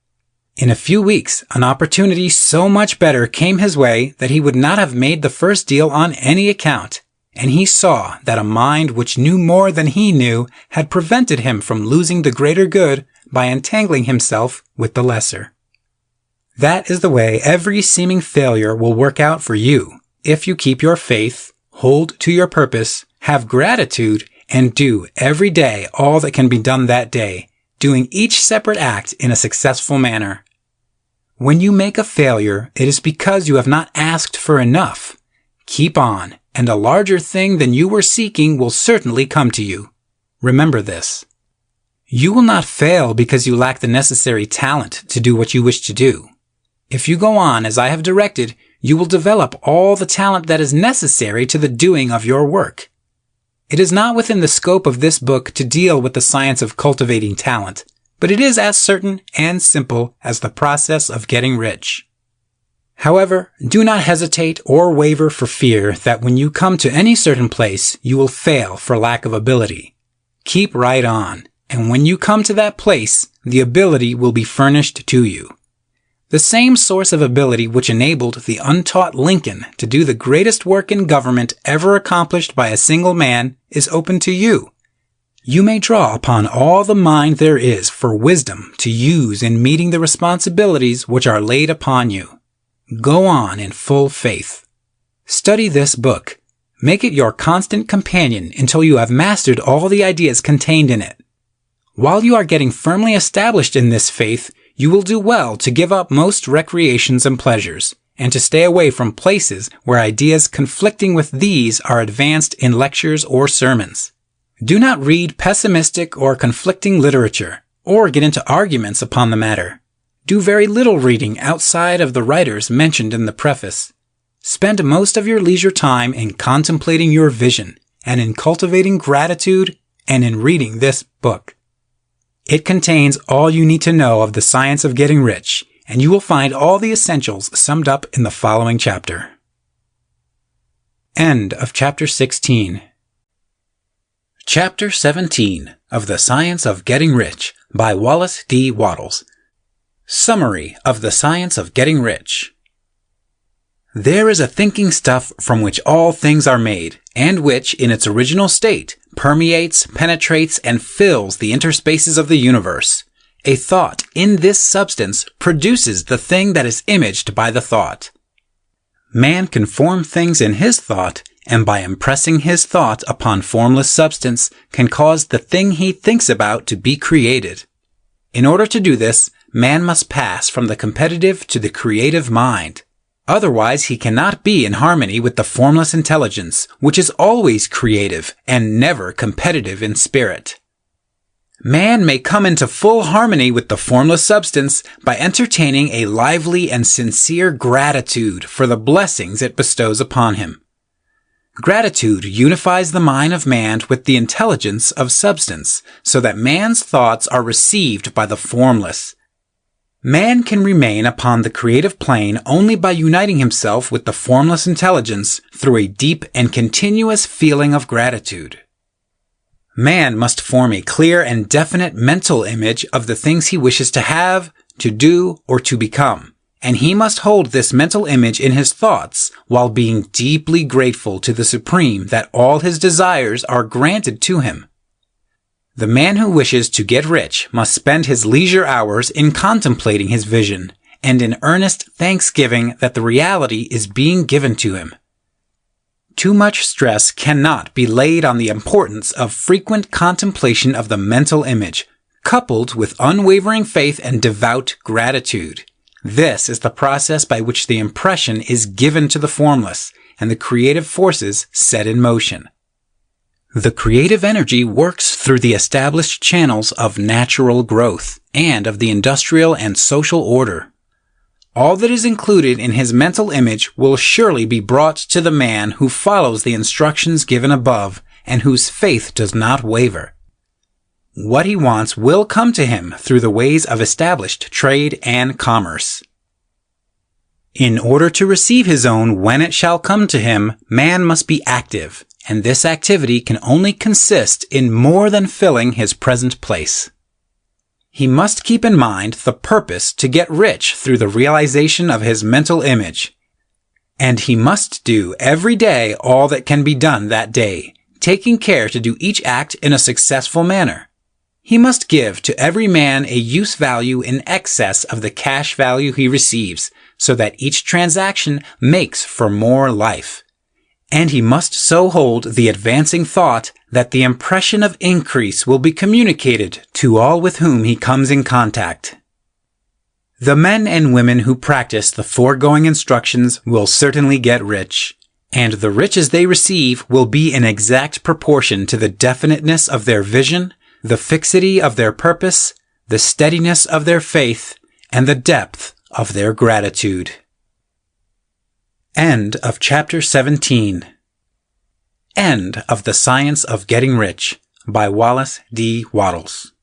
In a few weeks, an opportunity so much better came his way that he would not have made the first deal on any account, and he saw that a mind which knew more than he knew had prevented him from losing the greater good by entangling himself with the lesser. That is the way every seeming failure will work out for you, if you keep your faith, hold to your purpose, have gratitude, and do every day all that can be done that day, doing each separate act in a successful manner. When you make a failure, it is because you have not asked for enough. Keep on, and a larger thing than you were seeking will certainly come to you. Remember this. You will not fail because you lack the necessary talent to do what you wish to do. If you go on as I have directed, you will develop all the talent that is necessary to the doing of your work. It is not within the scope of this book to deal with the science of cultivating talent, but it is as certain and simple as the process of getting rich. However, do not hesitate or waver for fear that when you come to any certain place, you will fail for lack of ability. Keep right on, and when you come to that place, the ability will be furnished to you. The same source of ability which enabled the untaught Lincoln to do the greatest work in government ever accomplished by a single man is open to you. You may draw upon all the mind there is for wisdom to use in meeting the responsibilities which are laid upon you. Go on in full faith. Study this book. Make it your constant companion until you have mastered all the ideas contained in it. While you are getting firmly established in this faith, you will do well to give up most recreations and pleasures, and to stay away from places where ideas conflicting with these are advanced in lectures or sermons. Do not read pessimistic or conflicting literature, or get into arguments upon the matter. Do very little reading outside of the writers mentioned in the preface. Spend most of your leisure time in contemplating your vision, and in cultivating gratitude, and in reading this book. It contains all you need to know of the science of getting rich, and you will find all the essentials summed up in the following chapter. End of Chapter 16. Chapter 17 of The Science of Getting Rich by Wallace D. Wattles. Summary of the Science of Getting Rich. There is a thinking stuff from which all things are made, and which, in its original state, permeates, penetrates, and fills the interspaces of the universe. A thought in this substance produces the thing that is imaged by the thought. Man can form things in his thought, and by impressing his thought upon formless substance, can cause the thing he thinks about to be created. In order to do this, man must pass from the competitive to the creative mind. Otherwise, he cannot be in harmony with the formless intelligence, which is always creative and never competitive in spirit. Man may come into full harmony with the formless substance by entertaining a lively and sincere gratitude for the blessings it bestows upon him. Gratitude unifies the mind of man with the intelligence of substance, so that man's thoughts are received by the formless. Man can remain upon the creative plane only by uniting himself with the formless intelligence through a deep and continuous feeling of gratitude. Man must form a clear and definite mental image of the things he wishes to have, to do, or to become, and he must hold this mental image in his thoughts while being deeply grateful to the Supreme that all his desires are granted to him. The man who wishes to get rich must spend his leisure hours in contemplating his vision and in earnest thanksgiving that the reality is being given to him. Too much stress cannot be laid on the importance of frequent contemplation of the mental image, coupled with unwavering faith and devout gratitude. This is the process by which the impression is given to the formless and the creative forces set in motion. The creative energy works through the established channels of natural growth and of the industrial and social order. All that is included in his mental image will surely be brought to the man who follows the instructions given above and whose faith does not waver. What he wants will come to him through the ways of established trade and commerce. In order to receive his own when it shall come to him, man must be active, and this activity can only consist in more than filling his present place. He must keep in mind the purpose to get rich through the realization of his mental image, and he must do every day all that can be done that day, taking care to do each act in a successful manner. He must give to every man a use value in excess of the cash value he receives, so that each transaction makes for more life. And he must so hold the advancing thought that the impression of increase will be communicated to all with whom he comes in contact. The men and women who practice the foregoing instructions will certainly get rich, and the riches they receive will be in exact proportion to the definiteness of their vision, the fixity of their purpose, the steadiness of their faith, and the depth of their gratitude. End of Chapter 17. End of The Science of Getting Rich by Wallace D. Wattles.